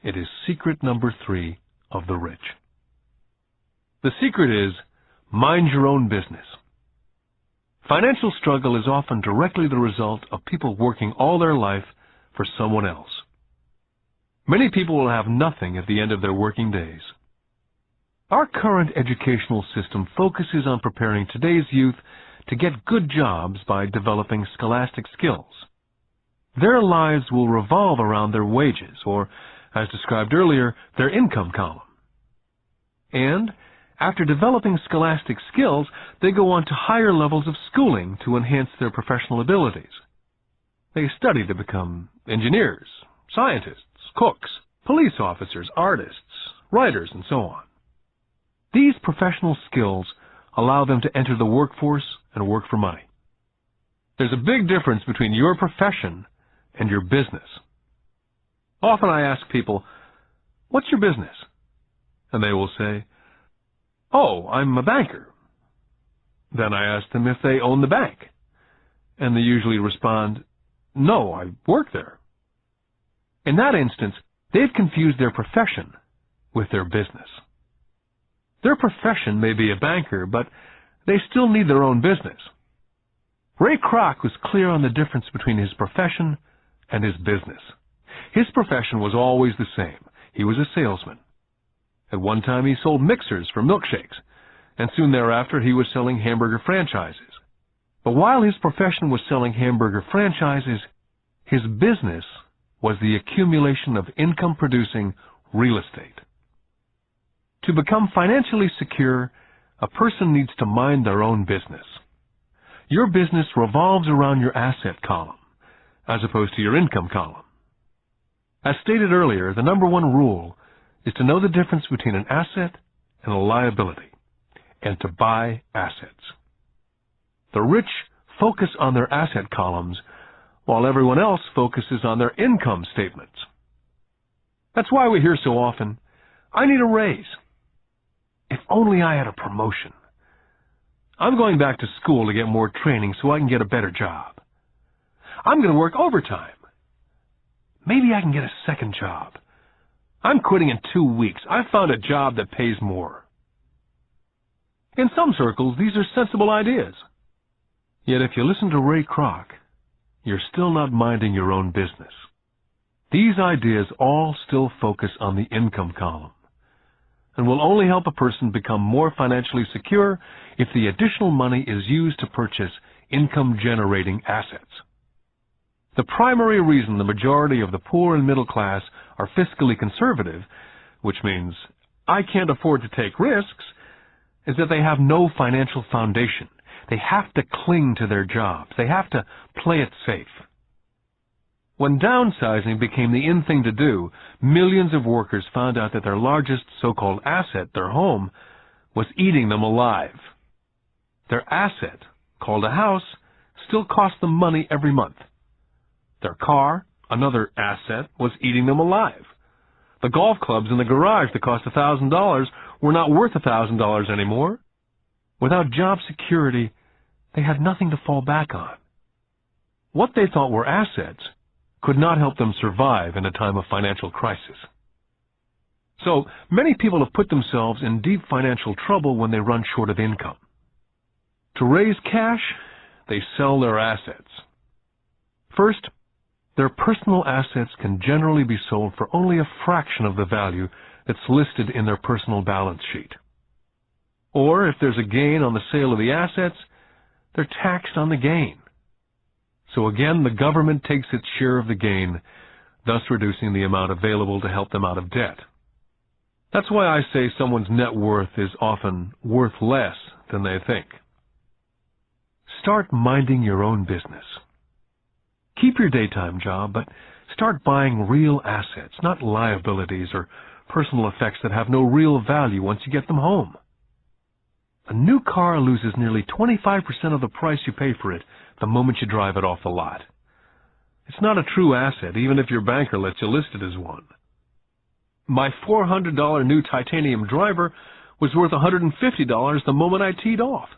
It is secret number 3 of the rich. The secret is, mind your own business. Financial struggle is often directly the result of people working all their life for someone else. Many people will have nothing at the end of their working days. Our current educational system focuses on preparing today's youth to get good jobs by developing scholastic skills. Their lives will revolve around their wages, or, as described earlier, their income column. And after developing scholastic skills, they go on to higher levels of schooling to enhance their professional abilities. They study to become engineers, scientists, cooks, police officers, artists, writers, and so on. These professional skills allow them to enter the workforce and work for money. There's a big difference between your profession and your business. Often I ask people, "What's your business?" And they will say, "Oh, I'm a banker." Then I ask them if they own the bank. And they usually respond, "No, I work there." In that instance, they've confused their profession with their business. Their profession may be a banker, but they still need their own business. Ray Kroc was clear on the difference between his profession and his business. His profession was always the same. He was a salesman. At one time, he sold mixers for milkshakes, and soon thereafter, he was selling hamburger franchises. But while his profession was selling hamburger franchises, his business was the accumulation of income-producing real estate. To become financially secure, a person needs to mind their own business. Your business revolves around your asset column, as opposed to your income column. As stated earlier, the number one rule is to know the difference between an asset and a liability, and to buy assets. The rich focus on their asset columns, while everyone else focuses on their income statements. That's why we hear so often, "I need a raise. If only I had a promotion. I'm going back to school to get more training so I can get a better job. I'm going to work overtime. Maybe I can get a second job. I'm quitting in 2 weeks. I found a job that pays more." In some circles, these are sensible ideas. Yet if you listen to Ray Kroc, you're still not minding your own business. These ideas all still focus on the income column, and will only help a person become more financially secure if the additional money is used to purchase income-generating assets. The primary reason the majority of the poor and middle class are fiscally conservative, which means I can't afford to take risks, is that they have no financial foundation. They have to cling to their jobs. They have to play it safe. When downsizing became the in thing to do, millions of workers found out that their largest so-called asset, their home, was eating them alive. Their asset, called a house, still cost them money every month. Their car, another asset, was eating them alive. The golf clubs in the garage that cost $1,000 were not worth $1,000 anymore. Without job security, they had nothing to fall back on. What they thought were assets could not help them survive in a time of financial crisis. So, many people have put themselves in deep financial trouble when they run short of income. To raise cash, they sell their assets. First, their personal assets can generally be sold for only a fraction of the value that's listed in their personal balance sheet. Or, if there's a gain on the sale of the assets, they're taxed on the gain. So again, the government takes its share of the gain, thus reducing the amount available to help them out of debt. That's why I say someone's net worth is often worth less than they think. Start minding your own business. Keep your daytime job, but start buying real assets, not liabilities or personal effects that have no real value once you get them home. A new car loses nearly 25% of the price you pay for it the moment you drive it off the lot. It's not a true asset, even if your banker lets you list it as one. My $400 new titanium driver was worth $150 the moment I teed off.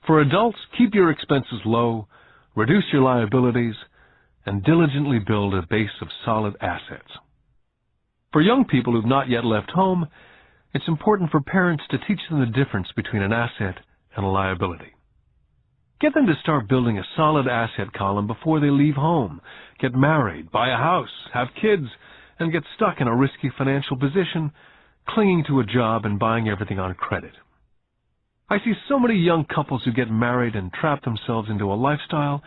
For adults, keep your expenses low, reduce your liabilities, and diligently build a base of solid assets. For young people who've not yet left home, it's important for parents to teach them the difference between an asset and a liability. Get them to start building a solid asset column before they leave home, get married, buy a house, have kids, and get stuck in a risky financial position, clinging to a job and buying everything on credit. I see so many young couples who get married and trap themselves into a lifestyle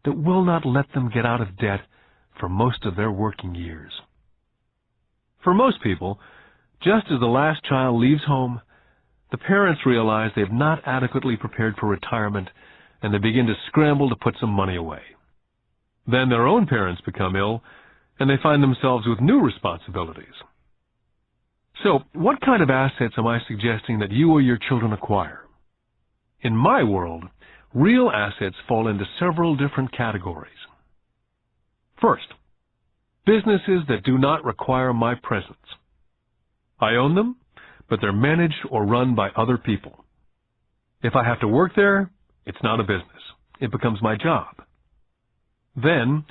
that will not let them get out of debt for most of their working years. For most people, just as the last child leaves home, the parents realize they've not adequately prepared for retirement, and they begin to scramble to put some money away. Then their own parents become ill, and they find themselves with new responsibilities. So, what kind of assets am I suggesting that you or your children acquire? In my world, real assets fall into several different categories. First, businesses that do not require my presence. I own them, but they're managed or run by other people. If I have to work there, it's not a business. It becomes my job. Then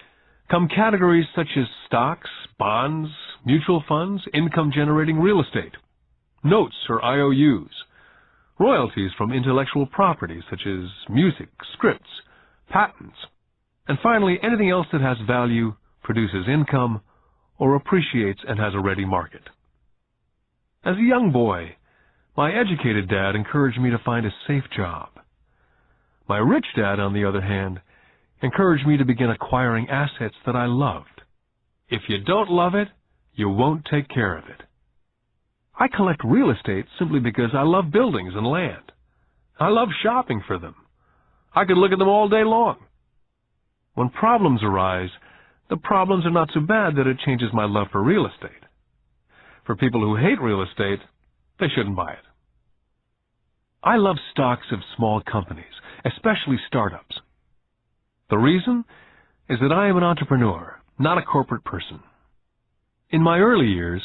come categories such as stocks, bonds, mutual funds, income-generating real estate, notes or IOUs, royalties from intellectual property such as music, scripts, patents, and finally anything else that has value, produces income, or appreciates and has a ready market. As a young boy, my educated dad encouraged me to find a safe job. My rich dad, on the other hand, encouraged me to begin acquiring assets that I loved. If you don't love it, you won't take care of it. I collect real estate simply because I love buildings and land. I love shopping for them. I could look at them all day long. When problems arise, the problems are not so bad that it changes my love for real estate. For people who hate real estate, they shouldn't buy it. I love stocks of small companies, especially startups. The reason is that I am an entrepreneur, not a corporate person. In my early years,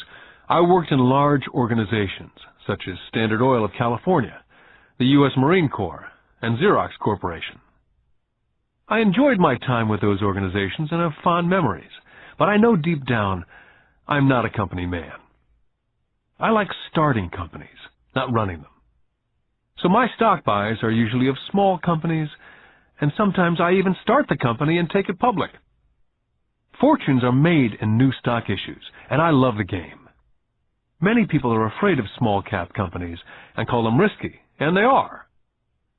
I worked in large organizations such as Standard Oil of California, the U.S. Marine Corps, and Xerox Corporation. I enjoyed my time with those organizations and have fond memories, but I know deep down I'm not a company man. I like starting companies, not running them. So my stock buys are usually of small companies, and sometimes I even start the company and take it public. Fortunes are made in new stock issues, and I love the game. Many people are afraid of small-cap companies and call them risky, and they are.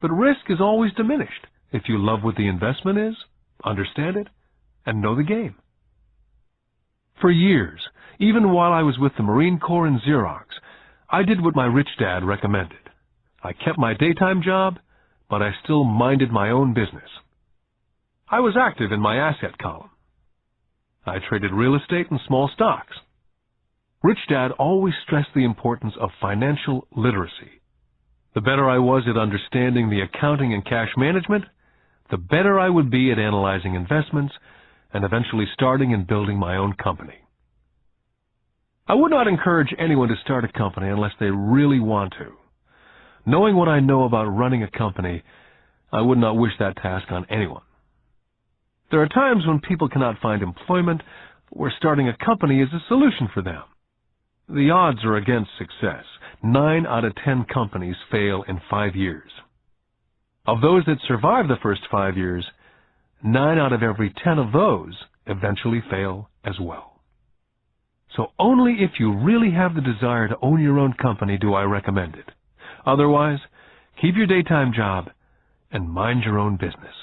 But risk is always diminished if you love what the investment is, understand it, and know the game. For years, even while I was with the Marine Corps and Xerox, I did what my rich dad recommended. I kept my daytime job, but I still minded my own business. I was active in my asset column. I traded real estate and small stocks. Rich Dad always stressed the importance of financial literacy. The better I was at understanding the accounting and cash management, the better I would be at analyzing investments and eventually starting and building my own company. I would not encourage anyone to start a company unless they really want to. Knowing what I know about running a company, I would not wish that task on anyone. There are times when people cannot find employment where starting a company is a solution for them. The odds are against success. 9 out of 10 companies fail in 5 years. Of those that survive the first 5 years, 9 out of every 10 of those eventually fail as well. So only if you really have the desire to own your own company do I recommend it. Otherwise, keep your daytime job and mind your own business.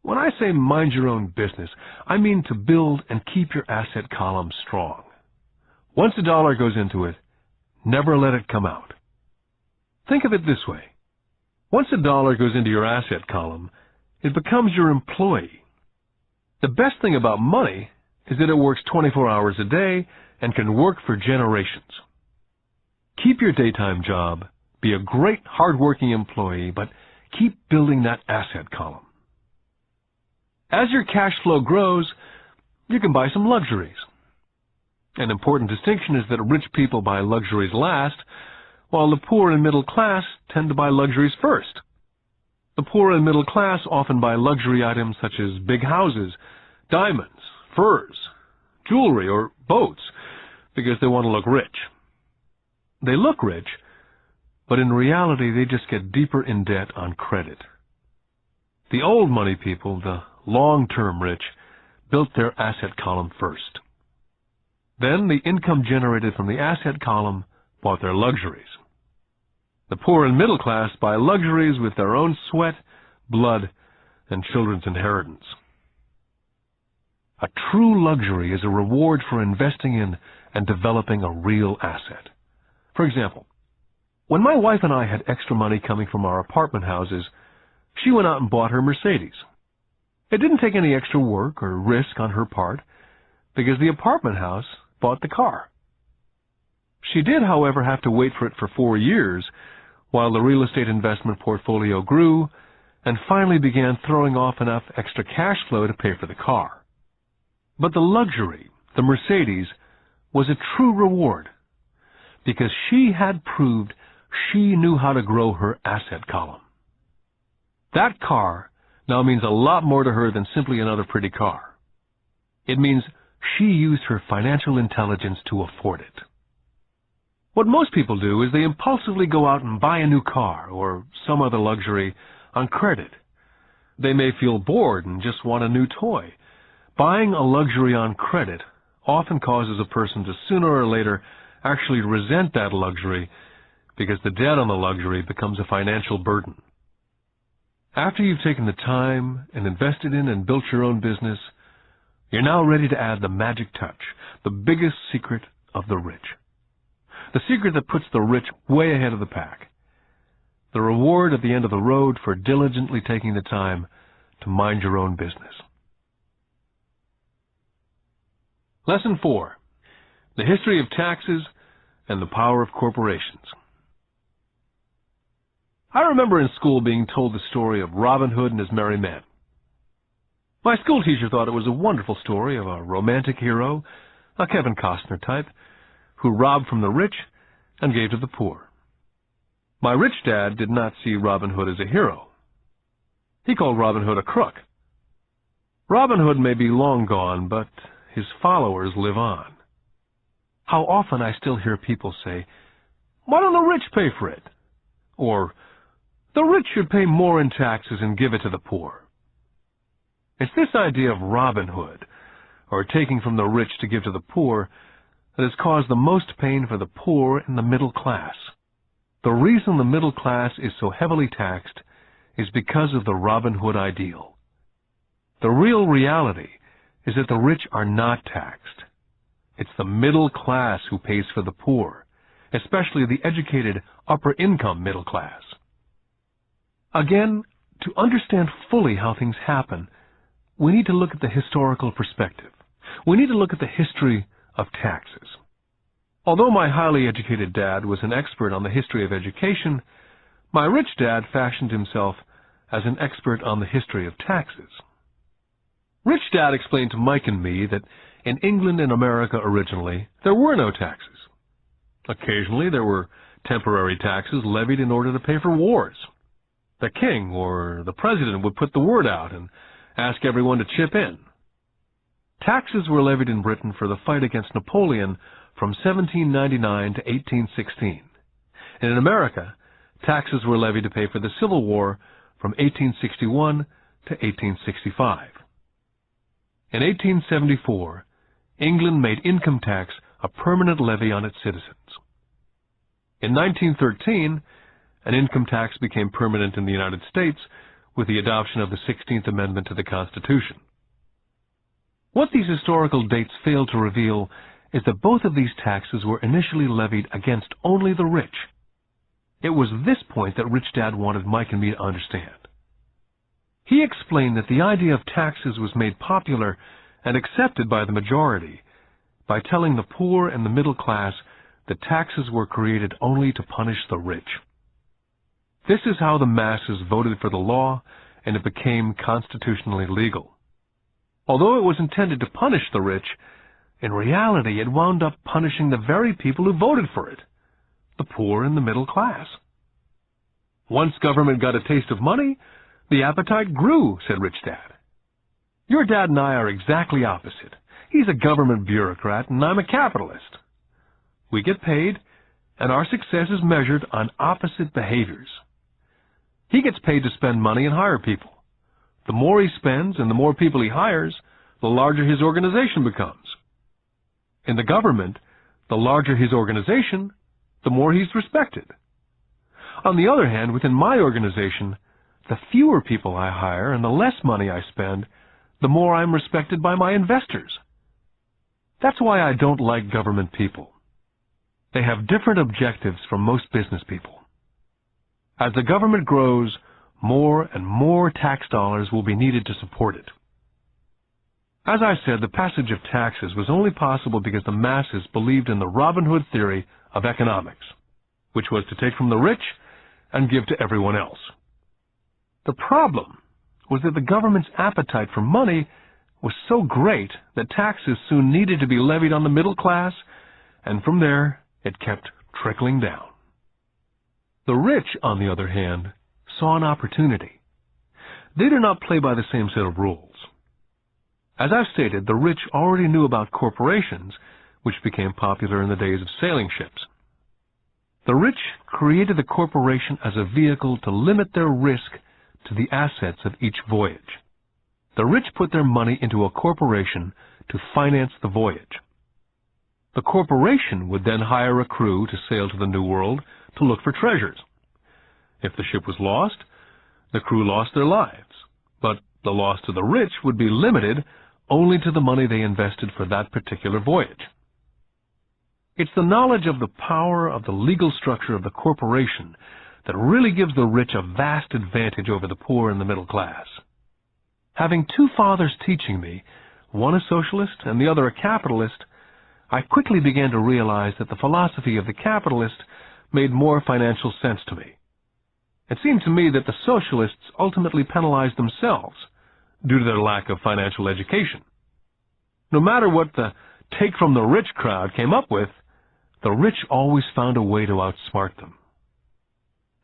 When I say mind your own business, I mean to build and keep your asset column strong. Once a dollar goes into it, never let it come out. Think of it this way. Once a dollar goes into your asset column, it becomes your employee. The best thing about money is that it works 24 hours a day and can work for generations. Keep your daytime job, be a great hard-working employee, but keep building that asset column. As your cash flow grows, you can buy some luxuries. An important distinction is that rich people buy luxuries last, while the poor and middle class tend to buy luxuries first. The poor and middle class often buy luxury items such as big houses, diamonds, furs, jewelry, or boats because they want to look rich. They look rich, but in reality they just get deeper in debt on credit. The old money people, the long-term rich, built their asset column first. Then the income generated from the asset column bought their luxuries. The poor and middle class buy luxuries with their own sweat, blood, and children's inheritance. A true luxury is a reward for investing in and developing a real asset. For example, when my wife and I had extra money coming from our apartment houses, she went out and bought her Mercedes. It didn't take any extra work or risk on her part because the apartment house bought the car. She did, however, have to wait for it for 4 years while the real estate investment portfolio grew and finally began throwing off enough extra cash flow to pay for the car. But the luxury, the Mercedes, was a true reward because she had proved she knew how to grow her asset column. That car now means a lot more to her than simply another pretty car. It means she used her financial intelligence to afford it. What most people do is they impulsively go out and buy a new car or some other luxury on credit. They may feel bored and just want a new toy. Buying a luxury on credit often causes a person to sooner or later actually resent that luxury because the debt on the luxury becomes a financial burden. After you've taken the time and invested in and built your own business, you're now ready to add the magic touch, the biggest secret of the rich. The secret that puts the rich way ahead of the pack. The reward at the end of the road for diligently taking the time to mind your own business. Lesson 4. The history of taxes and the power of corporations. I remember in school being told the story of Robin Hood and his merry men. My school teacher thought it was a wonderful story of a romantic hero, a Kevin Costner type, who robbed from the rich and gave to the poor. My rich dad did not see Robin Hood as a hero. He called Robin Hood a crook. Robin Hood may be long gone, but his followers live on. How often I still hear people say, "Why don't the rich pay for it?" Or, "The rich should pay more in taxes and give it to the poor." It's this idea of Robin Hood, or taking from the rich to give to the poor, that has caused the most pain for the poor and the middle class. The reason the middle class is so heavily taxed is because of the Robin Hood ideal. The real reality is that the rich are not taxed. It's the middle class who pays for the poor, especially the educated upper-income middle class. Again, to understand fully how things happen, we need to look at the historical perspective. We need to look at the history of taxes. Although my highly educated dad was an expert on the history of education, my rich dad fashioned himself as an expert on the history of taxes. Rich Dad explained to Mike and me that in England and America originally, there were no taxes. Occasionally, there were temporary taxes levied in order to pay for wars. The king or the president would put the word out and ask everyone to chip in. Taxes were levied in Britain for the fight against Napoleon from 1799 to 1816. And in America, taxes were levied to pay for the Civil War from 1861 to 1865. In 1874, England made income tax a permanent levy on its citizens. In 1913, an income tax became permanent in the United States with the adoption of the 16th Amendment to the Constitution. What these historical dates fail to reveal is that both of these taxes were initially levied against only the rich. It was this point that Rich Dad wanted Mike and me to understand. He explained that the idea of taxes was made popular and accepted by the majority by telling the poor and the middle class that taxes were created only to punish the rich. This is how the masses voted for the law, and it became constitutionally legal. Although it was intended to punish the rich, in reality it wound up punishing the very people who voted for it, the poor and the middle class. Once government got a taste of money, the appetite grew, said Rich Dad. Your dad and I are exactly opposite. He's a government bureaucrat, and I'm a capitalist. We get paid, and our success is measured on opposite behaviors. He gets paid to spend money and hire people. The more he spends and the more people he hires, the larger his organization becomes. In the government, the larger his organization, the more he's respected. On the other hand, within my organization, the fewer people I hire and the less money I spend, the more I'm respected by my investors. That's why I don't like government people. They have different objectives from most business people. As the government grows, more and more tax dollars will be needed to support it. As I said, the passage of taxes was only possible because the masses believed in the Robin Hood theory of economics, which was to take from the rich and give to everyone else. The problem was that the government's appetite for money was so great that taxes soon needed to be levied on the middle class, and from there it kept trickling down. The rich, on the other hand, saw an opportunity. They did not play by the same set of rules. As I've stated, the rich already knew about corporations, which became popular in the days of sailing ships. The rich created the corporation as a vehicle to limit their risk to the assets of each voyage. The rich put their money into a corporation to finance the voyage. The corporation would then hire a crew to sail to the New World to look for treasures. If the ship was lost, the crew lost their lives, but the loss to the rich would be limited only to the money they invested for that particular voyage. It's the knowledge of the power of the legal structure of the corporation that really gives the rich a vast advantage over the poor and the middle class. Having two fathers teaching me, one a socialist and the other a capitalist, I quickly began to realize that the philosophy of the capitalist made more financial sense to me. It seemed to me that the socialists ultimately penalized themselves due to their lack of financial education. No matter what the take-from-the-rich crowd came up with, the rich always found a way to outsmart them.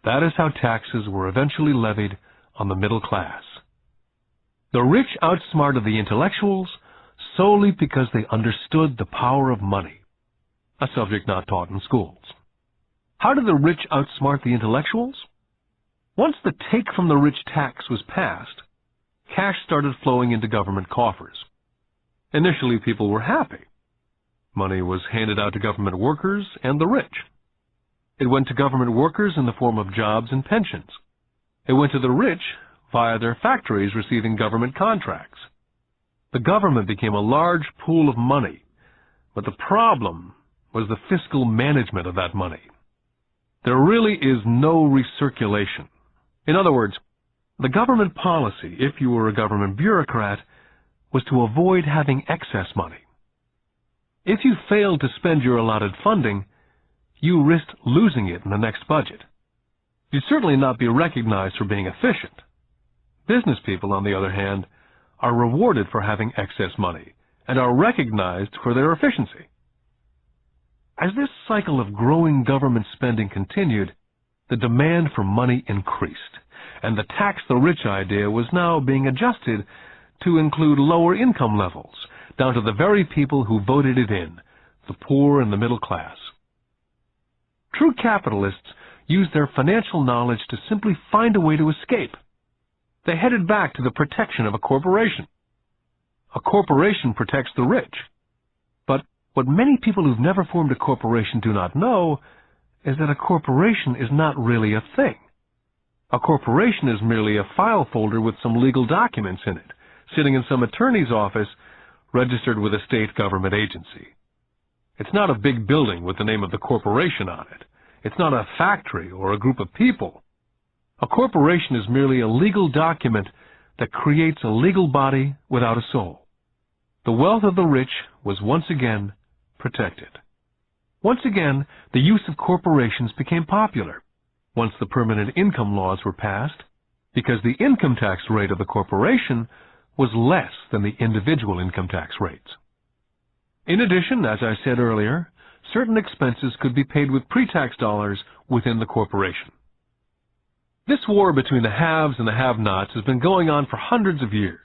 That is how taxes were eventually levied on the middle class. The rich outsmarted the intellectuals solely because they understood the power of money, a subject not taught in schools. How did the rich outsmart the intellectuals? Once the take-from-the-rich tax was passed, cash started flowing into government coffers. Initially, people were happy. Money was handed out to government workers and the rich. It went to government workers in the form of jobs and pensions. It went to the rich via their factories receiving government contracts. The government became a large pool of money, but the problem was the fiscal management of that money. There really is no recirculation. In other words, the government policy, if you were a government bureaucrat, was to avoid having excess money. If you failed to spend your allotted funding, you risked losing it in the next budget. You'd certainly not be recognized for being efficient. Business people, on the other hand, are rewarded for having excess money and are recognized for their efficiency. As this cycle of growing government spending continued, the demand for money increased, and the tax the rich idea was now being adjusted to include lower income levels, down to the very people who voted it in, the poor and the middle class. True capitalists used their financial knowledge to simply find a way to escape. They headed back to the protection of a corporation. A corporation protects the rich. But what many people who've never formed a corporation do not know is that a corporation is not really a thing. A corporation is merely a file folder with some legal documents in it, sitting in some attorney's office registered with a state government agency. It's not a big building with the name of the corporation on it. It's not a factory or a group of people. A corporation is merely a legal document that creates a legal body without a soul. The wealth of the rich was once again protected. Once again, the use of corporations became popular once the permanent income laws were passed, because the income tax rate of the corporation was less than the individual income tax rates. In addition, as I said earlier, certain expenses could be paid with pre-tax dollars within the corporation. This war between the haves and the have-nots has been going on for hundreds of years.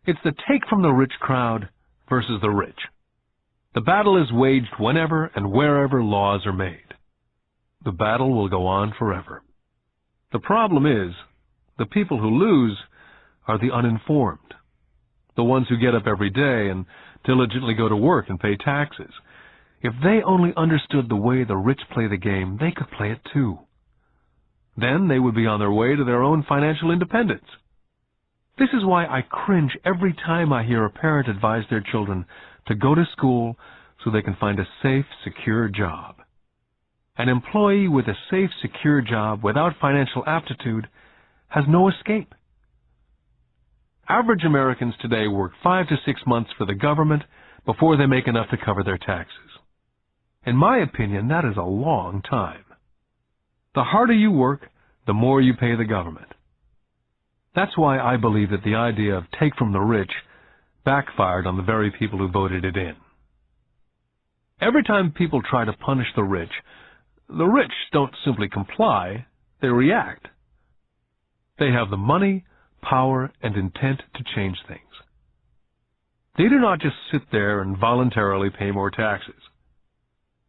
It's the take-from-the-rich crowd versus the rich. The battle is waged whenever and wherever laws are made. The battle will go on forever. The problem is, the people who lose are the uninformed, the ones who get up every day and diligently go to work and pay taxes. If they only understood the way the rich play the game, they could play it too. Then they would be on their way to their own financial independence. This is why I cringe every time I hear a parent advise their children to go to school so they can find a safe, secure job. An employee with a safe, secure job without financial aptitude has no escape. Average Americans today work 5 to 6 months for the government before they make enough to cover their taxes. In my opinion, that is a long time. The harder you work, the more you pay the government. That's why I believe that the idea of take from the rich backfired on the very people who voted it in. Every time people try to punish the rich don't simply comply, they react. They have the money, power, and intent to change things. They do not just sit there and voluntarily pay more taxes.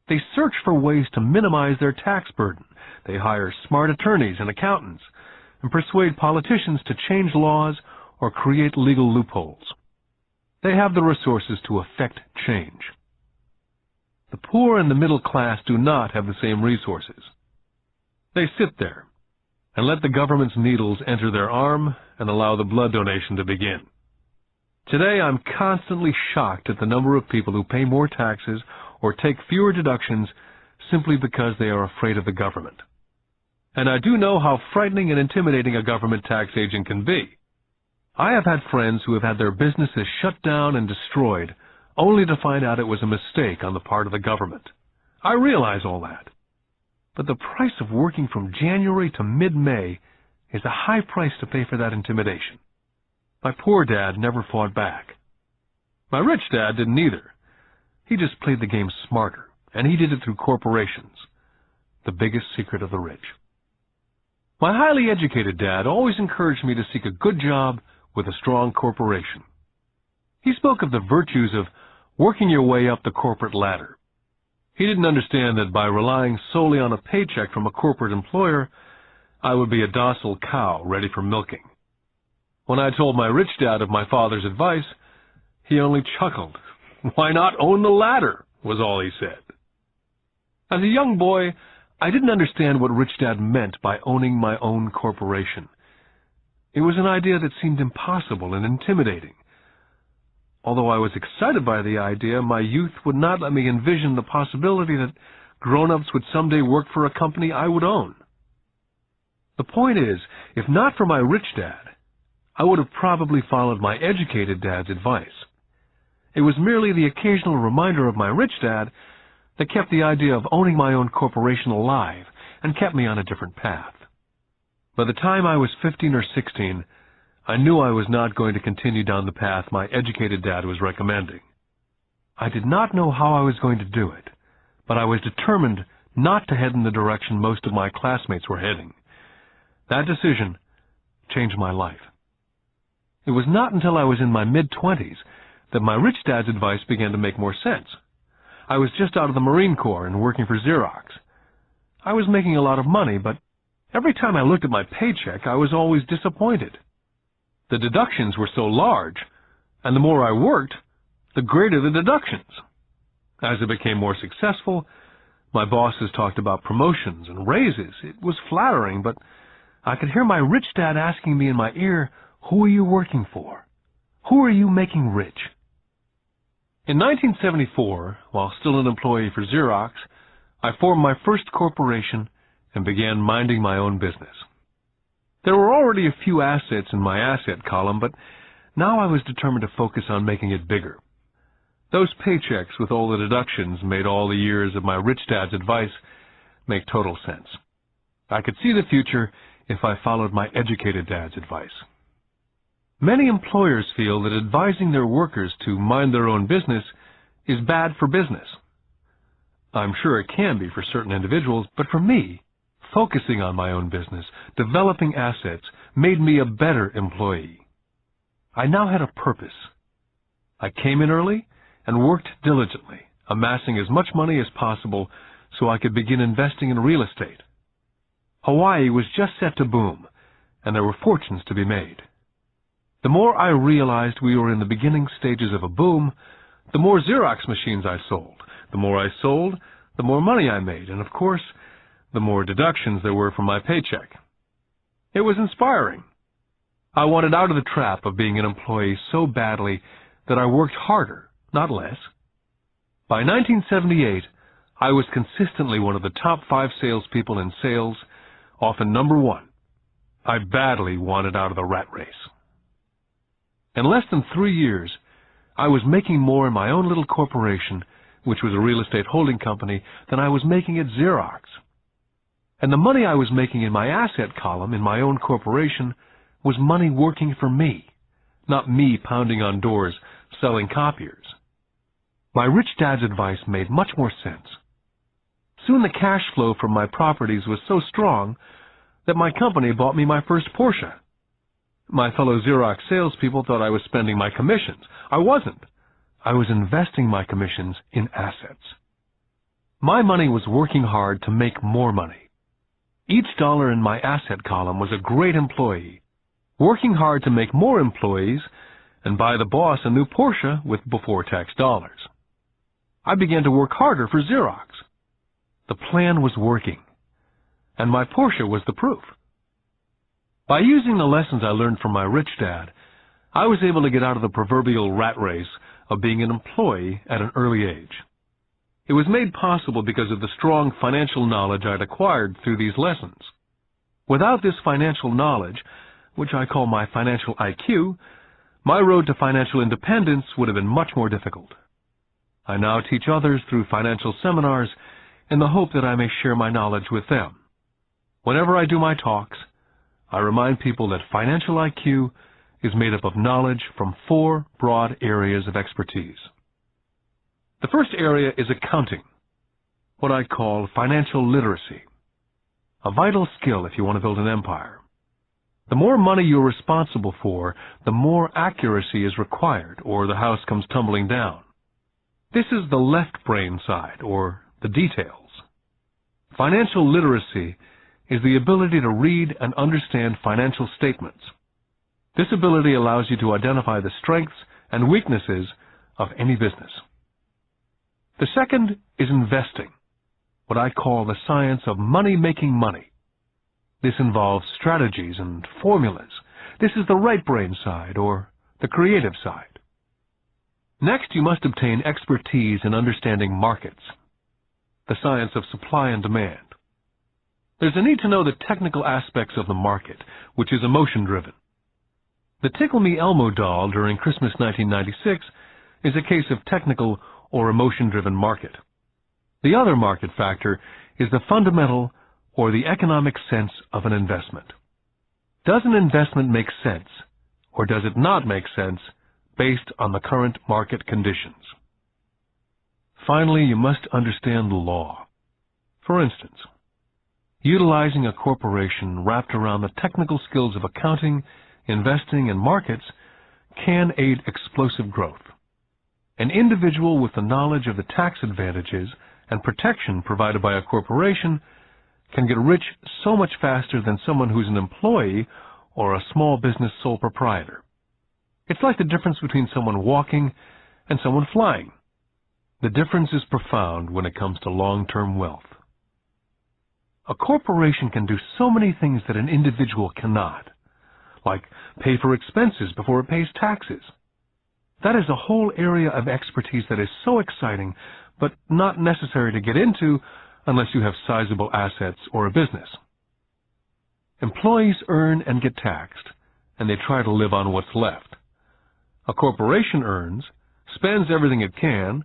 They search for ways to minimize their tax burden. They hire smart attorneys and accountants and persuade politicians to change laws or create legal loopholes. They have the resources to effect change. The poor and the middle class do not have the same resources. They sit there and let the government's needles enter their arm and allow the blood donation to begin. Today, I'm constantly shocked at the number of people who pay more taxes or take fewer deductions simply because they are afraid of the government. And I do know how frightening and intimidating a government tax agent can be. I have had friends who have had their businesses shut down and destroyed, only to find out it was a mistake on the part of the government. I realize all that. But the price of working from January to mid-May is a high price to pay for that intimidation. My poor dad never fought back. My rich dad didn't either. He just played the game smarter, and he did it through corporations, the biggest secret of the rich. My highly educated dad always encouraged me to seek a good job with a strong corporation. He spoke of the virtues of working your way up the corporate ladder. He didn't understand that by relying solely on a paycheck from a corporate employer, I would be a docile cow ready for milking. When I told my rich dad of my father's advice, he only chuckled. "Why not own the ladder?" was all he said. As a young boy, I didn't understand what Rich Dad meant by owning my own corporation. It was an idea that seemed impossible and intimidating. Although I was excited by the idea, my youth would not let me envision the possibility that grown-ups would someday work for a company I would own. The point is, if not for my rich dad, I would have probably followed my educated dad's advice. It was merely the occasional reminder of my rich dad that kept the idea of owning my own corporation alive and kept me on a different path. By the time I was 15 or 16, I knew I was not going to continue down the path my educated dad was recommending. I did not know how I was going to do it, but I was determined not to head in the direction most of my classmates were heading. That decision changed my life. It was not until I was in my mid-20s that my rich dad's advice began to make more sense. I was just out of the Marine Corps and working for Xerox. I was making a lot of money, but every time I looked at my paycheck, I was always disappointed. The deductions were so large, and the more I worked, the greater the deductions. As I became more successful, my bosses talked about promotions and raises. It was flattering, but I could hear my rich dad asking me in my ear, "Who are you working for? Who are you making rich?" In 1974, while still an employee for Xerox, I formed my first corporation and began minding my own business. There were already a few assets in my asset column, but now I was determined to focus on making it bigger. Those paychecks with all the deductions made all the years of my rich dad's advice make total sense. I could see the future if I followed my educated dad's advice. Many employers feel that advising their workers to mind their own business is bad for business. I'm sure it can be for certain individuals, but for me, focusing on my own business, developing assets, made me a better employee. I now had a purpose. I came in early and worked diligently, amassing as much money as possible so I could begin investing in real estate. Hawaii was just set to boom, and there were fortunes to be made. The more I realized we were in the beginning stages of a boom, the more Xerox machines I sold. The more I sold, the more money I made, and of course, the more deductions there were from my paycheck. It was inspiring. I wanted out of the trap of being an employee so badly that I worked harder, not less. By 1978, I was consistently one of the top 5 salespeople in sales, often number 1. I badly wanted out of the rat race. In less than 3 years, I was making more in my own little corporation, which was a real estate holding company, than I was making at Xerox. And the money I was making in my asset column in my own corporation was money working for me, not me pounding on doors selling copiers. My rich dad's advice made much more sense. Soon the cash flow from my properties was so strong that my company bought me my first Porsche. My fellow Xerox salespeople thought I was spending my commissions. I wasn't. I was investing my commissions in assets. My money was working hard to make more money. Each dollar in my asset column was a great employee, working hard to make more employees and buy the boss a new Porsche with before-tax dollars. I began to work harder for Xerox. The plan was working, and my Porsche was the proof. By using the lessons I learned from my rich dad, I was able to get out of the proverbial rat race of being an employee at an early age. It was made possible because of the strong financial knowledge I'd acquired through these lessons. Without this financial knowledge, which I call my financial IQ, my road to financial independence would have been much more difficult. I now teach others through financial seminars in the hope that I may share my knowledge with them. Whenever I do my talks, I remind people that financial IQ is made up of knowledge from 4 broad areas of expertise. The first area is accounting, what I call financial literacy, a vital skill if you want to build an empire. The more money you're responsible for, the more accuracy is required, or the house comes tumbling down. This is the left brain side, or the details. Financial literacy is the ability to read and understand financial statements. This ability allows you to identify the strengths and weaknesses of any business. The second is investing, what I call the science of money-making money. This involves strategies and formulas. This is the right brain side, or the creative side. Next, you must obtain expertise in understanding markets, the science of supply and demand. There's a need to know the technical aspects of the market, which is emotion-driven. The Tickle Me Elmo doll during Christmas 1996 is a case of technical or emotion-driven market. The other market factor is the fundamental or the economic sense of an investment. Does an investment make sense, or does it not make sense based on the current market conditions? Finally, you must understand the law. For instance, utilizing a corporation wrapped around the technical skills of accounting, investing, and markets can aid explosive growth. An individual with the knowledge of the tax advantages and protection provided by a corporation can get rich so much faster than someone who's an employee or a small business sole proprietor. It's like the difference between someone walking and someone flying. The difference is profound when it comes to long-term wealth. A corporation can do so many things that an individual cannot, like pay for expenses before it pays taxes. That is a whole area of expertise that is so exciting, but not necessary to get into unless you have sizable assets or a business. Employees earn and get taxed, and they try to live on what's left. A corporation earns, spends everything it can,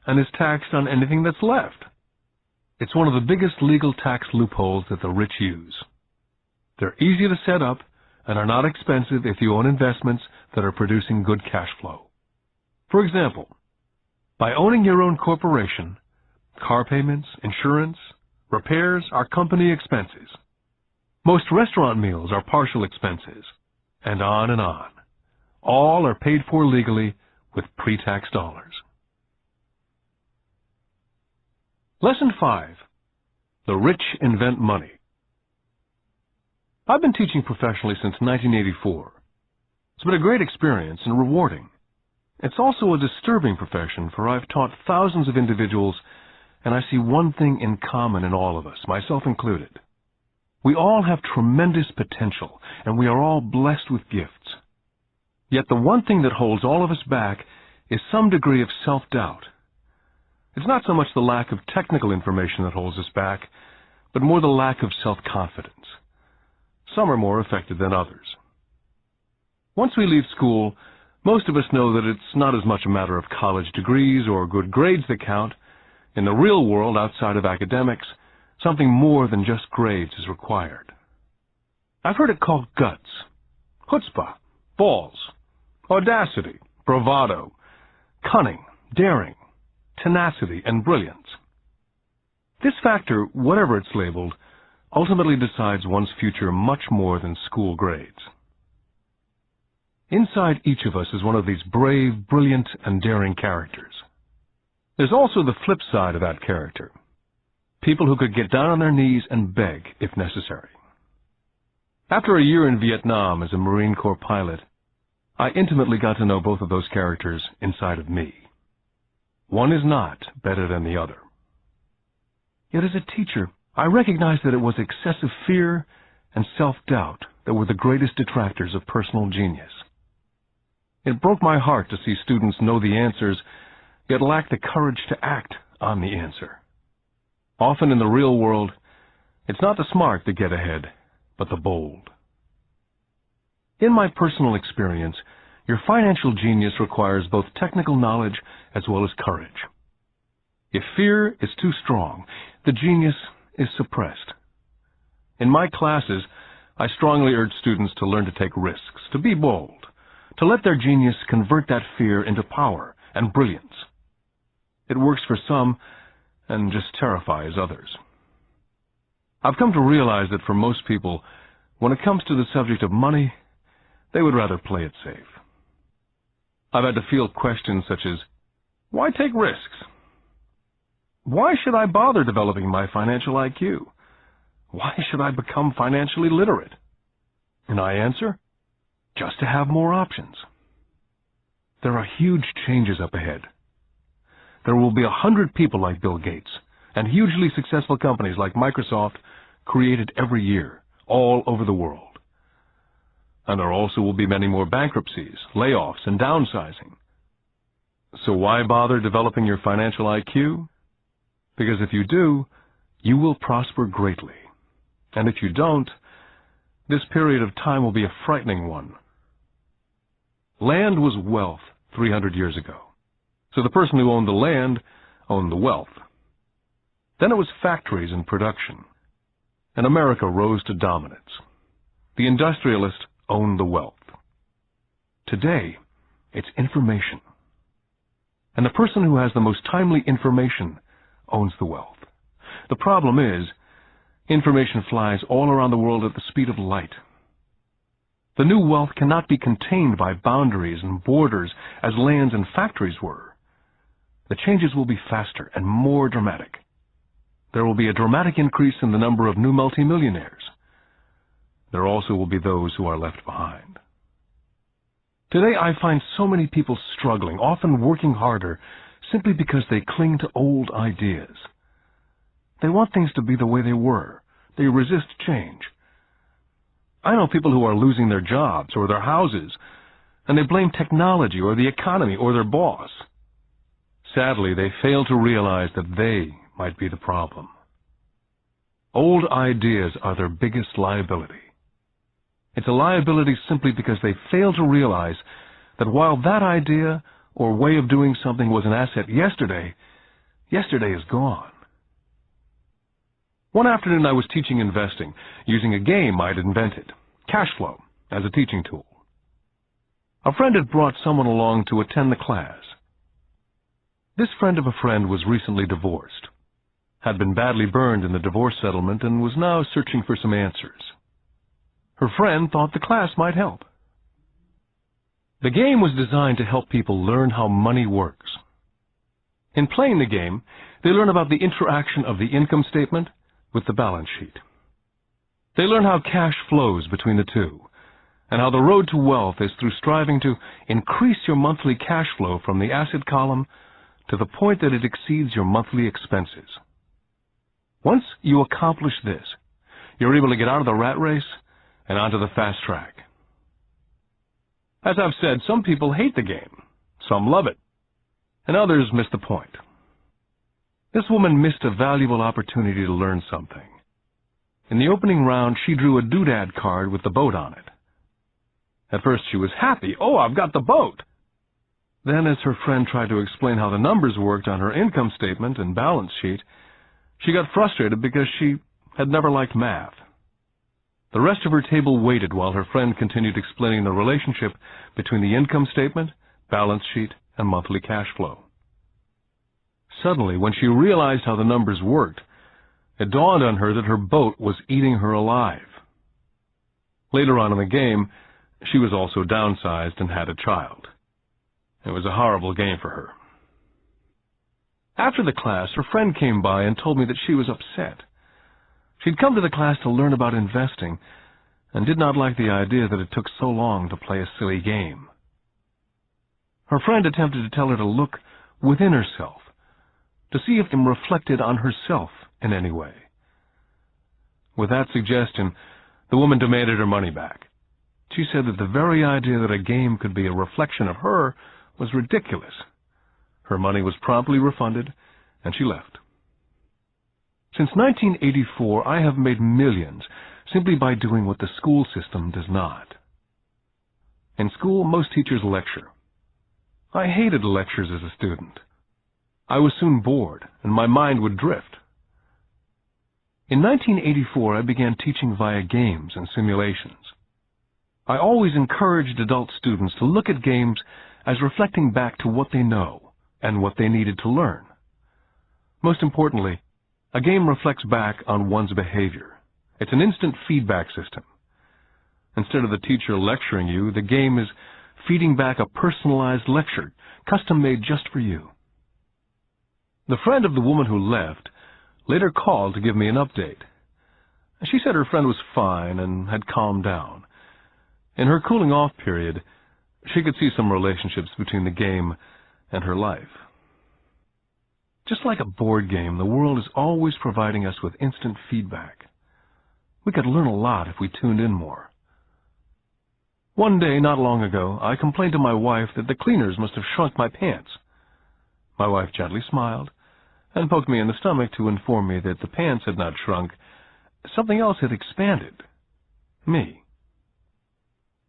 and is taxed on anything that's left. It's one of the biggest legal tax loopholes that the rich use. They're easy to set up and are not expensive if you own investments that are producing good cash flow. For example, by owning your own corporation, car payments, insurance, repairs are company expenses. Most restaurant meals are partial expenses, and on and on. All are paid for legally with pre-tax dollars. Lesson 5. The Rich Invent Money. I've been teaching professionally since 1984. It's been a great experience and rewarding. It's also a disturbing profession, for I've taught thousands of individuals, and I see one thing in common in all of us, myself included. We all have tremendous potential, and we are all blessed with gifts. Yet the one thing that holds all of us back is some degree of self-doubt. It's not so much the lack of technical information that holds us back, but more the lack of self-confidence. Some are more affected than others. Once we leave school, most of us know that it's not as much a matter of college degrees or good grades that count. In the real world, outside of academics, something more than just grades is required. I've heard it called guts, chutzpah, balls, audacity, bravado, cunning, daring, tenacity, and brilliance. This factor, whatever it's labeled, ultimately decides one's future much more than school grades. Inside each of us is one of these brave, brilliant, and daring characters. There's also the flip side of that character, people who could get down on their knees and beg if necessary. After a year in Vietnam as a Marine Corps pilot, I intimately got to know both of those characters inside of me. One is not better than the other. Yet as a teacher, I recognized that it was excessive fear and self-doubt that were the greatest detractors of personal genius. It broke my heart to see students know the answers, yet lack the courage to act on the answer. Often in the real world, it's not the smart that get ahead, but the bold. In my personal experience, your financial genius requires both technical knowledge as well as courage. If fear is too strong, the genius is suppressed. In my classes, I strongly urge students to learn to take risks, to be bold, to let their genius convert that fear into power and brilliance. It works for some and just terrifies others. I've come to realize that for most people, when it comes to the subject of money, they would rather play it safe. I've had to field questions such as, why take risks? Why should I bother developing my financial IQ? Why should I become financially literate? And I answer, just to have more options. There are huge changes up ahead. There will be 100 people like Bill Gates and hugely successful companies like Microsoft created every year, all over the world. And there also will be many more bankruptcies, layoffs, and downsizing. So why bother developing your financial IQ? Because if you do, you will prosper greatly. And if you don't, this period of time will be a frightening one. Land was wealth 300 years ago. So the person who owned the land owned the wealth. Then it was factories and production. And America rose to dominance. The industrialist owned the wealth. Today, it's information. And the person who has the most timely information owns the wealth. The problem is, information flies all around the world at the speed of light. The new wealth cannot be contained by boundaries and borders as lands and factories were. The changes will be faster and more dramatic. There will be a dramatic increase in the number of new multimillionaires. There also will be those who are left behind. Today I find so many people struggling, often working harder, simply because they cling to old ideas. They want things to be the way they were. They resist change. I know people who are losing their jobs or their houses, and they blame technology or the economy or their boss. Sadly, they fail to realize that they might be the problem. Old ideas are their biggest liability. It's a liability simply because they fail to realize that while that idea or way of doing something was an asset yesterday, yesterday is gone. One afternoon I was teaching investing using a game I'd invented, cash flow, as a teaching tool. A friend had brought someone along to attend the class. This friend of a friend was recently divorced, had been badly burned in the divorce settlement, and was now searching for some answers. Her friend thought the class might help. The game was designed to help people learn how money works. In playing the game, they learn about the interaction of the income statement with the balance sheet. They learn how cash flows between the two, and how the road to wealth is through striving to increase your monthly cash flow from the asset column to the point that it exceeds your monthly expenses. Once you accomplish this, you're able to get out of the rat race and onto the fast track. As I've said, some people hate the game, some love it, and others miss the point. This woman missed a valuable opportunity to learn something. In the opening round, she drew a doodad card with the boat on it. At first she was happy. Oh, I've got the boat! Then, as her friend tried to explain how the numbers worked on her income statement and balance sheet, she got frustrated because she had never liked math. The rest of her table waited while her friend continued explaining the relationship between the income statement, balance sheet, and monthly cash flow. Suddenly, when she realized how the numbers worked, it dawned on her that her boat was eating her alive. Later on in the game, she was also downsized and had a child. It was a horrible game for her. After the class, her friend came by and told me that she was upset. She'd come to the class to learn about investing and did not like the idea that it took so long to play a silly game. Her friend attempted to tell her to look within herself, to see if it reflected on herself in any way. With that suggestion, the woman demanded her money back. She said that the very idea that a game could be a reflection of her was ridiculous. Her money was promptly refunded, and she left. Since 1984, I have made millions simply by doing what the school system does not. In school, most teachers lecture. I hated lectures as a student. I was soon bored, and my mind would drift. In 1984, I began teaching via games and simulations. I always encouraged adult students to look at games as reflecting back to what they know and what they needed to learn. Most importantly, a game reflects back on one's behavior. It's an instant feedback system. Instead of the teacher lecturing you, the game is feeding back a personalized lecture, custom-made just for you. The friend of the woman who left later called to give me an update. She said her friend was fine and had calmed down. In her cooling-off period, she could see some relationships between the game and her life. Just like a board game, the world is always providing us with instant feedback. We could learn a lot if we tuned in more. One day, not long ago, I complained to my wife that the cleaners must have shrunk my pants. My wife gently smiled and poked me in the stomach to inform me that the pants had not shrunk. Something else had expanded. Me.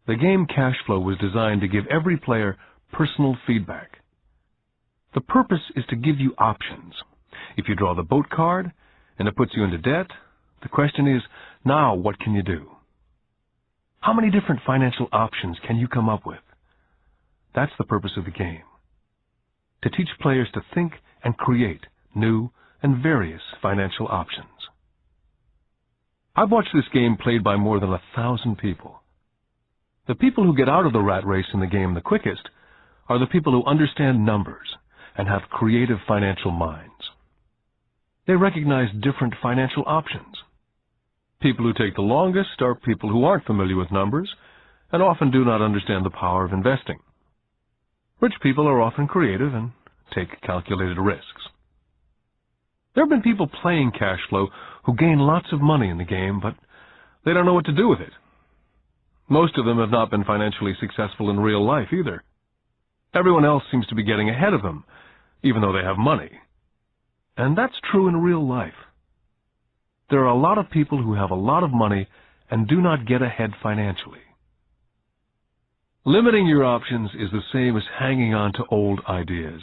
The game Cash Flow was designed to give every player personal feedback. The purpose is to give you options. If you draw the boat card and it puts you into debt, the question is, now what can you do? How many different financial options can you come up with? That's the purpose of the game. To teach players to think and create new and various financial options. I've watched this game played by more than 1,000 people. The people who get out of the rat race in the game the quickest are the people who understand numbers and have creative financial minds. They recognize different financial options. People who take the longest are people who aren't familiar with numbers and often do not understand the power of investing. Rich people are often creative and take calculated risks. There have been people playing Cash Flow who gain lots of money in the game, but they don't know what to do with it. Most of them have not been financially successful in real life either. Everyone else seems to be getting ahead of them, even though they have money. And that's true in real life. There are a lot of people who have a lot of money and do not get ahead financially. Limiting your options is the same as hanging on to old ideas.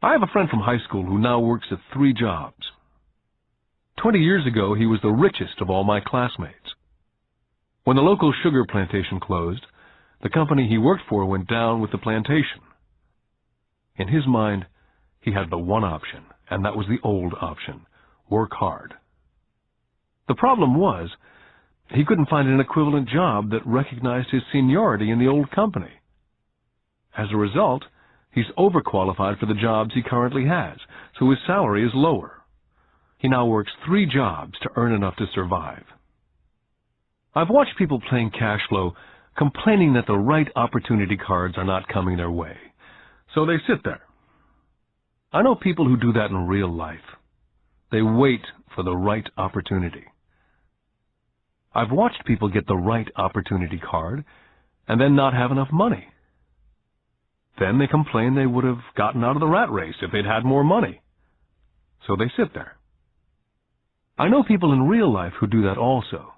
I have a friend from high school who now works at 3 jobs. 20 years ago, he was the richest of all my classmates. When the local sugar plantation closed, the company he worked for went down with the plantation. In his mind, he had the one option, and that was the old option: work hard. The problem was, he couldn't find an equivalent job that recognized his seniority in the old company. As a result, he's overqualified for the jobs he currently has, so his salary is lower. He now works 3 jobs to earn enough to survive. I've watched people playing Cash Flow complaining that the right opportunity cards are not coming their way, so they sit there. I know people who do that in real life. They wait for the right opportunity. I've watched people get the right opportunity card and then not have enough money. Then they complain they would have gotten out of the rat race if they'd had more money. So they sit there. I know people in real life who do that also.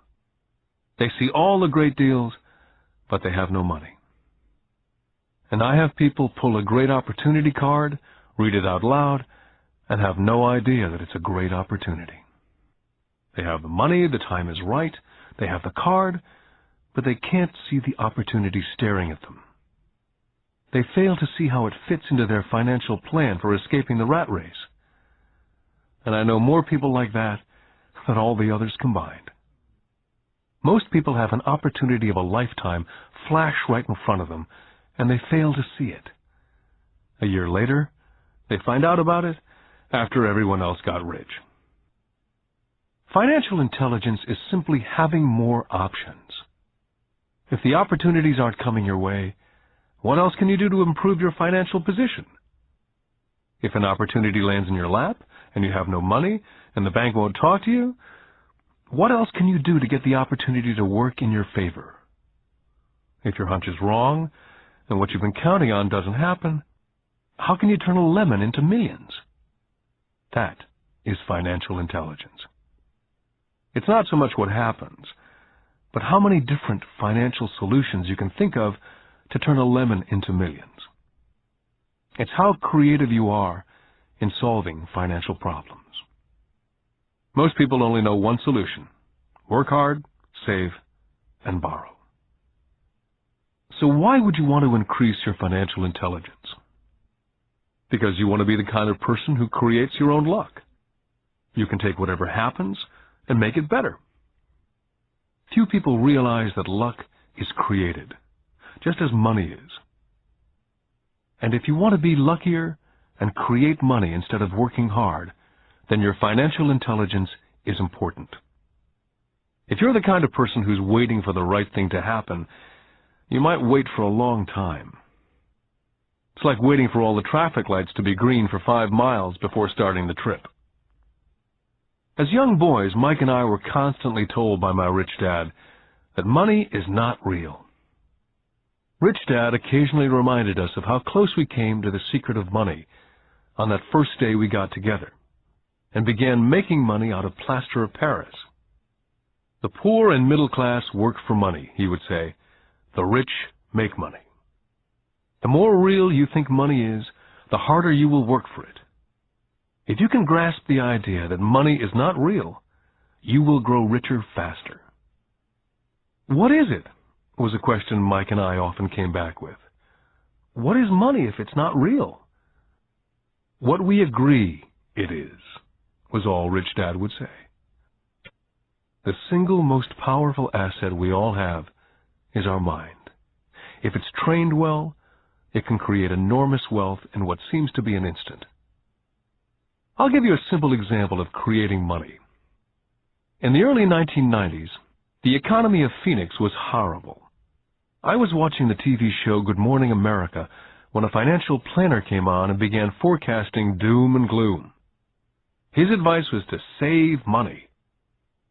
They see all the great deals, but they have no money. And I have people pull a great opportunity card, read it out loud, and have no idea that it's a great opportunity. They have the money, the time is right, they have the card, but they can't see the opportunity staring at them. They fail to see how it fits into their financial plan for escaping the rat race. And I know more people like that than all the others combined. Most people have an opportunity of a lifetime flash right in front of them, and they fail to see it. A year later, They find out about it after everyone else got rich. Financial intelligence is simply having more options. If the opportunities aren't coming your way, what else can you do to improve your financial position? If an opportunity lands in your lap and you have no money and the bank won't talk to you, what else can you do to get the opportunity to work in your favor? If your hunch is wrong and what you've been counting on doesn't happen, how can you turn a lemon into millions? That is financial intelligence. It's not so much what happens, but how many different financial solutions you can think of to turn a lemon into millions. It's how creative you are in solving financial problems. Most people only know one solution: work hard, save, and borrow. So why would you want to increase your financial intelligence? Because you want to be the kind of person who creates your own luck. You can take whatever happens and make it better. Few people realize that luck is created, just as money is. And if you want to be luckier and create money instead of working hard, then your financial intelligence is important. If you're the kind of person who's waiting for the right thing to happen, you might wait for a long time. It's like waiting for all the traffic lights to be green for 5 miles before starting the trip. As young boys, Mike and I were constantly told by my rich dad that money is not real. Rich Dad occasionally reminded us of how close we came to the secret of money on that first day we got together and began making money out of plaster of Paris. The poor and middle class work for money, he would say. The rich make money. The more real you think money is, the harder you will work for it. If you can grasp the idea that money is not real, you will grow richer faster. What is it? Was a question Mike and I often came back with. What is money if it's not real? What we agree it is, was all Rich Dad would say. The single most powerful asset we all have is our mind. If it's trained well, it can create enormous wealth in what seems to be an instant. I'll give you a simple example of creating money. In the early 1990s, the economy of Phoenix was horrible. I was watching the TV show Good Morning America when a financial planner came on and began forecasting doom and gloom. His advice was to save money.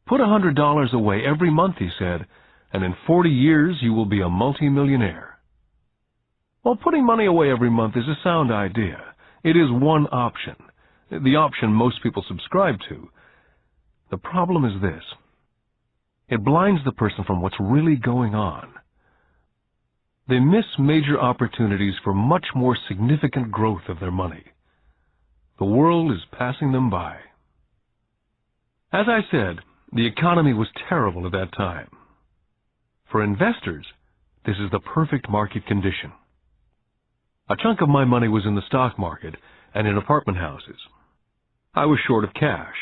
Put $100 away every month, he said, and in 40 years you will be a multimillionaire. Well, putting money away every month is a sound idea. It is one option, the option most people subscribe to. The problem is this: it blinds the person from what's really going on. They miss major opportunities for much more significant growth of their money. The world is passing them by. As I said, the economy was terrible at that time. For investors, this is the perfect market condition. A chunk of my money was in the stock market and in apartment houses. I was short of cash.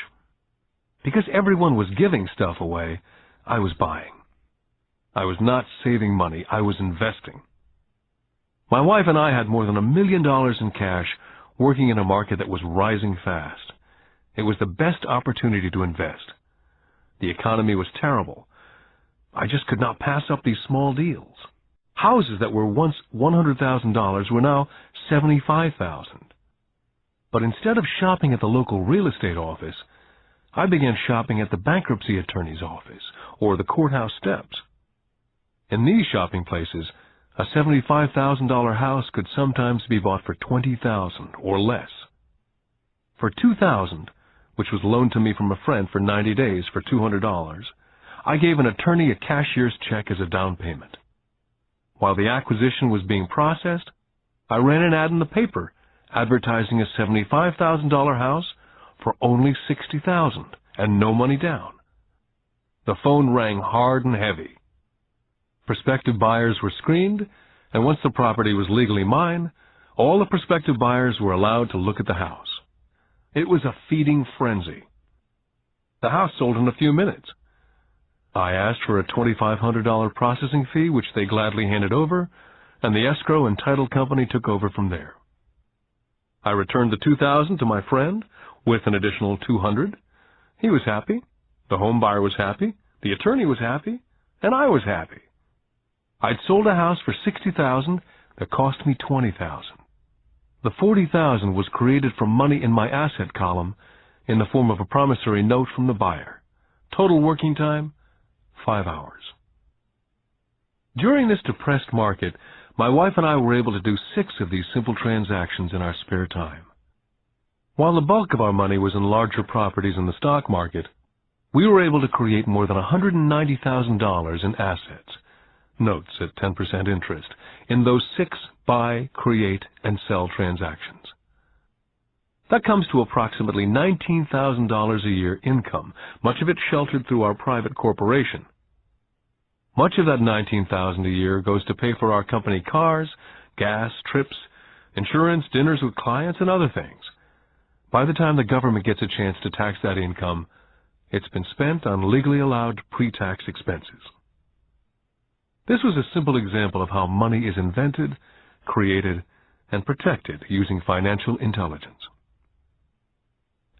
Because everyone was giving stuff away, I was buying. I was not saving money, I was investing. My wife and I had more than $1 million in cash working in a market that was rising fast. It was the best opportunity to invest. The economy was terrible. I just could not pass up these small deals. Houses that were once $100,000 were now $75,000. But instead of shopping at the local real estate office, I began shopping at the bankruptcy attorney's office or the courthouse steps. In these shopping places, a $75,000 house could sometimes be bought for $20,000 or less. For $2,000, which was loaned to me from a friend for 90 days for $200, I gave an attorney a cashier's check as a down payment. While the acquisition was being processed, I ran an ad in the paper advertising a $75,000 house for only $60,000 and no money down. The phone rang hard and heavy. Prospective buyers were screened, and once the property was legally mine, all the prospective buyers were allowed to look at the house. It was a feeding frenzy. The house sold in a few minutes. I asked for a $2,500 processing fee, which they gladly handed over, and the escrow and title company took over from there. I returned the $2,000 to my friend with an additional $200. He was happy, the home buyer was happy, the attorney was happy, and I was happy. I'd sold a house for $60,000 that cost me $20,000. The $40,000 was created from money in my asset column in the form of a promissory note from the buyer. Total working time, 5 hours. During this depressed market, my wife and I were able to do 6 of these simple transactions in our spare time. While the bulk of our money was in larger properties in the stock market, we were able to create more than $190,000 in assets, notes at 10% interest, in those 6 buy, create, and sell transactions. That comes to approximately $19,000 a year income, much of it sheltered through our private corporation. Much of that $19,000 a year goes to pay for our company cars, gas, trips, insurance, dinners with clients, and other things. By the time the government gets a chance to tax that income, it's been spent on legally allowed pre-tax expenses. This was a simple example of how money is invented, created, and protected using financial intelligence.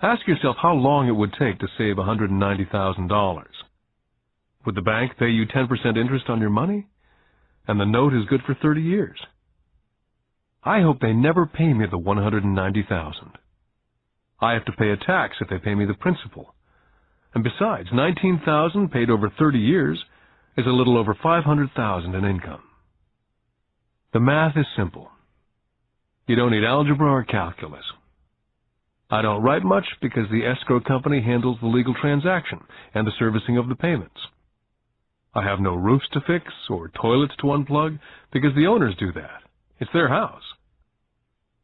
Ask yourself how long it would take to save $190,000. Would the bank pay you 10% interest on your money? And the note is good for 30 years. I hope they never pay me the $190,000. I have to pay a tax if they pay me the principal. And besides, $19,000 paid over 30 years is a little over $500,000 in income. The math is simple. You don't need algebra or calculus. I don't write much because the escrow company handles the legal transaction and the servicing of the payments. I have no roofs to fix or toilets to unplug because the owners do that. It's their house.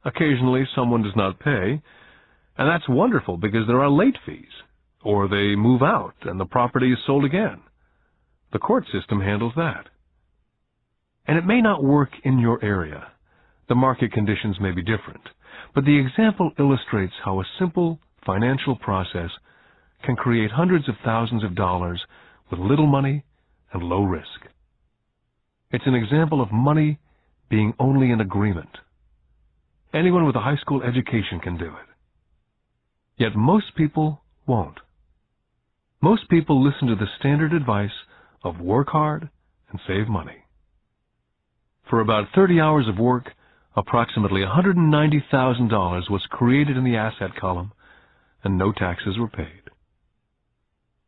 Occasionally someone does not pay, and that's wonderful because there are late fees, or they move out and the property is sold again. The court system handles that. And it may not work in your area. The market conditions may be different, but the example illustrates how a simple financial process can create hundreds of thousands of dollars with little money and low risk. It's an example of money being only an agreement. Anyone with a high school education can do it. Yet most people won't. Most people listen to the standard advice of work hard and save money. For about 30 hours of work, approximately $190,000 was created in the asset column, and no taxes were paid.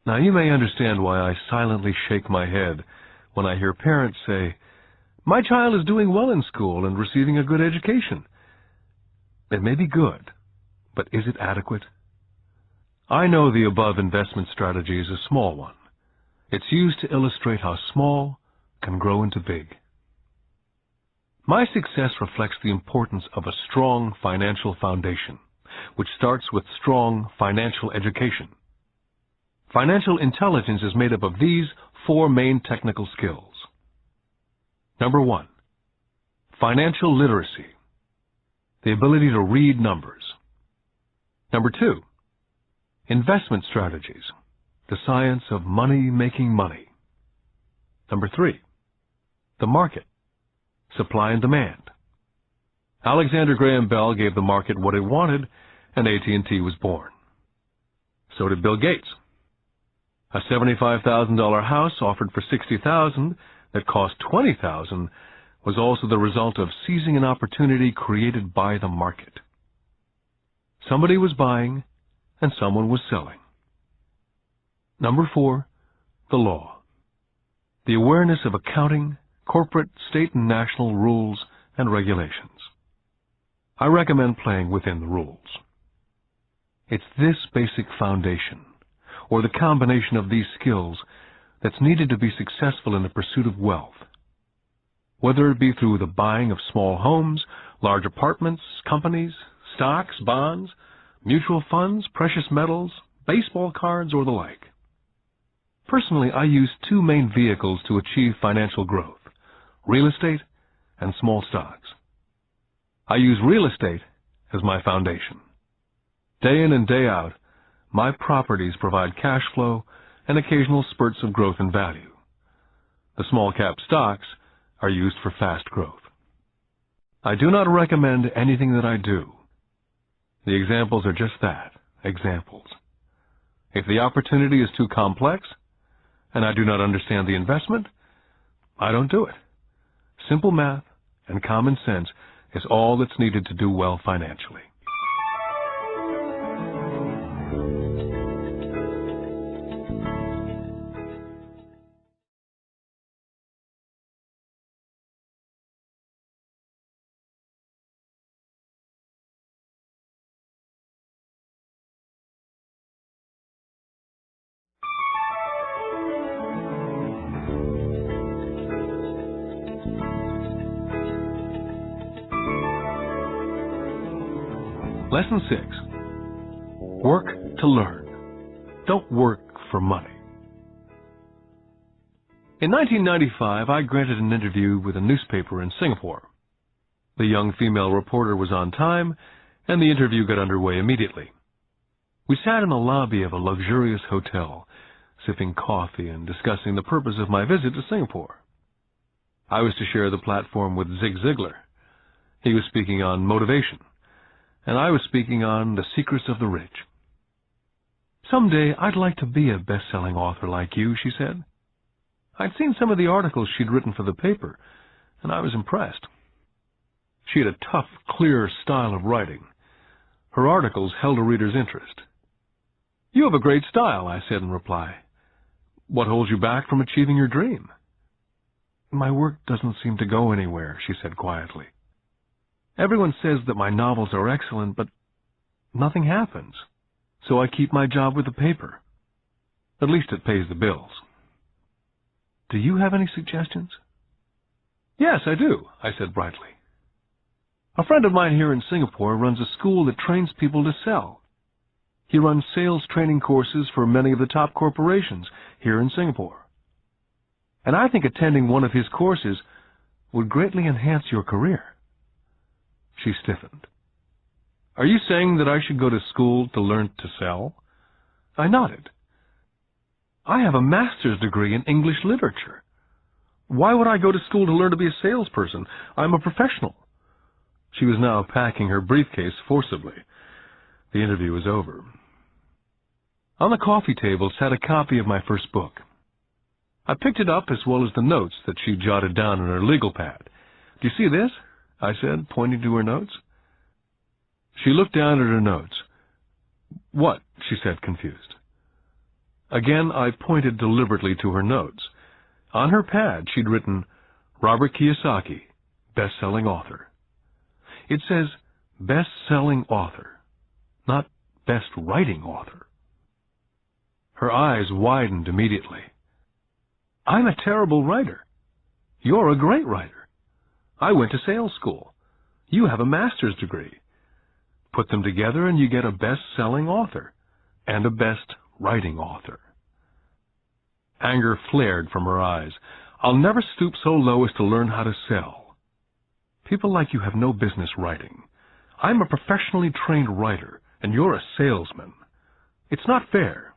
Now, you may understand why I silently shake my head when I hear parents say, "My child is doing well in school and receiving a good education." It may be good, but is it adequate? I know the above investment strategy is a small one. It's used to illustrate how small can grow into big. My success reflects the importance of a strong financial foundation, which starts with strong financial education. Financial intelligence is made up of these 4 main technical skills. Number 1, financial literacy, the ability to read numbers. Number 2, investment strategies, the science of making money. Number 3, the market, supply and demand. Alexander Graham Bell gave the market what it wanted, and AT&T was born. So did Bill Gates. A $75,000 house offered for $60,000 that cost $20,000 was also the result of seizing an opportunity created by the market. Somebody was buying and someone was selling. Number 4, the law. The awareness of accounting, corporate, state, and national rules and regulations. I recommend playing within the rules. It's this basic foundation, or the combination of these skills, that's needed to be successful in the pursuit of wealth. Whether it be through the buying of small homes, large apartments, companies, stocks, bonds, mutual funds, precious metals, baseball cards, or the like. Personally, I use 2 main vehicles to achieve financial growth: real estate and small stocks. I use real estate as my foundation. Day in and day out, my properties provide cash flow and occasional spurts of growth in value. The small cap stocks are used for fast growth. I do not recommend anything that I do, The examples are just that, examples. If the opportunity is too complex, and I do not understand the investment, I don't do it. Simple math and common sense is all that's needed to do well financially. Lesson 6. Work to learn. Don't work for money. In 1995, I granted an interview with a newspaper in Singapore. The young female reporter was on time, and the interview got underway immediately. We sat in the lobby of a luxurious hotel, sipping coffee and discussing the purpose of my visit to Singapore. I was to share the platform with Zig Ziglar. He was speaking on motivation, and I was speaking on the secrets of the rich. Someday I'd like to be a best-selling author like you, she said. I'd seen some of the articles she'd written for the paper, and I was impressed. She had a tough, clear style of writing. Her articles held a reader's interest. You have a great style, I said in reply. What holds you back from achieving your dream? My work doesn't seem to go anywhere, she said quietly. Everyone says that my novels are excellent, but nothing happens. So I keep my job with the paper. At least it pays the bills. Do you have any suggestions? Yes, I do, I said brightly. A friend of mine here in Singapore runs a school that trains people to sell. He runs sales training courses for many of the top corporations here in Singapore. And I think attending one of his courses would greatly enhance your career. She stiffened. Are you saying that I should go to school to learn to sell? I nodded. I have a master's degree in English literature. Why would I go to school to learn to be a salesperson? I'm a professional. She was now packing her briefcase forcibly. The interview was over. On the coffee table sat a copy of my first book. I picked it up as well as the notes that she jotted down in her legal pad. Do you see this? I said, pointing to her notes. She looked down at her notes. What? She said, confused. Again, I pointed deliberately to her notes. On her pad, she'd written, Robert Kiyosaki, best-selling author. It says, best-selling author, not best-writing author. Her eyes widened immediately. I'm a terrible writer. You're a great writer. I went to sales school. You have a master's degree. Put them together and you get a best-selling author and a best-writing author. Anger flared from her eyes. I'll never stoop so low as to learn how to sell. People like you have no business writing. I'm a professionally trained writer, and you're a salesman. It's not fair.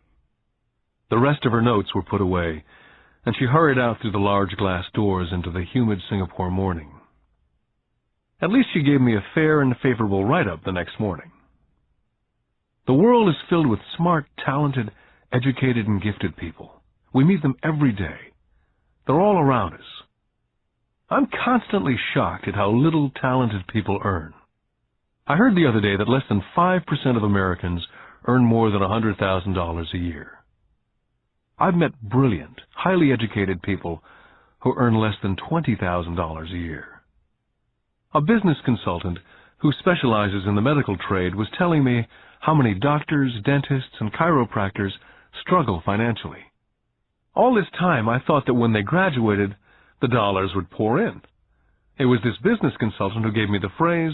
The rest of her notes were put away, and she hurried out through the large glass doors into the humid Singapore morning. At least she gave me a fair and favorable write-up the next morning. The world is filled with smart, talented, educated, and gifted people. We meet them every day. They're all around us. I'm constantly shocked at how little talented people earn. I heard the other day that less than 5% of Americans earn more than $100,000 a year. I've met brilliant, highly educated people who earn less than $20,000 a year. A business consultant who specializes in the medical trade was telling me how many doctors, dentists, and chiropractors struggle financially. All this time, I thought that when they graduated, the dollars would pour in. It was this business consultant who gave me the phrase,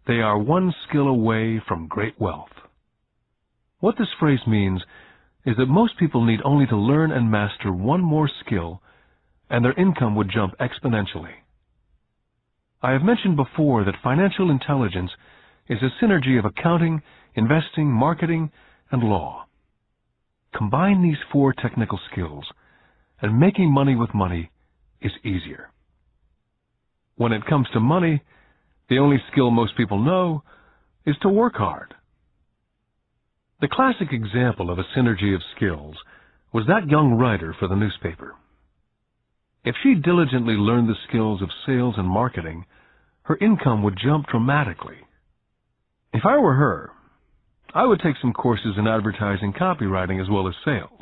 they are one skill away from great wealth. What this phrase means is that most people need only to learn and master one more skill, and their income would jump exponentially. I have mentioned before that financial intelligence is a synergy of accounting, investing, marketing, and law. Combine these 4 technical skills, and making money with money is easier. When it comes to money, the only skill most people know is to work hard. The classic example of a synergy of skills was that young writer for the newspaper. If she diligently learned the skills of sales and marketing, her income would jump dramatically. If I were her, I would take some courses in advertising copywriting as well as sales.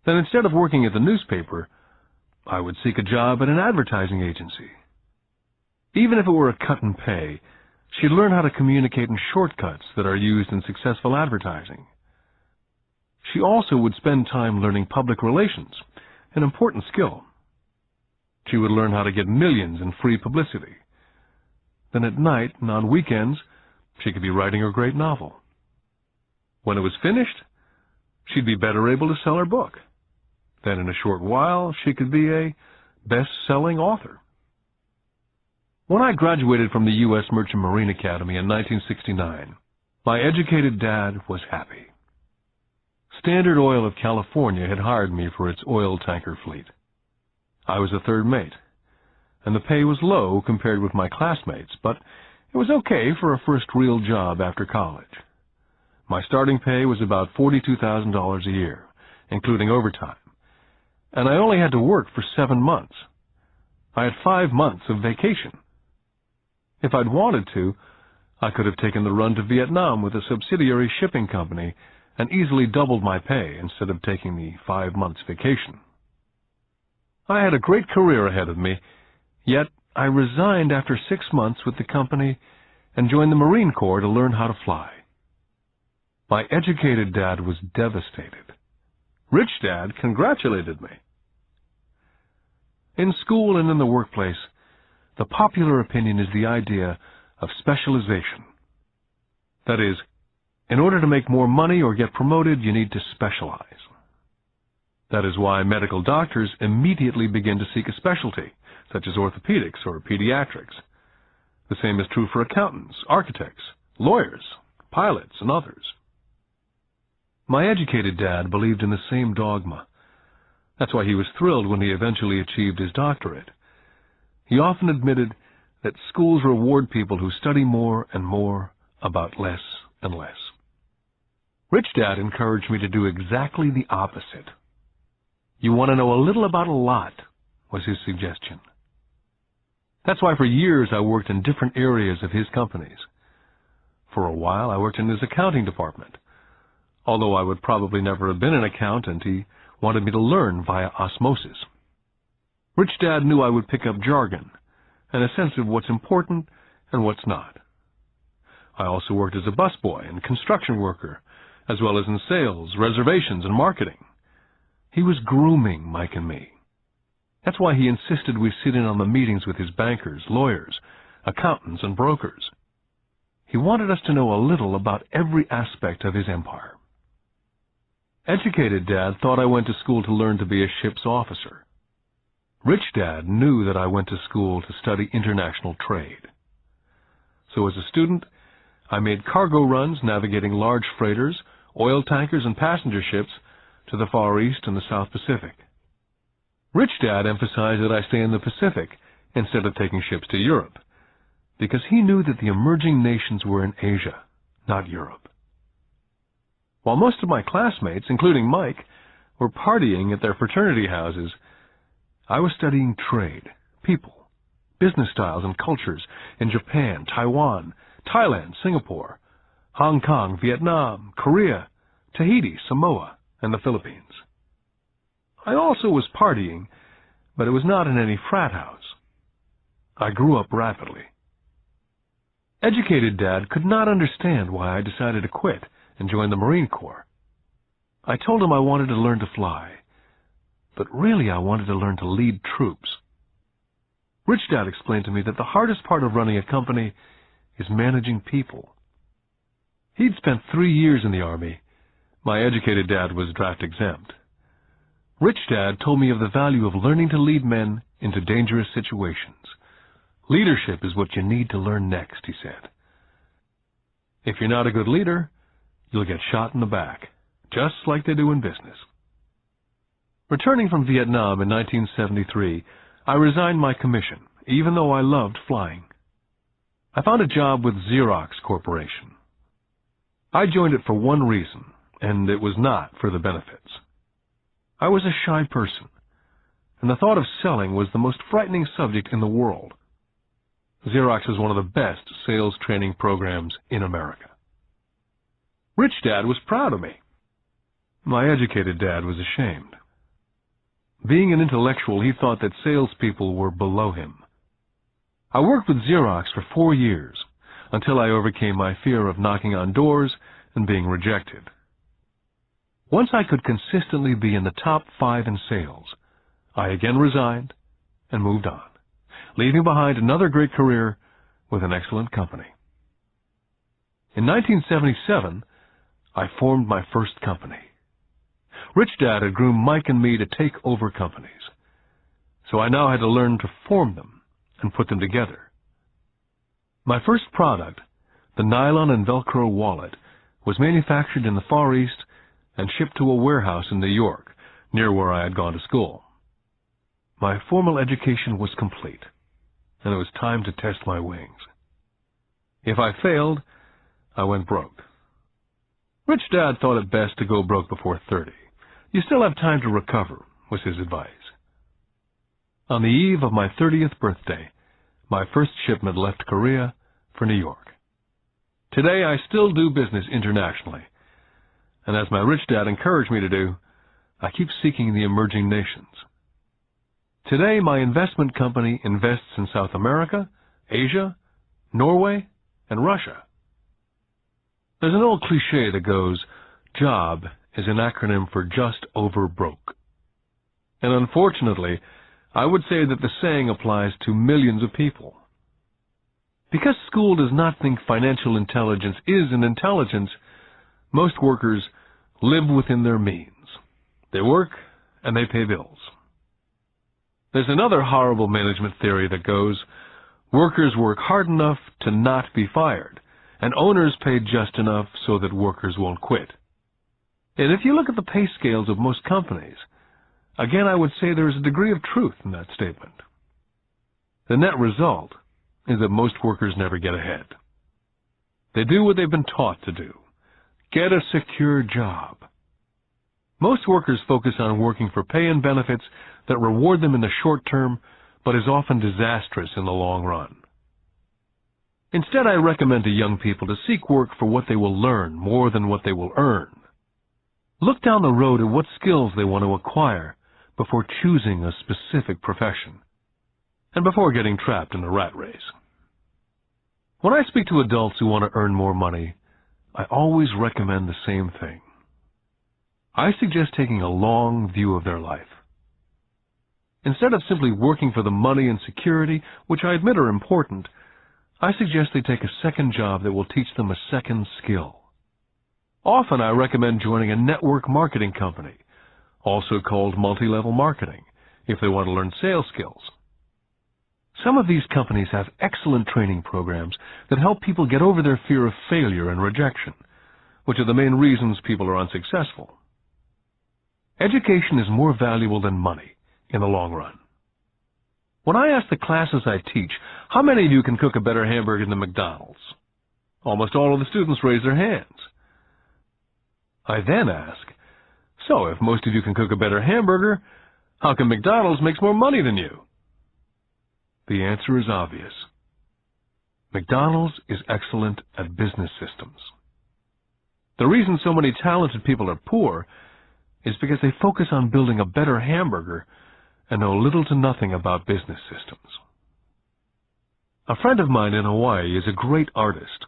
Then instead of working at the newspaper, I would seek a job at an advertising agency. Even if it were a cut in pay, she'd learn how to communicate in shortcuts that are used in successful advertising. She also would spend time learning public relations, an important skill. She would learn how to get millions in free publicity. Then at night and on weekends, she could be writing her great novel. When it was finished, she'd be better able to sell her book. Then in a short while, she could be a best-selling author. When I graduated from the U.S. Merchant Marine Academy in 1969, my educated dad was happy. Standard Oil of California had hired me for its oil tanker fleet. I was a third mate, and the pay was low compared with my classmates, but it was okay for a first real job after college. My starting pay was about $42,000 a year, including overtime, and I only had to work for 7 months. I had 5 months of vacation. If I'd wanted to, I could have taken the run to Vietnam with a subsidiary shipping company and easily doubled my pay instead of taking the 5 months vacation. I had a great career ahead of me, yet I resigned after 6 months with the company and joined the Marine Corps to learn how to fly. My educated dad was devastated. Rich Dad congratulated me. In school and in the workplace, the popular opinion is the idea of specialization. That is, in order to make more money or get promoted, you need to specialize. That is why medical doctors immediately begin to seek a specialty, such as orthopedics or pediatrics. The same is true for accountants, architects, lawyers, pilots, and others. My educated dad believed in the same dogma. That's why he was thrilled when he eventually achieved his doctorate. He often admitted that schools reward people who study more and more about less and less. Rich Dad encouraged me to do exactly the opposite. You want to know a little about a lot, was his suggestion. That's why for years I worked in different areas of his companies. For a while I worked in his accounting department. Although I would probably never have been an accountant, he wanted me to learn via osmosis. Rich Dad knew I would pick up jargon and a sense of what's important and what's not. I also worked as a busboy and construction worker, as well as in sales, reservations, and marketing. He was grooming Mike and me. That's why he insisted we sit in on the meetings with his bankers, lawyers, accountants, and brokers. He wanted us to know a little about every aspect of his empire. Educated Dad thought I went to school to learn to be a ship's officer. Rich Dad knew that I went to school to study international trade. So as a student, I made cargo runs navigating large freighters, oil tankers, and passenger ships to the Far East and the South Pacific. Rich Dad emphasized that I stay in the Pacific instead of taking ships to Europe, because he knew that the emerging nations were in Asia, not Europe. While most of my classmates, including Mike, were partying at their fraternity houses, I was studying trade, people, business styles and cultures in Japan, Taiwan, Thailand, Singapore, Hong Kong, Vietnam, Korea, Tahiti, Samoa, and the Philippines. I also was partying, but it was not in any frat house. I grew up rapidly. Educated Dad could not understand why I decided to quit and join the Marine Corps. I told him I wanted to learn to fly, but really I wanted to learn to lead troops. Rich Dad explained to me that the hardest part of running a company is managing people. He'd spent 3 years in the Army. My educated dad was draft exempt. Rich Dad told me of the value of learning to lead men into dangerous situations. Leadership is what you need to learn next, he said. If you're not a good leader, you'll get shot in the back, just like they do in business. Returning from Vietnam in 1973, I resigned my commission, even though I loved flying. I found a job with Xerox Corporation. I joined it for one reason, and it was not for the benefits. I was a shy person, and the thought of selling was the most frightening subject in the world. Xerox is one of the best sales training programs in America. Rich Dad was proud of me. My educated dad was ashamed. Being an intellectual, he thought that salespeople were below him. I worked with Xerox for 4 years, until I overcame my fear of knocking on doors and being rejected. Once I could consistently be in the top 5 in sales, I again resigned and moved on, leaving behind another great career with an excellent company. In 1977, I formed my first company. Rich Dad had groomed Mike and me to take over companies, so I now had to learn to form them and put them together. My first product, the nylon and Velcro wallet, was manufactured in the Far East and shipped to a warehouse in New York, near where I had gone to school. My formal education was complete, and it was time to test my wings. If I failed, I went broke. Rich Dad thought it best to go broke before 30. You still have time to recover, was his advice. On the eve of my 30th birthday, my first shipment left Korea for New York. Today, I still do business internationally, and as my rich dad encouraged me to do, I keep seeking the emerging nations. Today, my investment company invests in South America, Asia, Norway, and Russia. There's an old cliché that goes, JOB is an acronym for just over broke. And unfortunately, I would say that the saying applies to millions of people. Because school does not think financial intelligence is an intelligence, most workers live within their means. They work and they pay bills. There's another horrible management theory that goes, workers work hard enough to not be fired, and owners pay just enough so that workers won't quit. And if you look at the pay scales of most companies, again I would say there is a degree of truth in that statement. The net result is that most workers never get ahead. They do what they've been taught to do. Get a secure job. Most workers focus on working for pay and benefits that reward them in the short term, but is often disastrous in the long run. Instead, I recommend to young people to seek work for what they will learn more than what they will earn. Look down the road at what skills they want to acquire before choosing a specific profession, and before getting trapped in the rat race. When I speak to adults who want to earn more money, I always recommend the same thing. I suggest taking a long view of their life. Instead of simply working for the money and security, which I admit are important, I suggest they take a second job that will teach them a second skill. Often I recommend joining a network marketing company, also called multi-level marketing, if they want to learn sales skills. Some of these companies have excellent training programs that help people get over their fear of failure and rejection, which are the main reasons people are unsuccessful. Education is more valuable than money in the long run. When I ask the classes I teach, how many of you can cook a better hamburger than McDonald's? Almost all of the students raise their hands. I then ask, so if most of you can cook a better hamburger, how come McDonald's makes more money than you? The answer is obvious. McDonald's is excellent at business systems. The reason so many talented people are poor is because they focus on building a better hamburger and know little to nothing about business systems. A friend of mine in Hawaii is a great artist.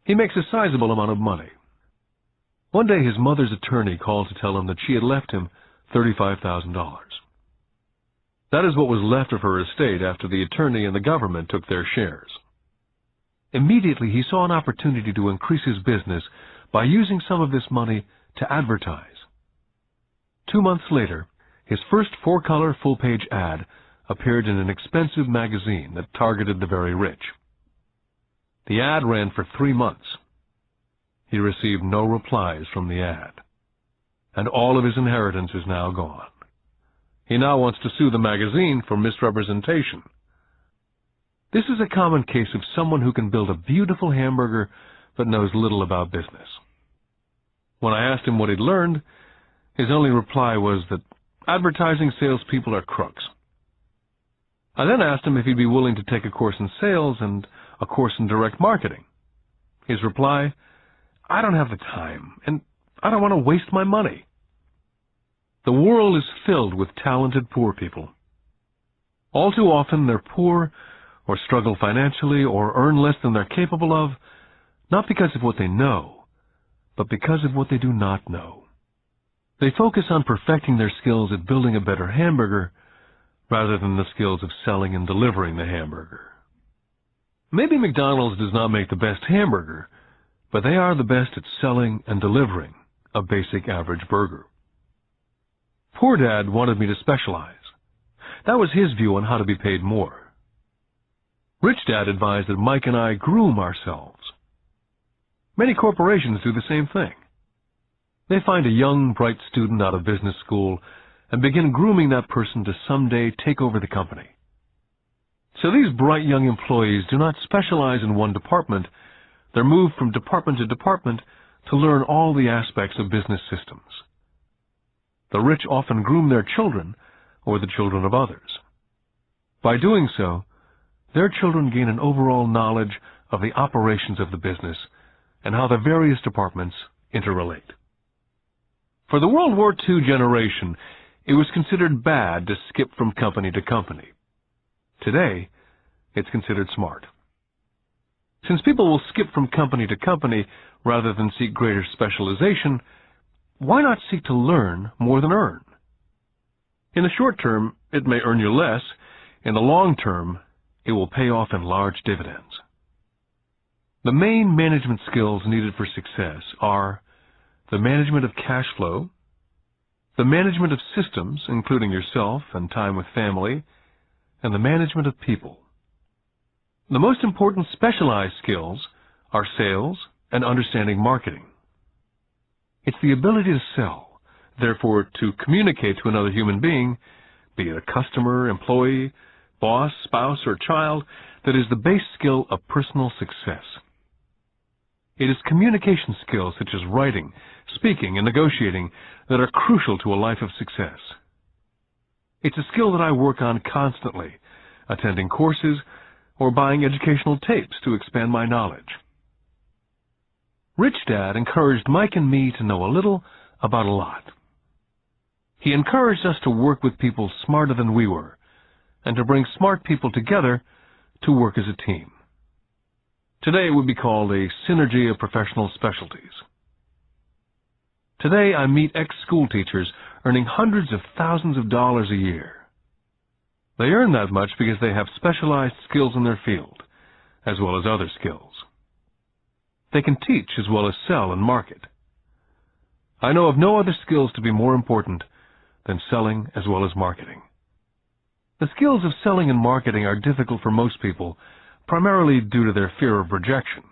He makes a sizable amount of money. One day his mother's attorney called to tell him that she had left him $35,000. That is what was left of her estate after the attorney and the government took their shares. Immediately he saw an opportunity to increase his business by using some of this money to advertise. 2 months later, his first 4-color full-page ad appeared in an expensive magazine that targeted the very rich. The ad ran for 3 months. He received no replies from the ad, and all of his inheritance is now gone. He now wants to sue the magazine for misrepresentation. This is a common case of someone who can build a beautiful hamburger but knows little about business. When I asked him what he'd learned, his only reply was that advertising salespeople are crooks. I then asked him if he'd be willing to take a course in sales and a course in direct marketing. His reply, "I don't have the time, and I don't want to waste my money." The world is filled with talented poor people. All too often they're poor or struggle financially or earn less than they're capable of, not because of what they know, but because of what they do not know. They focus on perfecting their skills at building a better hamburger rather than the skills of selling and delivering the hamburger. Maybe McDonald's does not make the best hamburger, but they are the best at selling and delivering a basic average burger. Poor Dad wanted me to specialize. That was his view on how to be paid more. Rich Dad advised that Mike and I groom ourselves. Many corporations do the same thing. They find a young, bright student out of business school and begin grooming that person to someday take over the company. So these bright young employees do not specialize in one department. They're moved from department to department to learn all the aspects of business systems. The rich often groom their children or the children of others. By doing so, their children gain an overall knowledge of the operations of the business and how the various departments interrelate. For the World War II generation, it was considered bad to skip from company to company. Today, it's considered smart. Since people will skip from company to company rather than seek greater specialization, why not seek to learn more than earn? In the short term, it may earn you less. In the long term, it will pay off in large dividends. The main management skills needed for success are the management of cash flow, the management of systems, including yourself and time with family, and the management of people. The most important specialized skills are sales and understanding marketing. It's the ability to sell, therefore to communicate to another human being, be it a customer, employee, boss, spouse, or child, that is the base skill of personal success. It is communication skills such as writing, speaking, and negotiating that are crucial to a life of success. It's a skill that I work on constantly, attending courses or buying educational tapes to expand my knowledge. Rich Dad encouraged Mike and me to know a little about a lot. He encouraged us to work with people smarter than we were, and to bring smart people together to work as a team. Today it would be called a synergy of professional specialties. Today I meet ex-school teachers earning hundreds of thousands of dollars a year. They earn that much because they have specialized skills in their field, as well as other skills. They can teach as well as sell and market. I know of no other skills to be more important than selling as well as marketing. The skills of selling and marketing are difficult for most people, primarily due to their fear of rejection.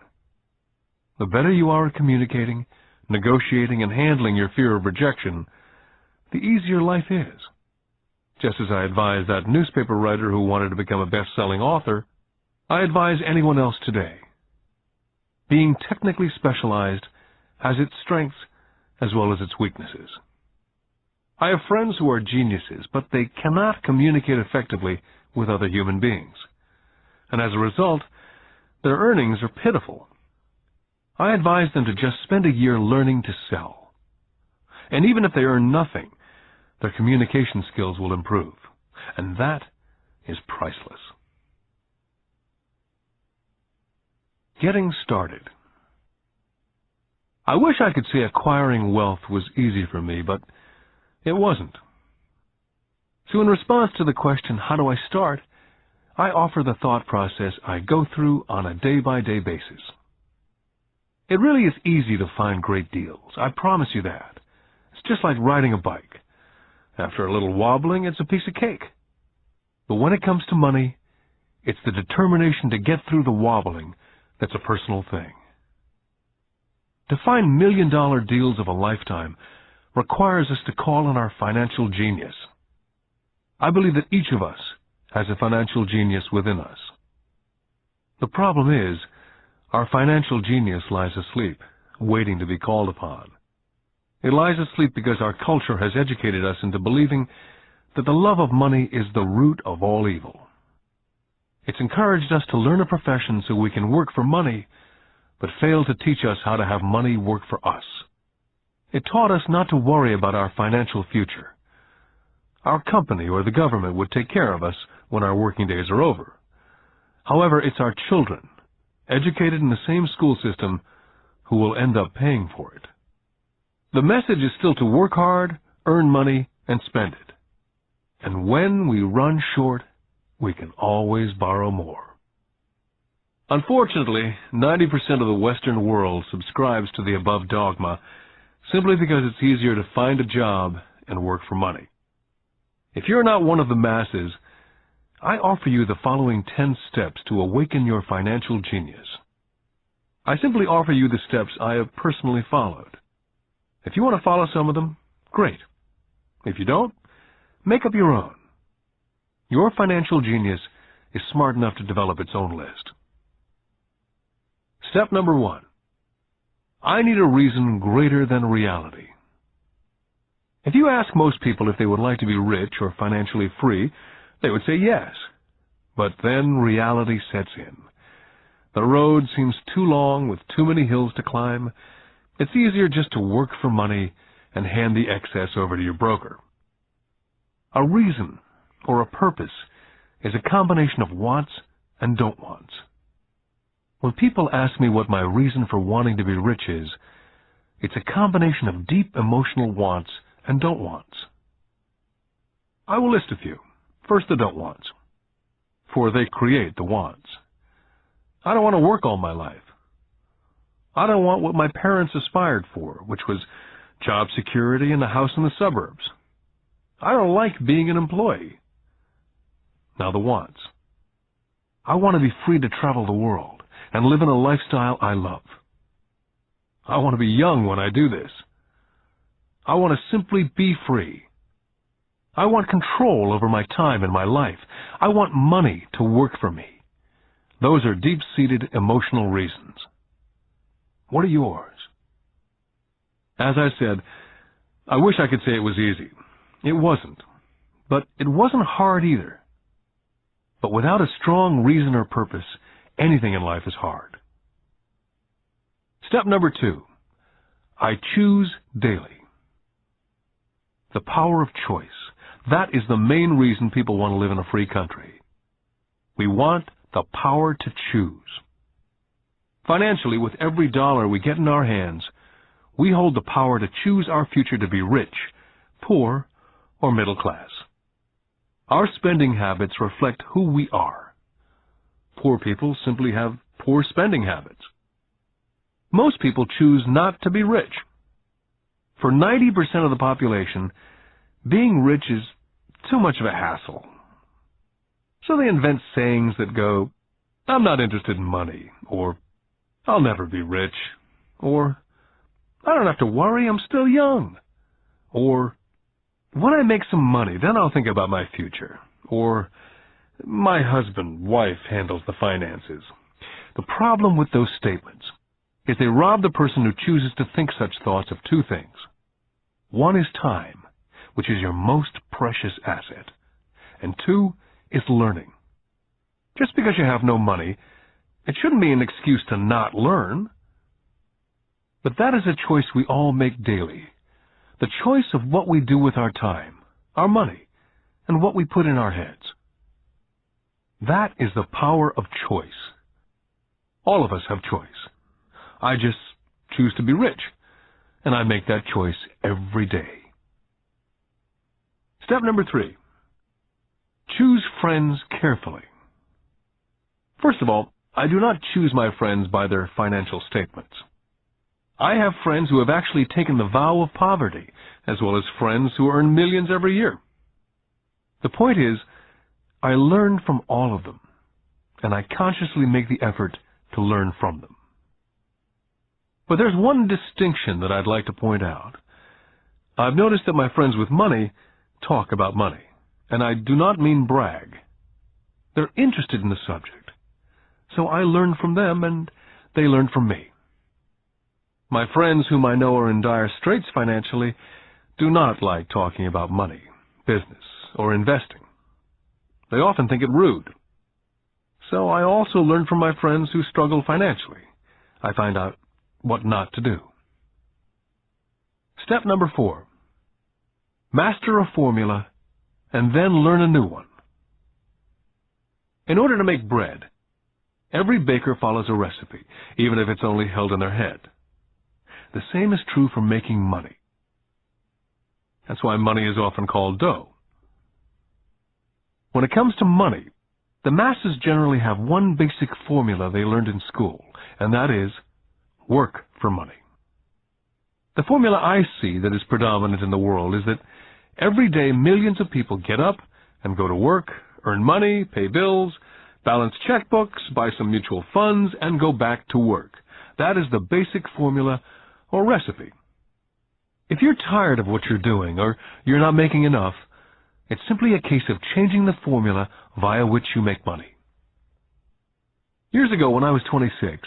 The better you are at communicating, negotiating, and handling your fear of rejection, the easier life is. Just as I advise that newspaper writer who wanted to become a best-selling author, I advise anyone else today. Being technically specialized has its strengths as well as its weaknesses. I have friends who are geniuses, but they cannot communicate effectively with other human beings. And as a result, their earnings are pitiful. I advise them to just spend a year learning to sell. And even if they earn nothing, their communication skills will improve. And that is priceless. Getting started. I wish I could say acquiring wealth was easy for me, but it wasn't. So in response to the question, how do I start, I offer the thought process I go through on a day-by-day basis. It really is easy to find great deals. I promise you that. It's just like riding a bike. After a little wobbling, it's a piece of cake. But when it comes to money, it's the determination to get through the wobbling that's a personal thing. To find million-dollar deals of a lifetime requires us to call on our financial genius. I believe that each of us has a financial genius within us. The problem is, our financial genius lies asleep, waiting to be called upon. It lies asleep because our culture has educated us into believing that the love of money is the root of all evil. It's encouraged us to learn a profession so we can work for money, but failed to teach us how to have money work for us. It taught us not to worry about our financial future. Our company or the government would take care of us when our working days are over. However, it's our children, educated in the same school system, who will end up paying for it. The message is still to work hard, earn money, and spend it. And when we run short, we can always borrow more. Unfortunately, 90% of the Western world subscribes to the above dogma simply because it's easier to find a job and work for money. If you're not one of the masses, I offer you the following 10 steps to awaken your financial genius. I simply offer you the steps I have personally followed. If you want to follow some of them, great. If you don't, make up your own. Your financial genius is smart enough to develop its own list. Step number 1. I need a reason greater than reality. If you ask most people if they would like to be rich or financially free, they would say yes. But then reality sets in. The road seems too long with too many hills to climb. It's easier just to work for money and hand the excess over to your broker. A reason or a purpose is a combination of wants and don't wants. When people ask me what my reason for wanting to be rich is, it's a combination of deep emotional wants and don't wants. I will list a few. First, the don't wants, for they create the wants. I don't want to work all my life. I don't want what my parents aspired for, which was job security and a house in the suburbs. I don't like being an employee. Now the wants. I want to be free to travel the world and live in a lifestyle I love. I want to be young when I do this. I want to simply be free. I want control over my time and my life. I want money to work for me. Those are deep-seated emotional reasons. What are yours? As I said, I wish I could say it was easy. It wasn't. But it wasn't hard either. But without a strong reason or purpose, anything in life is hard. Step number 2. I choose daily. The power of choice. That is the main reason people want to live in a free country. We want the power to choose. Financially, with every dollar we get in our hands, we hold the power to choose our future to be rich, poor, or middle class. Our spending habits reflect who we are. Poor people simply have poor spending habits. Most people choose not to be rich. For 90% of the population, being rich is too much of a hassle. So they invent sayings that go, "I'm not interested in money," or "I'll never be rich," or "I don't have to worry, I'm still young," or "When I make some money, then I'll think about my future," or "My wife handles the finances." The problem with those statements is they rob the person who chooses to think such thoughts of two things. One is time, which is your most precious asset, and 2 is learning. Just because you have no money, it shouldn't be an excuse to not learn. But that is a choice we all make daily, the choice of what we do with our time, our money, and what we put in our heads. That is the power of choice. All of us have choice. I just choose to be rich, and I make that choice every day. Step number 3. Choose friends carefully. First of all, I do not choose my friends by their financial statements. I have friends who have actually taken the vow of poverty, as well as friends who earn millions every year. The point is, I learn from all of them, and I consciously make the effort to learn from them. But there's one distinction that I'd like to point out. I've noticed that my friends with money talk about money, and I do not mean brag. They're interested in the subject. So I learned from them, and they learned from me. My friends whom I know are in dire straits financially do not like talking about money, business, or investing. They often think it rude. So I also learn from my friends who struggle financially. I find out what not to do. Step number 4. Master a formula and then learn a new one. In order to make bread, every baker follows a recipe, even if it's only held in their head. The same is true for making money. That's why money is often called dough. When it comes to money, the masses generally have one basic formula they learned in school, and that is work for money. The formula I see that is predominant in the world is that every day millions of people get up and go to work, earn money, pay bills, balance checkbooks, buy some mutual funds, and go back to work. That is the basic formula or recipe. If you're tired of what you're doing or you're not making enough, it's simply a case of changing the formula via which you make money. Years ago, when I was 26,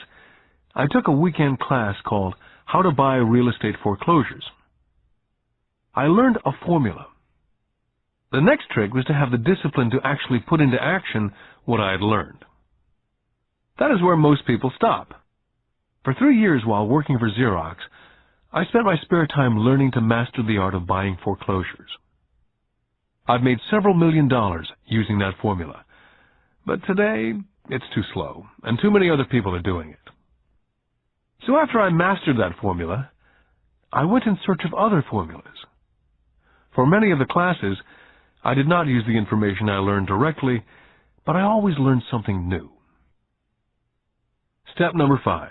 I took a weekend class called How to Buy Real Estate Foreclosures. I learned a formula. The next trick was to have the discipline to actually put into action what I had learned. That is where most people stop. For 3 years while working for Xerox, I spent my spare time learning to master the art of buying foreclosures. I've made several $1 million using that formula, but today it's too slow, and too many other people are doing it. So after I mastered that formula, I went in search of other formulas. For many of the classes, I did not use the information I learned directly, but I always learned something new. Step number 5.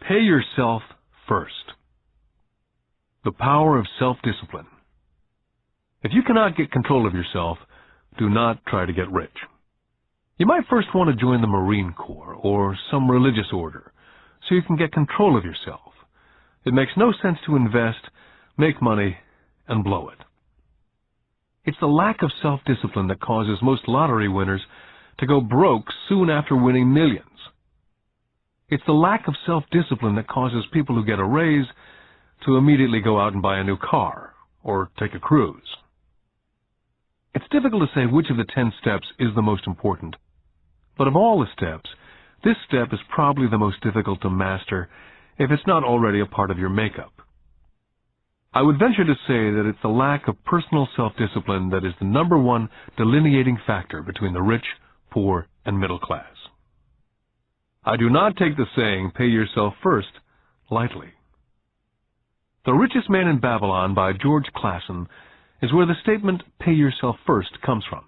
Pay yourself first. The power of self-discipline. If you cannot get control of yourself, do not try to get rich. You might first want to join the Marine Corps or some religious order so you can get control of yourself. It makes no sense to invest, make money, and blow it. It's the lack of self-discipline that causes most lottery winners to go broke soon after winning millions. It's the lack of self-discipline that causes people who get a raise to immediately go out and buy a new car or take a cruise. It's difficult to say which of the 10 steps is the most important, but of all the steps, this step is probably the most difficult to master if it's not already a part of your makeup. I would venture to say that it's the lack of personal self-discipline that is the number one delineating factor between the rich, poor, and middle class. I do not take the saying, pay yourself first, lightly. The Richest Man in Babylon by George Clason is where the statement, pay yourself first, comes from.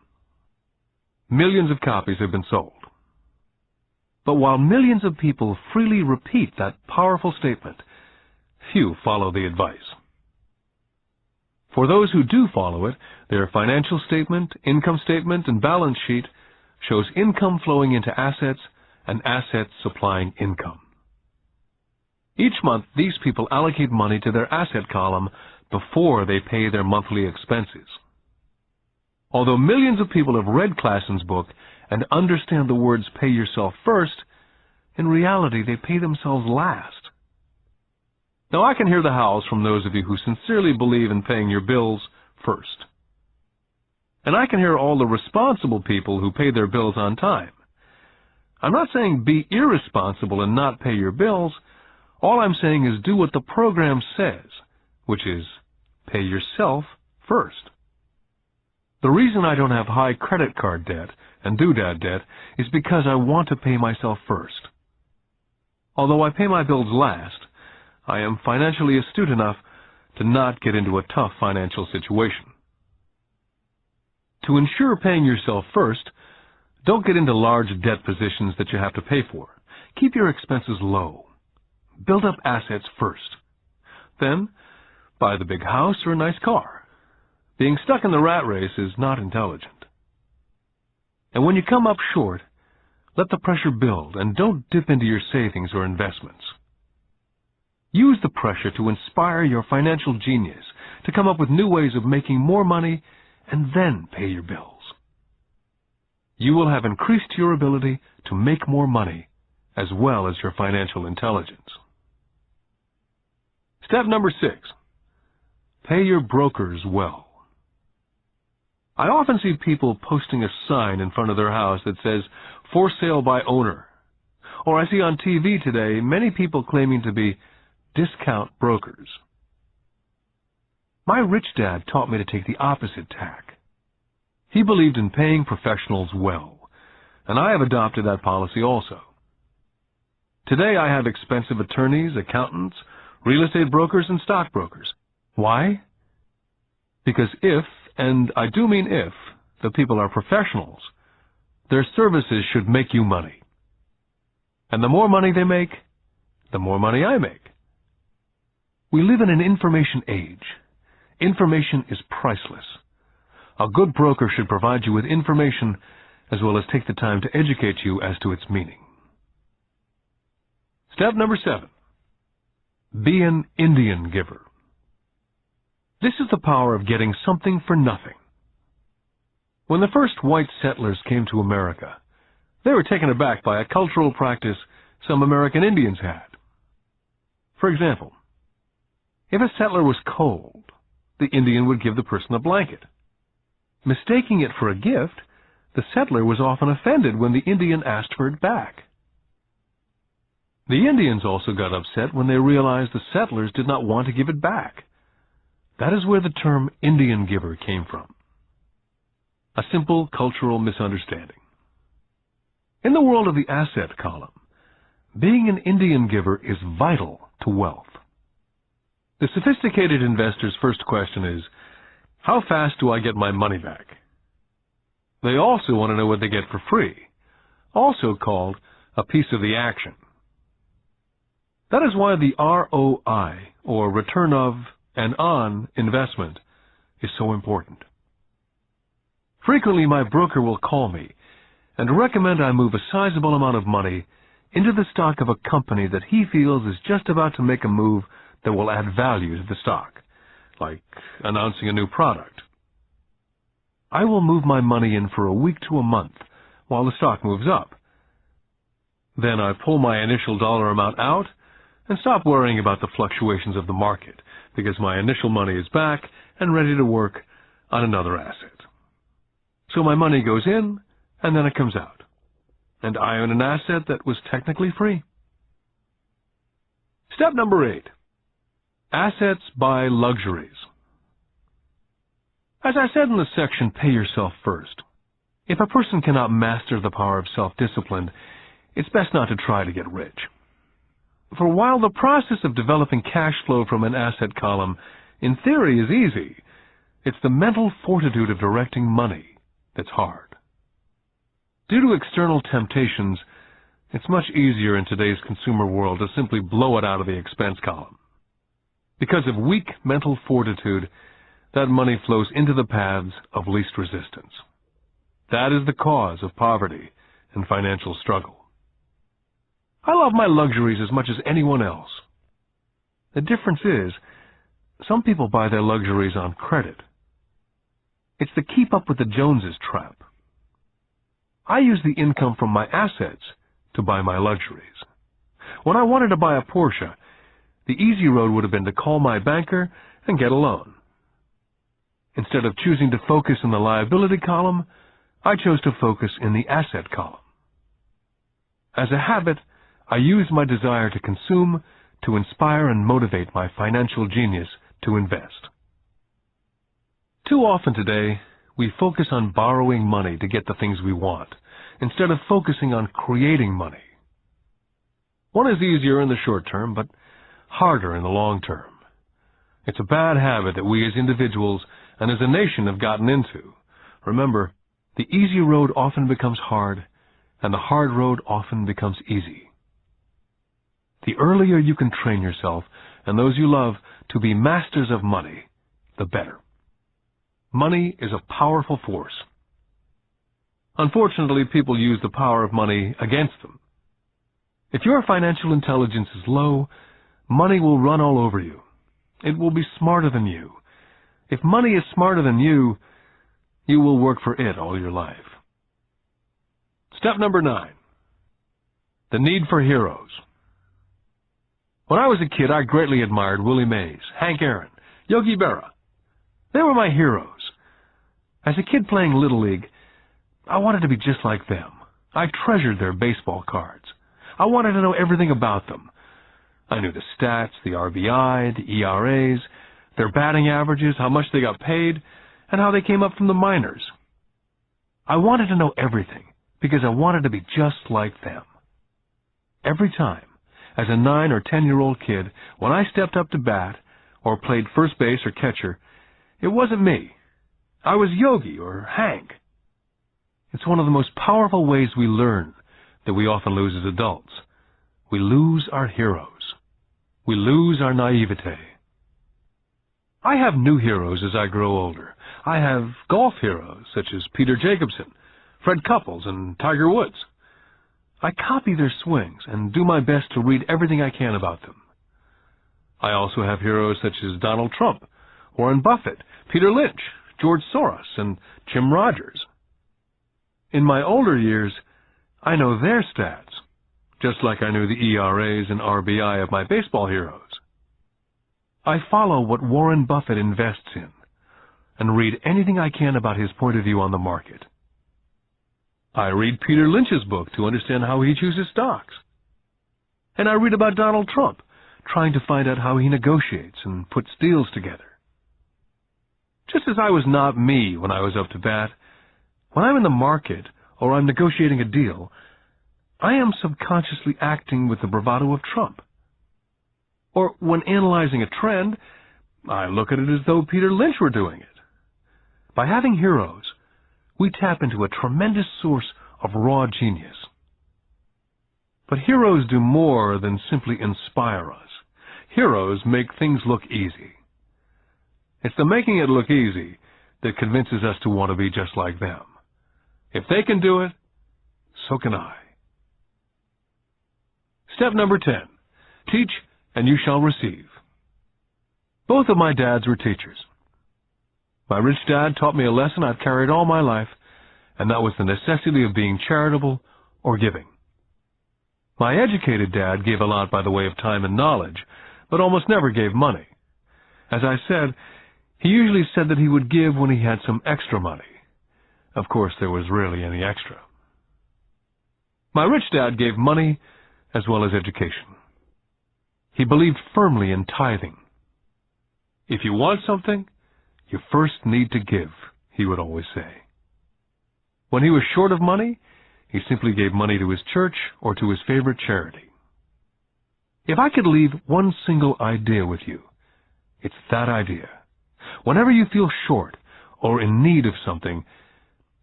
Millions of copies have been sold. But while millions of people freely repeat that powerful statement, few follow the advice. For those who do follow it, their financial statement, income statement, and balance sheet shows income flowing into assets and assets supplying income. Each month, these people allocate money to their asset column before they pay their monthly expenses. Although millions of people have read Clason's book and understand the words pay yourself first, in reality they pay themselves last. Now I can hear the howls from those of you who sincerely believe in paying your bills first. And I can hear all the responsible people who pay their bills on time. I'm not saying be irresponsible and not pay your bills. All I'm saying is do what the program says, which is pay yourself first. The reason I don't have high credit card debt and doodad debt is because I want to pay myself first. Although I pay my bills last, I am financially astute enough to not get into a tough financial situation. To ensure paying yourself first, don't get into large debt positions that you have to pay for. Keep your expenses low. Build up assets first. Then, buy the big house or a nice car. Being stuck in the rat race is not intelligent. And when you come up short, let the pressure build and don't dip into your savings or investments. Use the pressure to inspire your financial genius to come up with new ways of making more money and then pay your bills. you will have increased your ability to make more money as well as your financial intelligence. Step number 6. Pay your brokers well. I often see people posting a sign in front of their house that says, "For sale by owner." Or I see on TV today many people claiming to be discount brokers. My rich dad taught me to take the opposite tack. He believed in paying professionals well, and I have adopted that policy also. Today I have expensive attorneys, accountants, real estate brokers, and stockbrokers. Why? Because if, and I do mean if, the people are professionals, their services should make you money. And the more money they make, the more money I make. We live in an information age. Information is priceless. A good broker should provide you with information as well as take the time to educate you as to its meaning. Step number 7. Be an Indian giver. This is the power of getting something for nothing. When the first white settlers came to America, they were taken aback by a cultural practice some American Indians had. For example, if a settler was cold, the Indian would give the person a blanket. Mistaking it for a gift, the settler was often offended when the Indian asked for it back. The Indians also got upset when they realized the settlers did not want to give it back. That is where the term Indian giver came from. A simple cultural misunderstanding. In the world of the asset column, being an Indian giver is vital to wealth. The sophisticated investor's first question is, how fast do I get my money back? They also want to know what they get for free, also called a piece of the action. That is why the ROI, or return of and on investment, is so important. Frequently, my broker will call me and recommend I move a sizable amount of money into the stock of a company that he feels is just about to make a move that will add value to the stock, like announcing a new product. I will move my money in for a week to a month while the stock moves up. Then I pull my initial dollar amount out and stop worrying about the fluctuations of the market because my initial money is back and ready to work on another asset. So my money goes in and then it comes out, and I own an asset that was technically free. Step number 8. Assets buy luxuries. As I said in the section, Pay Yourself First, if a person cannot master the power of self-discipline, it's best not to try to get rich. For while the process of developing cash flow from an asset column in theory is easy, it's the mental fortitude of directing money that's hard. Due to external temptations, it's much easier in today's consumer world to simply blow it out of the expense column. Because of weak mental fortitude, that money flows into the paths of least resistance. That is the cause of poverty and financial struggle. I love my luxuries as much as anyone else. The difference is, some people buy their luxuries on credit. It's the keep up with the Joneses trap. I use the income from my assets to buy my luxuries. When I wanted to buy a Porsche, the easy road would have been to call my banker and get a loan. Instead of choosing to focus in the liability column, I chose to focus in the asset column. As a habit, I use my desire to consume to inspire and motivate my financial genius to invest. Too often today, we focus on borrowing money to get the things we want, instead of focusing on creating money. One is easier in the short term, but harder in the long term. It's a bad habit that we as individuals and as a nation have gotten into. Remember, the easy road often becomes hard, and the hard road often becomes easy. The earlier you can train yourself and those you love to be masters of money, the better. Money is a powerful force. Unfortunately, people use the power of money against them. If your financial intelligence is low, money will run all over you. It will be smarter than you. If money is smarter than you will work for it all your life. Step number 9. The need for heroes. When I was a kid, I greatly admired Willie Mays, Hank Aaron, Yogi Berra. They were my heroes. As a kid playing Little League, I wanted to be just like them. I treasured their baseball cards. I wanted to know everything about them. I knew the stats, the RBI, the ERAs, their batting averages, how much they got paid, and how they came up from the minors. I wanted to know everything because I wanted to be just like them. Every time, as a 9 or 10-year-old kid, when I stepped up to bat or played first base or catcher, it wasn't me. I was Yogi or Hank. It's one of the most powerful ways we learn that we often lose as adults. We lose our heroes. We lose our naivete. I have new heroes as I grow older. I have golf heroes such as Peter Jacobsen, Fred Couples, and Tiger Woods. I copy their swings and do my best to read everything I can about them. I also have heroes such as Donald Trump, Warren Buffett, Peter Lynch, George Soros, and Jim Rogers. In my older years, I know their stats, just like I knew the ERAs and RBI of my baseball heroes. I follow what Warren Buffett invests in and read anything I can about his point of view on the market. I read Peter Lynch's book to understand how he chooses stocks. And I read about Donald Trump, trying to find out how he negotiates and puts deals together. Just as I was not me when I was up to bat, when I'm in the market or I'm negotiating a deal, I am subconsciously acting with the bravado of Trump. Or when analyzing a trend, I look at it as though Peter Lynch were doing it. By having heroes, we tap into a tremendous source of raw genius. But heroes do more than simply inspire us. Heroes make things look easy. It's the making it look easy that convinces us to want to be just like them. If they can do it, so can I. Step number 10. Teach and you shall receive. Both of my dads were teachers. My rich dad taught me a lesson I've carried all my life, and that was the necessity of being charitable or giving. My educated dad gave a lot by the way of time and knowledge, but almost never gave money. As I said, he usually said that he would give when he had some extra money. Of course, there was rarely any extra. My rich dad gave money as well as education. He believed firmly in tithing. If you want something, you first need to give, he would always say. When he was short of money, he simply gave money to his church or to his favorite charity. If I could leave one single idea with you, it's that idea. Whenever you feel short or in need of something,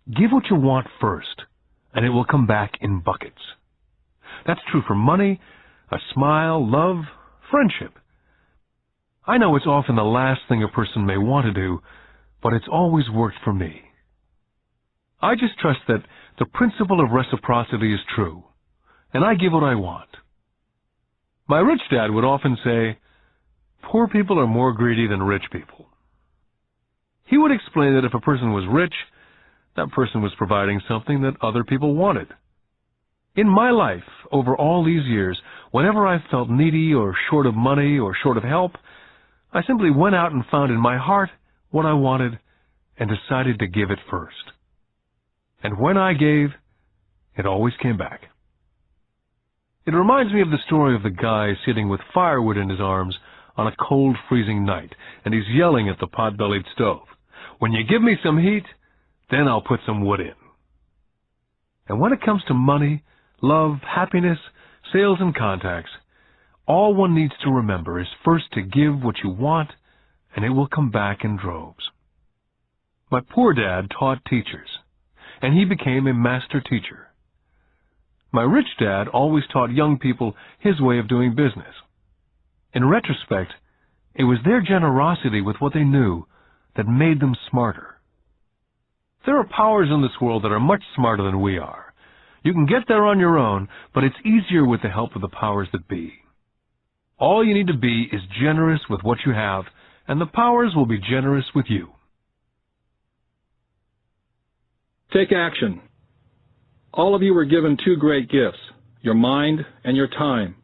give what you want first, and it will come back in buckets. That's true for money, a smile, love, friendship. I know it's often the last thing a person may want to do, but it's always worked for me. I just trust that the principle of reciprocity is true, and I give what I want. My rich dad would often say, poor people are more greedy than rich people. He would explain that if a person was rich, that person was providing something that other people wanted. In my life, over all these years, whenever I felt needy or short of money or short of help, I simply went out and found in my heart what I wanted and decided to give it first. And when I gave, it always came back. It reminds me of the story of the guy sitting with firewood in his arms on a cold, freezing night, and he's yelling at the pot-bellied stove, "When you give me some heat, then I'll put some wood in." And when it comes to money, love, happiness, sales, and contacts, all one needs to remember is first to give what you want, and it will come back in droves. My poor dad taught teachers, and he became a master teacher. My rich dad always taught young people his way of doing business. In retrospect, it was their generosity with what they knew that made them smarter. There are powers in this world that are much smarter than we are. You can get there on your own, but it's easier with the help of the powers that be. All you need to be is generous with what you have, and the powers will be generous with you. Take action. All of you were given two great gifts, your mind and your time.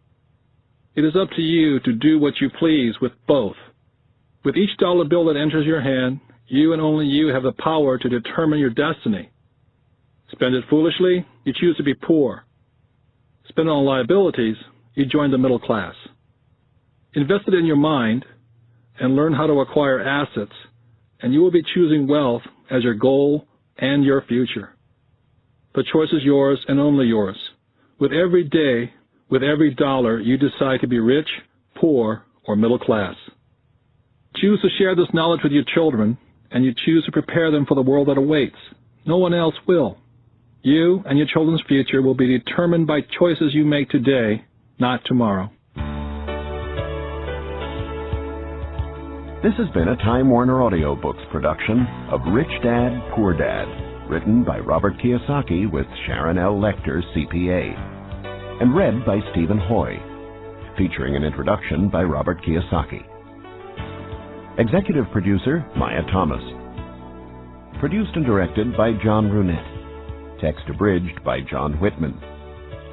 It is up to you to do what you please with both. With each dollar bill that enters your hand, you and only you have the power to determine your destiny. Spend it foolishly, you choose to be poor. Spend it on liabilities, you join the middle class. Invest it in your mind and learn how to acquire assets, and you will be choosing wealth as your goal and your future. The choice is yours and only yours. With every day, with every dollar, you decide to be rich, poor, or middle class. Choose to share this knowledge with your children, and you choose to prepare them for the world that awaits. No one else will. You and your children's future will be determined by choices you make today, not tomorrow. This has been a Time Warner Audiobooks production of Rich Dad, Poor Dad, written by Robert Kiyosaki with Sharon L. Lecter, CPA, and read by Stephen Hoy, featuring an introduction by Robert Kiyosaki. Executive producer, Maya Thomas. Produced and directed by John Brunette. Text abridged by John Whitman.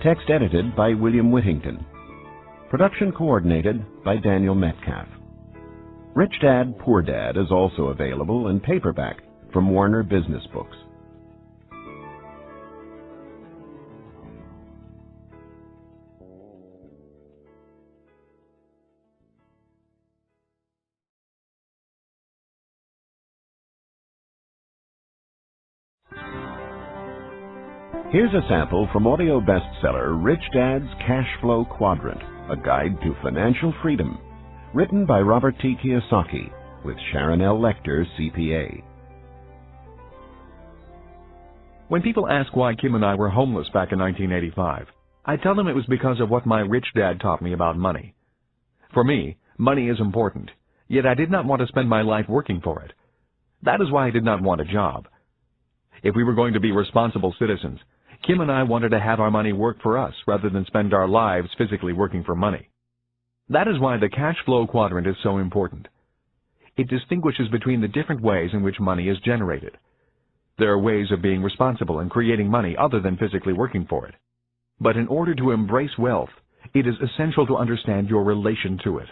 Text edited by William Whittington. Production coordinated by Daniel Metcalf. Rich Dad, Poor Dad is also available in paperback from Warner Business Books. Here's a sample from audio bestseller Rich Dad's Cash Flow Quadrant, a guide to financial freedom, written by Robert T. Kiyosaki with Sharon L. Lecter, CPA. When people ask why Kim and I were homeless back in 1985, I tell them it was because of what my rich dad taught me about money. For me, money is important, yet I did not want to spend my life working for it. That is why I did not want a job. If we were going to be responsible citizens, Kim and I wanted to have our money work for us rather than spend our lives physically working for money. That is why the cash flow quadrant is so important. It distinguishes between the different ways in which money is generated. There are ways of being responsible and creating money other than physically working for it. But in order to embrace wealth, it is essential to understand your relation to it.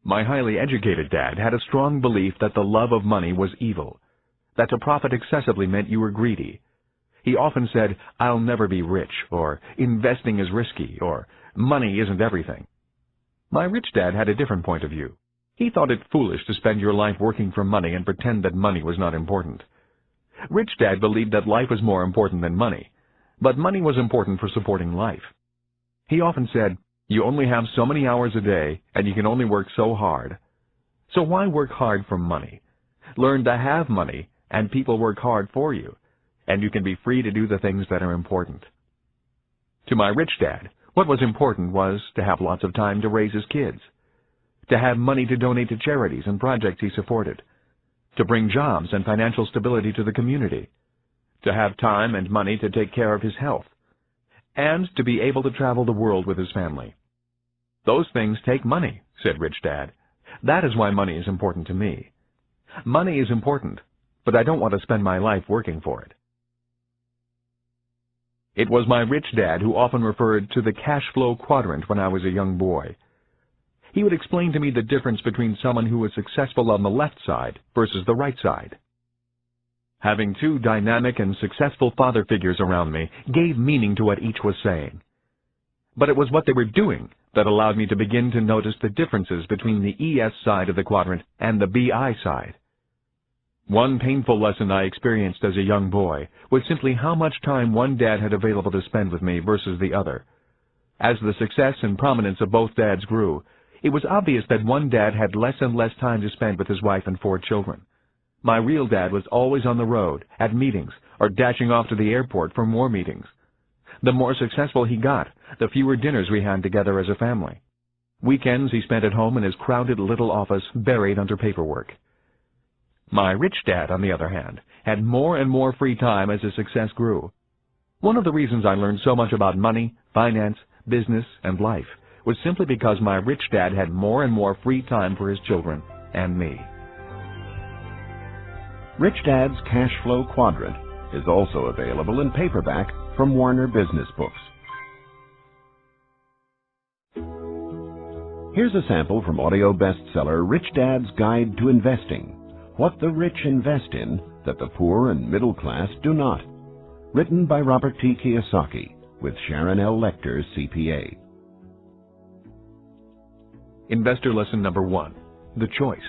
My highly educated dad had a strong belief that the love of money was evil, that to profit excessively meant you were greedy. He often said, "I'll never be rich," or "investing is risky," or "money isn't everything." My rich dad had a different point of view. He thought it foolish to spend your life working for money and pretend that money was not important. Rich Dad believed that life was more important than money, but money was important for supporting life. He often said, "You only have so many hours a day, and you can only work so hard. So why work hard for money? Learn to have money, and people work hard for you, and you can be free to do the things that are important." To my rich dad, what was important was to have lots of time to raise his kids, to have money to donate to charities and projects he supported, to bring jobs and financial stability to the community, to have time and money to take care of his health, and to be able to travel the world with his family. "Those things take money," said Rich Dad. "That is why money is important to me. Money is important, but I don't want to spend my life working for it." It was my rich dad who often referred to the cash flow quadrant when I was a young boy. He would explain to me the difference between someone who was successful on the left side versus the right side. Having two dynamic and successful father figures around me gave meaning to what each was saying. But it was what they were doing that allowed me to begin to notice the differences between the ES side of the quadrant and the BI side. One painful lesson I experienced as a young boy was simply how much time one dad had available to spend with me versus the other. As the success and prominence of both dads grew, it was obvious that one dad had less and less time to spend with his wife and 4 children. My real dad was always on the road, at meetings, or dashing off to the airport for more meetings. The more successful he got, the fewer dinners we had together as a family. Weekends he spent at home in his crowded little office, buried under paperwork. My rich dad, on the other hand, had more and more free time as his success grew. One of the reasons I learned so much about money, finance, business, and life was simply because my rich dad had more and more free time for his children and me. Rich Dad's Cash Flow Quadrant is also available in paperback from Warner Business Books. Here's a sample from audio bestseller Rich Dad's Guide to Investing: What the Rich Invest in that the Poor and Middle Class Do Not. Written by Robert T. Kiyosaki with Sharon L. Lecter, CPA. Investor lesson number 1: the choice.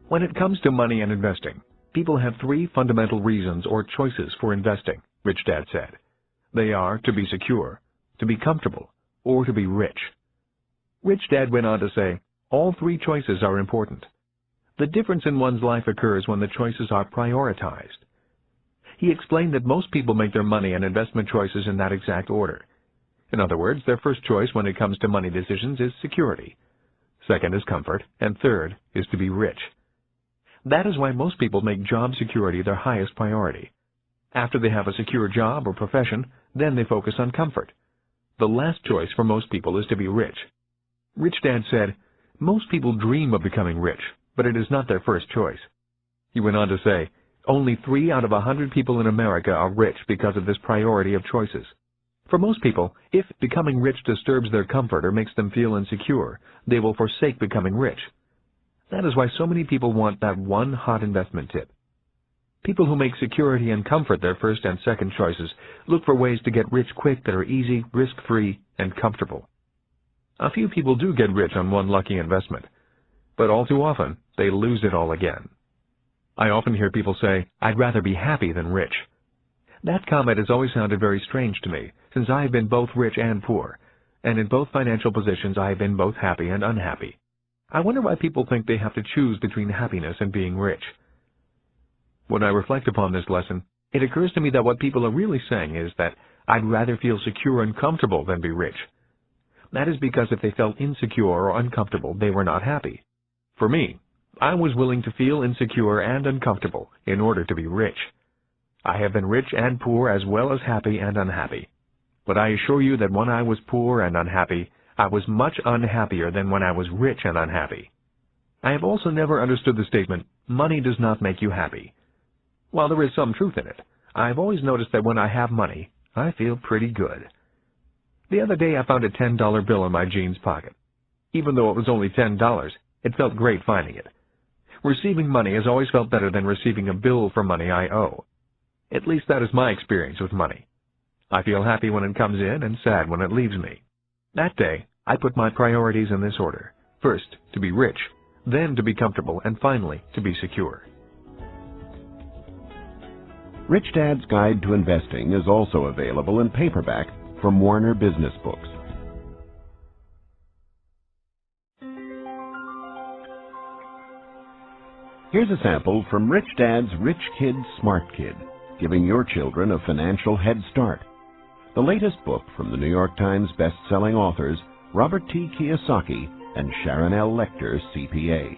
When it comes to money and investing, people have 3 fundamental reasons or choices for investing, Rich Dad said. They are to be secure, to be comfortable, or to be rich. Rich Dad went on to say, all 3 choices are important. The difference in one's life occurs when the choices are prioritized. He explained that most people make their money and investment choices in that exact order. In other words, their first choice when it comes to money decisions is security. Second is comfort, and third is to be rich. That is why most people make job security their highest priority. After they have a secure job or profession, then they focus on comfort. The last choice for most people is to be rich. Rich Dad said, most people dream of becoming rich, but it is not their first choice. He went on to say, only 3 out of 100 people in America are rich because of this priority of choices. For most people, if becoming rich disturbs their comfort or makes them feel insecure, they will forsake becoming rich. That is why so many people want that one hot investment tip. People who make security and comfort their first and second choices look for ways to get rich quick that are easy, risk-free, and comfortable. A few people do get rich on one lucky investment, but all too often they lose it all again. I often hear people say, I'd rather be happy than rich. That comment has always sounded very strange to me, since I have been both rich and poor, and in both financial positions I have been both happy and unhappy. I wonder why people think they have to choose between happiness and being rich. When I reflect upon this lesson, it occurs to me that what people are really saying is that I'd rather feel secure and comfortable than be rich. That is because if they felt insecure or uncomfortable, they were not happy. For me, I was willing to feel insecure and uncomfortable in order to be rich. I have been rich and poor as well as happy and unhappy. But I assure you that when I was poor and unhappy, I was much unhappier than when I was rich and unhappy. I have also never understood the statement, money does not make you happy. While there is some truth in it, I have always noticed that when I have money, I feel pretty good. The other day I found a $10 bill in my jeans pocket. Even though it was only $10, it felt great finding it. Receiving money has always felt better than receiving a bill for money I owe. At least that is my experience with money. I feel happy when it comes in and sad when it leaves me. That day, I put my priorities in this order. First, to be rich, then to be comfortable, and finally, to be secure. Rich Dad's Guide to Investing is also available in paperback from Warner Business Books. Here's a sample from Rich Dad's Rich Kid, Smart Kid, giving your children a financial head start. The latest book from the New York Times best-selling authors Robert T. Kiyosaki and Sharon L. Lecter, CPA.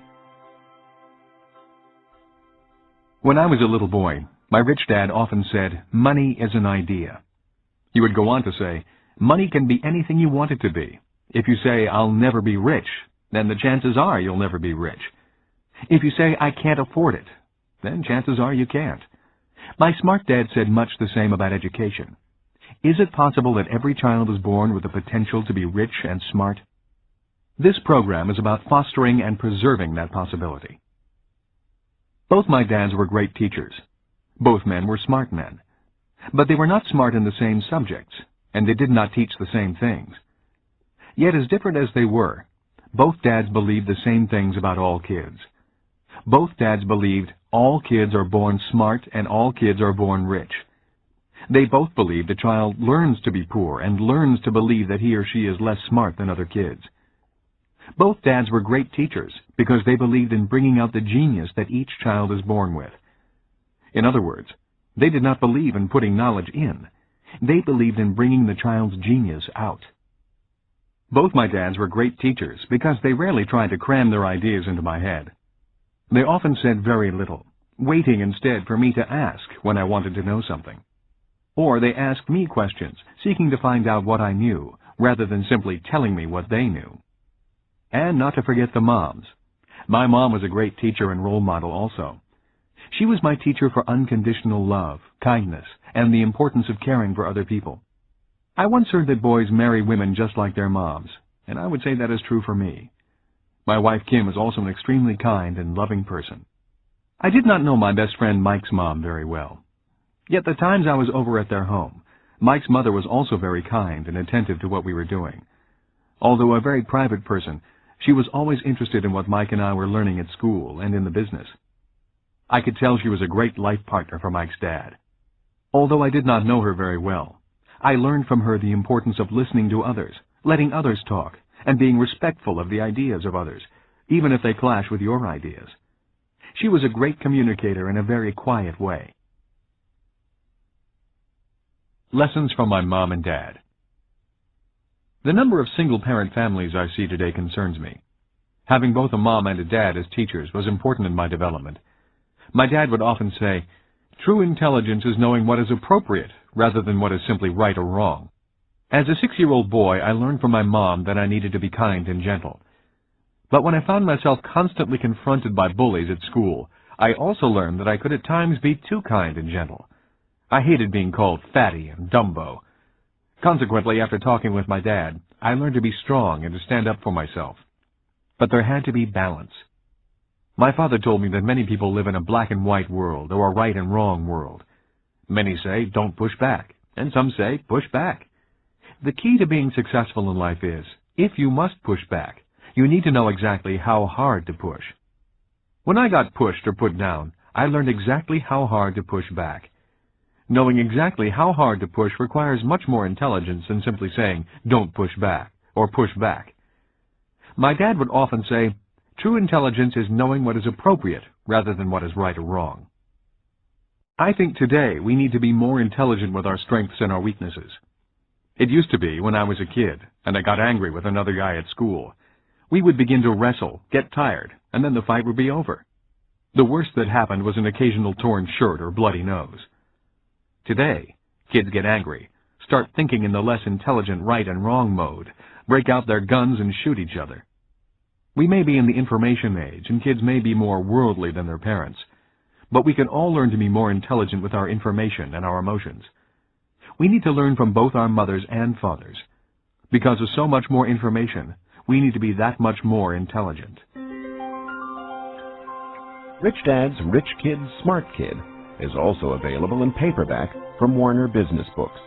When I was a little boy, my rich dad often said, money is an idea. He would go on to say, money can be anything you want it to be. If you say, I'll never be rich, then the chances are you'll never be rich. If you say, I can't afford it, then chances are you can't. My smart dad said much the same about education. Is it possible that every child is born with the potential to be rich and smart? This program is about fostering and preserving that possibility. Both my dads were great teachers. Both men were smart men. But they were not smart in the same subjects, and they did not teach the same things. Yet as different as they were, both dads believed the same things about all kids. Both dads believed all kids are born smart and all kids are born rich. They both believed a child learns to be poor and learns to believe that he or she is less smart than other kids. Both dads were great teachers because they believed in bringing out the genius that each child is born with. In other words, they did not believe in putting knowledge in. They believed in bringing the child's genius out. Both my dads were great teachers because they rarely tried to cram their ideas into my head. They often said very little, waiting instead for me to ask when I wanted to know something. Or they asked me questions, seeking to find out what I knew, rather than simply telling me what they knew. And not to forget the moms. My mom was a great teacher and role model also. She was my teacher for unconditional love, kindness, and the importance of caring for other people. I once heard that boys marry women just like their moms, and I would say that is true for me. My wife Kim is also an extremely kind and loving person. I did not know my best friend Mike's mom very well. Yet the times I was over at their home, Mike's mother was also very kind and attentive to what we were doing. Although a very private person, she was always interested in what Mike and I were learning at school and in the business. I could tell she was a great life partner for Mike's dad. Although I did not know her very well, I learned from her the importance of listening to others, letting others talk, and being respectful of the ideas of others, even if they clash with your ideas. She was a great communicator in a very quiet way. Lessons from my mom and dad. The number of single-parent families I see today concerns me. Having both a mom and a dad as teachers was important in my development. My dad would often say, "True intelligence is knowing what is appropriate rather than what is simply right or wrong." As a 6-year-old boy, I learned from my mom that I needed to be kind and gentle. But when I found myself constantly confronted by bullies at school, I also learned that I could at times be too kind and gentle. I hated being called fatty and Dumbo. Consequently, after talking with my dad, I learned to be strong and to stand up for myself. But there had to be balance. My father told me that many people live in a black and white world or a right and wrong world. Many say, don't push back, and some say, push back. The key to being successful in life is, if you must push back, you need to know exactly how hard to push. When I got pushed or put down, I learned exactly how hard to push back. Knowing exactly how hard to push requires much more intelligence than simply saying, don't push back, or push back. My dad would often say, true intelligence is knowing what is appropriate rather than what is right or wrong. I think today we need to be more intelligent with our strengths and our weaknesses. It used to be when I was a kid, and I got angry with another guy at school. We would begin to wrestle, get tired, and then the fight would be over. The worst that happened was an occasional torn shirt or bloody nose. Today, kids get angry, start thinking in the less intelligent right and wrong mode, break out their guns and shoot each other. We may be in the information age, and kids may be more worldly than their parents, but we can all learn to be more intelligent with our information and our emotions. We need to learn from both our mothers and fathers. Because of so much more information, we need to be that much more intelligent. Rich Dad's Rich Kid, Smart Kid is also available in paperback from Warner Business Books.